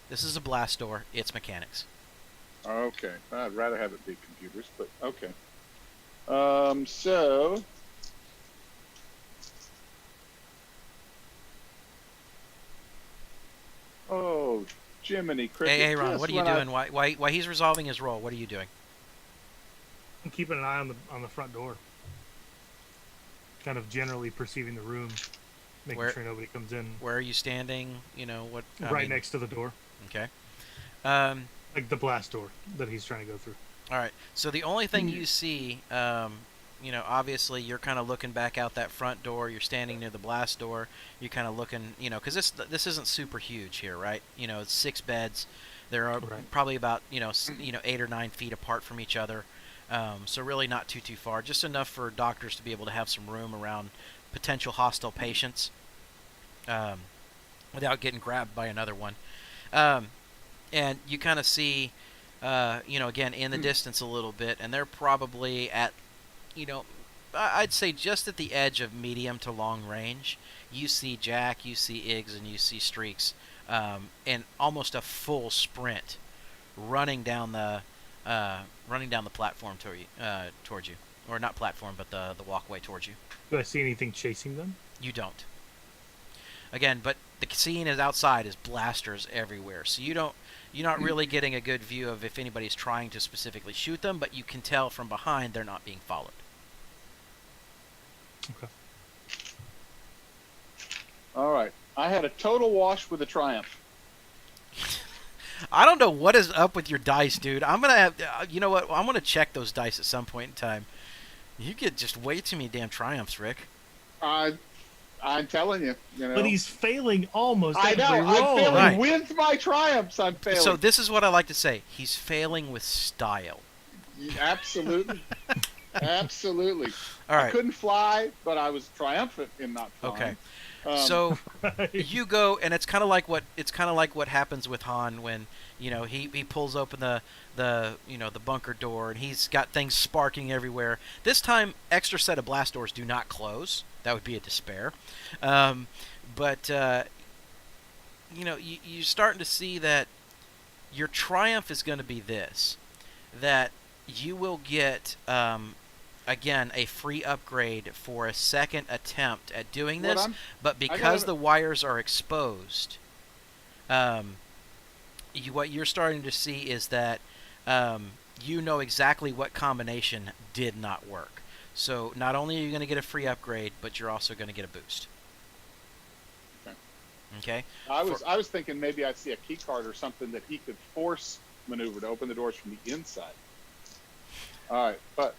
This is a blast door. It's mechanics. Okay. I'd rather have it be computers, but okay. So... Oh, Jiminy Cricket. Hey, Ron, just what are you when I- doing? Why he's resolving his role? What are you doing? I'm keeping an eye on the front door. Kind of generally perceiving the room, making Where- sure nobody comes in. Where are you standing? You know what? I Right mean, next to the door, Okay. like the blast door that he's trying to go through. All right. So the only thing you see, obviously you're kind of looking back out that front door. You're standing near the blast door. You're kind of looking, because this isn't super huge here, right? It's 6 beds. There are Right. probably about 8 or 9 feet apart from each other. So really not too far. Just enough for doctors to be able to have some room around potential hostile patients, without getting grabbed by another one. And you kind of see, again, in the distance a little bit, and they're probably at, I'd say just at the edge of medium to long range. You see Jack, you see Iggs, and you see Streaks, in almost a full sprint, running down the platform towards you, or not platform, but the walkway towards you. Do I see anything chasing them? You don't. Again, but the scene is outside is blasters everywhere, so you're not really getting a good view of if anybody's trying to specifically shoot them, but you can tell from behind they're not being followed. Okay. All right. I had a total wash with a triumph. I don't know what is up with your dice, dude. I'm gonna have. You know what? I'm gonna check those dice at some point in time. You get just way too many damn triumphs, Rick. I I'm telling you, you But know. he's failing almost I know. every I'm roll. failing Right. with my triumphs. I'm failing. So this is what I like to say. He's failing with style. Absolutely. Absolutely. All I right. couldn't fly, but I was triumphant in not flying. Okay. Um, So Right. you go, and it's kind of like what happens with Han when he pulls open the bunker door and he's got things sparking everywhere. This time, extra set of blast doors do not close. That would be a despair. Um, but you're starting to see that your triumph is going to be this: that you will get again a free upgrade for a second attempt at doing what this, I'm, but I because gotta, the wires are exposed, what you're starting to see is that you know exactly what combination did not work. So not only are you going to get a free upgrade, but you're also going to get a boost. Okay. Okay. I was thinking maybe I'd see a key card or something that he could force maneuver to open the doors from the inside. All right, but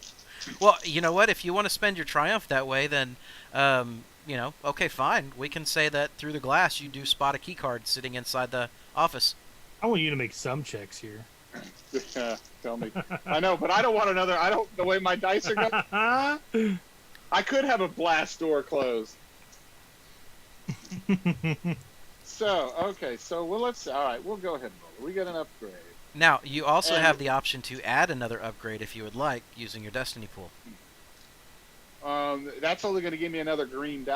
Well, you know what? If you want to spend your triumph that way, then okay, fine. We can say that through the glass you do spot a key card sitting inside the office. I want you to make some checks here. tell me. I know, but I don't want another. I don't. The way my dice are going, I could have a blast door closed. So okay, so well, let's. All right, we'll go ahead and roll. We get an upgrade. Now, you also And- have the option to add another upgrade if you would like using your destiny pool. That's only going to give me another green.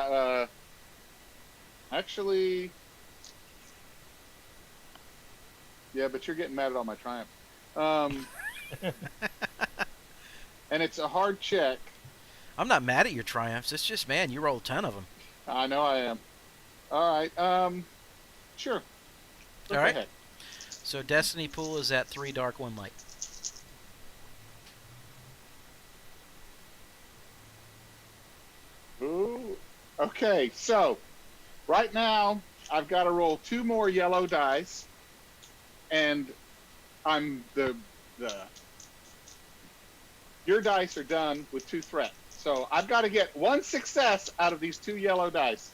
Actually, yeah, but you're getting mad at all my triumph. And it's a hard check. I'm not mad at your triumphs. It's just, man, you rolled 10 of them. I know I am. All right. Sure. Go All right. ahead. So destiny pool is at 3 dark, 1 light. Ooh. Okay, so right now I've got to roll 2 more yellow dice, and I'm the your dice are done with 2 threats. So I've got to get 1 success out of these 2 yellow dice.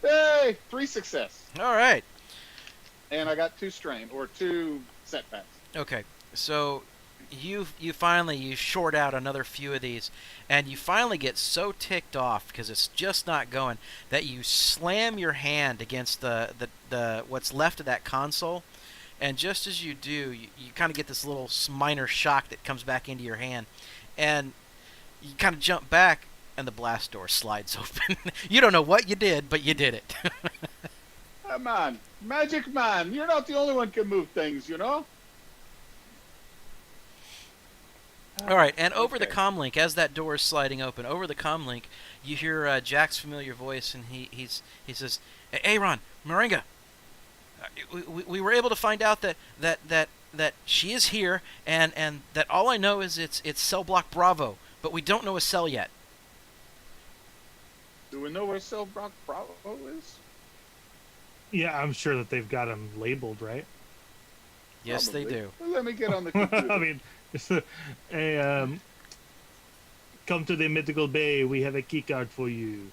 Hey, 3 success, All right. and I got 2 strain or 2 setbacks. Okay. So you finally short out another few of these, and you finally get so ticked off because it's just not going that you slam your hand against the what's left of that console, and just as you do, you kind of get this little minor shock that comes back into your hand, and you kind of jump back, and the blast door slides open. You don't know what you did, but you did it. Come on, Magic Man, you're not the only one can move things, you know. All right, and over the Okay. comm link, as that door is sliding open, over the comm link, you hear Jack's familiar voice, and he says, "Hey, Ron, Moringa, we were able to find out that she is here, and that all I know is it's cell block Bravo, but we don't know a cell yet." Do we know where Cell Brock Bravo is? Yeah, I'm sure that they've got them labeled, right? Yes, they Probably. do. Well, let me get on the computer. I mean, hey, come to the Mythical Bay. We have a key card for you.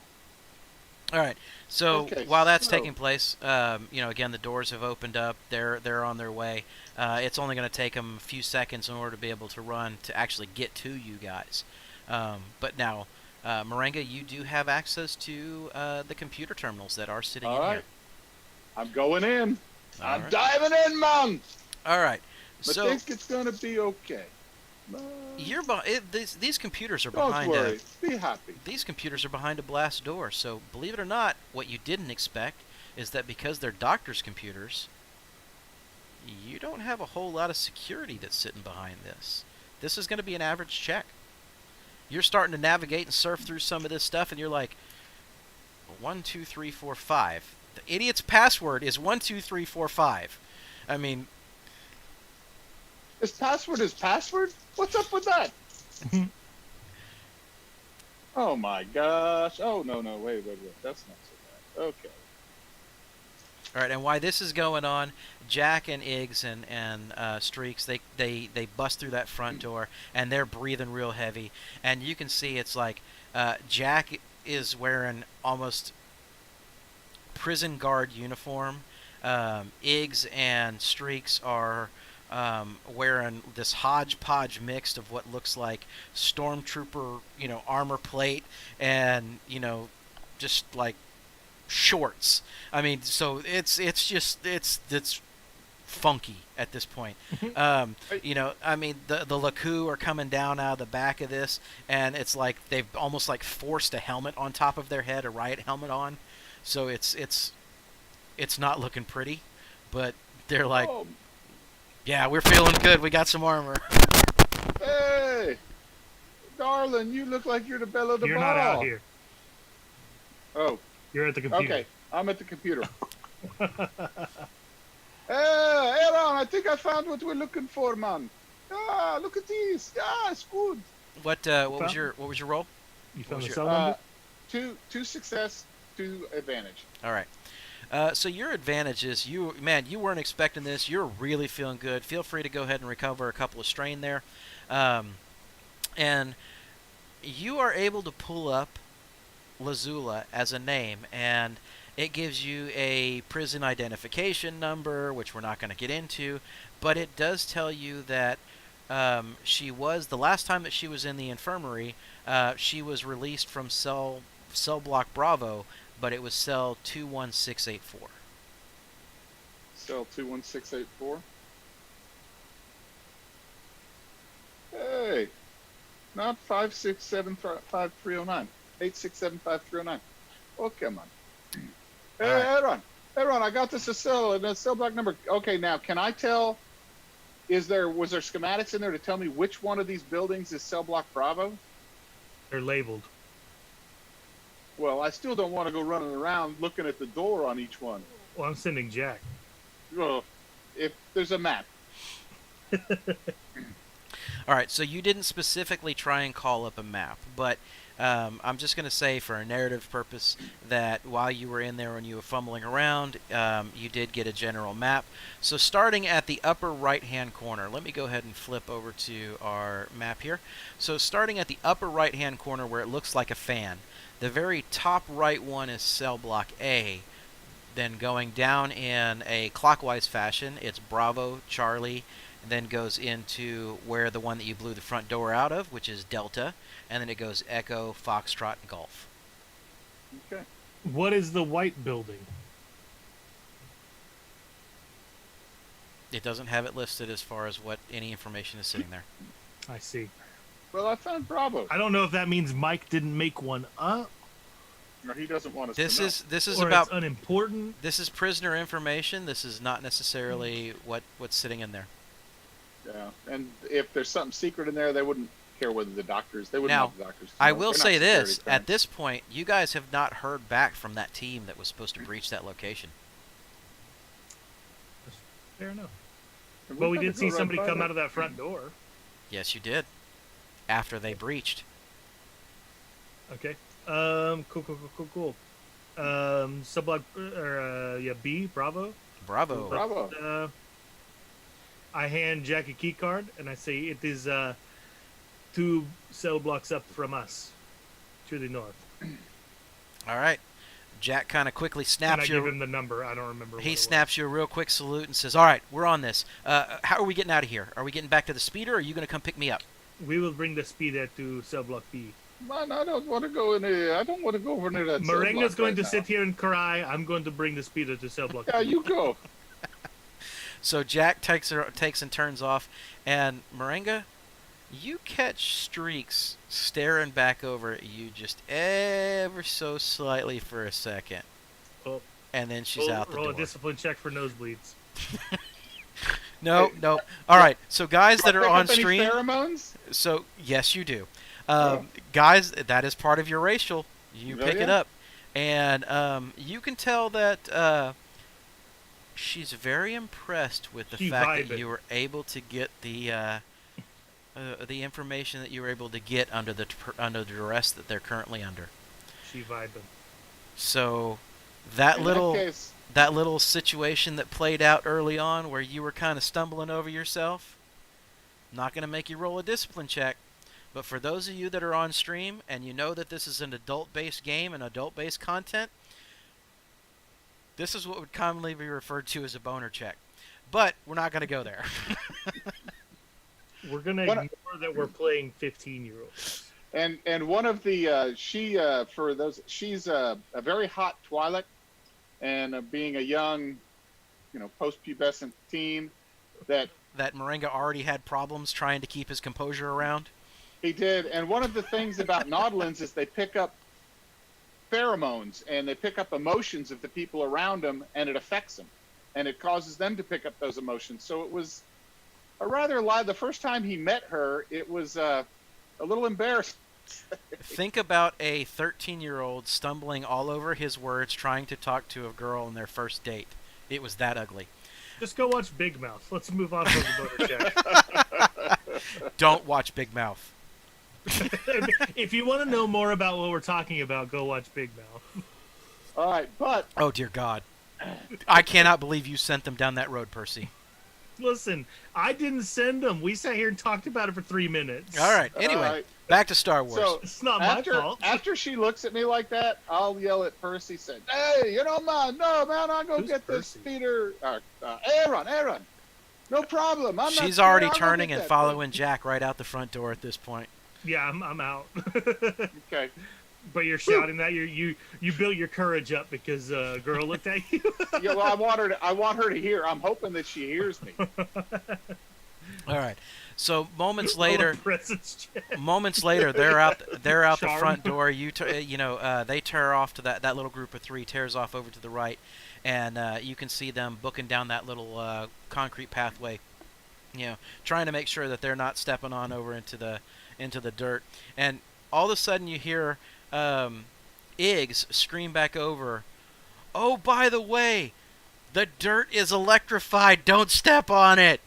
All right. So Okay, while that's so- taking place, again the doors have opened up. They're on their way. It's only going to take them a few seconds in order to be able to run to actually get to you guys. But now, Moringa, you do have access to the computer terminals that are sitting All in right. here. I'm going in. All I'm right. diving in, man. All right. I So think it's gonna be okay. these computers are Don't behind worry. Be happy. these computers are behind a blast door. So believe it or not, what you didn't expect is that because they're doctors' computers, you don't have a whole lot of security that's sitting behind this. This is going to be an average check. You're starting to navigate and surf through some of this stuff, and you're like, 1, 2, 3, 4, 5. The idiot's password is 1, 2, 3, 4, 5. I mean, His password is password? What's up with that? Oh my gosh. Oh no, wait. That's not so bad. Okay. All right, and why this is going on, Jack and Iggs and Streaks, they bust through that front door, and they're breathing real heavy. And you can see it's like Jack is wearing almost prison guard uniform. Iggs and Streaks are wearing this hodgepodge mixed of what looks like stormtrooper, armor plate, and just like shorts. I mean, so it's funky at this point. Hey, I mean, the Laku are coming down out of the back of this, and it's like they've almost like forced a helmet on top of their head, a riot helmet on. So it's not looking pretty, but they're like, oh, yeah, we're feeling good. We got some armor. hey, darling, you look like you're the belle of the You're ball. not out here. Oh, You're at the computer. okay. I'm at the computer. Aaron, I think I found what we're looking for, man. Ah, look at these. Yeah, it's good. What was your role? You found the your- cell number? Two success, 2 advantage. All right. So your advantage is you weren't expecting this. You're really feeling good. Feel free to go ahead and recover a couple of strain there, and you are able to pull up Lazula as a name, and it gives you a prison identification number, which we're not going to get into, but it does tell you that she was the last time that she was in the infirmary. She was released from cell block Bravo, but it was cell 21684. Cell 21684. Hey, not 5675309. 8675309. Oh, come on. Hey, All Aaron, I got this a cell and a cell block number. Okay, now can I tell? Was there schematics in there to tell me which one of these buildings is cell block Bravo? They're labeled. Well, I still don't want to go running around looking at the door on each one. Well, I'm sending Jack. Well, if there's a map. All right, so you didn't specifically try and call up a map, but I'm just going to say for a narrative purpose that while you were in there and you were fumbling around, you did get a general map. So starting at the upper right-hand corner, let me go ahead and flip over to our map here. So starting at the upper right-hand corner where it looks like a fan, the very top right one is cell block A. Then going down in a clockwise fashion, it's Bravo, Charlie, and then goes into where the one that you blew the front door out of, which is Delta, and then it goes Echo, Foxtrot, and Golf. Okay. What is the white building? It doesn't have it listed as far as what any information is sitting there. I see. Well, I found Bravo. I don't know if that means Mike didn't make one up, Or he doesn't want us This to know. is or about it's unimportant. this is prisoner information. This is not necessarily what's sitting in there. Yeah, and if there's something secret in there, they wouldn't care whether the doctors. They wouldn't Now, want the doctors. To I know. will They're not say this: security at clearance. this point, you guys have not heard back from that team that was supposed to breach that location. Fair enough. And But we better did go see run somebody by come that. out of that front door. Yes, you did. After they breached. Okay. Cool. Subblock, B, Bravo. Bravo. Bravo. I hand Jack a key card and I say it is 2 cell blocks up from us to the north. All right. Jack kind of quickly And I snaps give you. him the number. I don't remember. He what it snaps you a real quick salute and says, "All right, we're on this. How are we getting out of here? Are we getting back to the speeder, or are you going to come pick me up?" was. We will bring the speeder to cell block B. Man, I don't want to go in there. I don't want to go over near that. cell Morenga's block going right to now. sit here and cry. I'm going to bring the speeder to cell block Yeah, B. you go. So Jack takes and turns off, and Moringa, you catch Streaks staring back over at you just ever so slightly for a second, Oh, and then she's out the roll door. a discipline check for nosebleeds. No, Hey. no. All right. So guys that Do I are pick on up any stream, pheromones? so yes, you do. Oh. Guys, that is part of your racial. You Oh, pick it yeah? up, and you can tell that she's very impressed with the She fact that vibing. you were able to get the information that you were able to get under the duress that they're currently under. She vibing. So that In little that case, that little situation that played out early on where you were kind of stumbling over yourself, I'm not going to make you roll a discipline check. But for those of you that are on stream and you know that this is an adult-based game and adult-based content, this is what would commonly be referred to as a boner check. But we're not going to go there. We're gonna ignore that we're playing 15-year-olds. And one of the she's a very hot Twi'lek, and being a young, post-pubescent teen, that Moringa already had problems trying to keep his composure around. he did. And one of the things about Nautilins is they pick up pheromones and they pick up emotions of the people around them, and it affects them, and it causes them to pick up those emotions. So it was a rather the first time he met her, it was a little embarrassing. Think about a 13-year-old stumbling all over his words trying to talk to a girl on their first date. It was that ugly. Just go watch Big Mouth. Let's move on from the boner check. Don't watch Big Mouth. If you want to know more about what we're talking about, go watch Big Mouth. All right, but Oh, dear God. I cannot believe you sent them down that road, Percy. Listen, I didn't send them. We sat here and talked about it for 3 minutes. All right. Anyway, all right. back to Star Wars. So It's not my fault. after she looks at me like that, I'll yell at Percy, say, "Hey, man, I'll go Who's get this Percy? Peter, Aaron. No problem. I'm not She's scared. already I'll go turning get and that following Jack right out the front door at this point. Yeah, I'm out. thing." Okay. But you're shouting that you built your courage up because a girl looked at you. Yeah, well, I want her to hear. I'm hoping that she hears me. All right. So moments later, Presence check. they're out the Charm. front door. They tear off to that little group of three tears off over to the right, and you can see them booking down that little concrete pathway. Trying to make sure that they're not stepping on over into the dirt. And all of a sudden you hear Iggs scream back over, "Oh, by the way, the dirt is electrified. Don't step on it.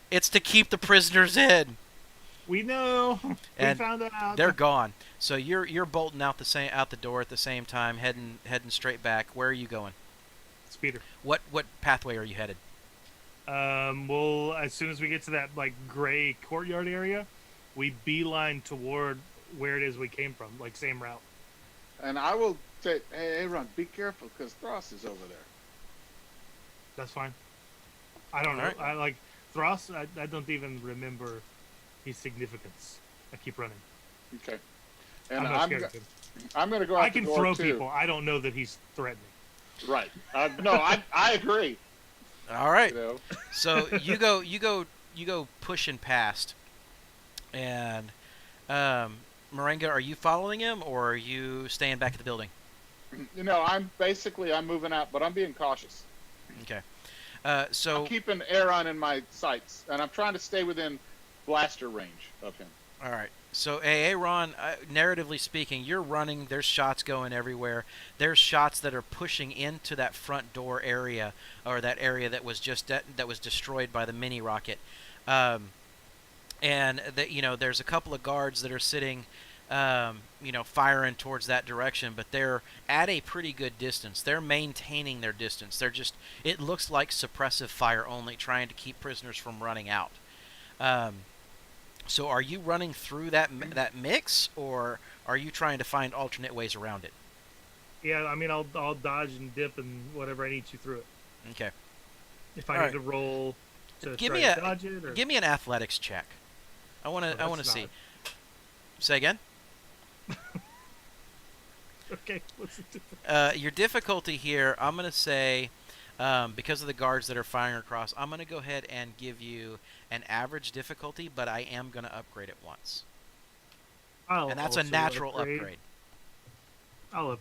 It's to keep the prisoners in." We know. And we found out. They're gone. So you're bolting out the door at the same time, heading straight back. Where are you going? Speeder. What pathway are you headed? Well, as soon as we get to that gray courtyard area, we beeline toward where it is we came from, same route. And I will say, "Hey, Aaron, be careful, because Thros is over there." That's fine. I don't know. Alright. I like Thros. I don't even remember his significance. I keep running. Okay. And I'm not scared of him. I'm going to go out I can the door throw too. people. I don't know that he's threatening. Right. No, I agree. All right. You know? So you go pushing past, and Moringa, are you following him or are you staying back at the building? I'm moving out, but I'm being cautious. Okay. I'm So keeping Aaron in my sights, and I'm trying to stay within blaster range of him. all right. So Aaron, narratively speaking, you're running. There's shots going everywhere. There's shots that are pushing into that front door area, or that area that was that was destroyed by the mini rocket. And there's a couple of guards that are sitting, firing towards that direction, but they're at a pretty good distance. They're maintaining their distance. It looks like suppressive fire only, trying to keep prisoners from running out. So are you running through that mix, or are you trying to find alternate ways around it? Yeah, I mean, I'll dodge and dip and whatever I need to through it. Okay. If I All need right. to roll to Give try me to a dodge it, or give me an athletics check. I want to that's see. not- Say again. Okay, what's it? Your difficulty here, I'm going to say, because of the guards that are firing across, I'm going to go ahead and give you an average difficulty, but I am going to upgrade it once. I'll And that's a also natural upgrade. I'll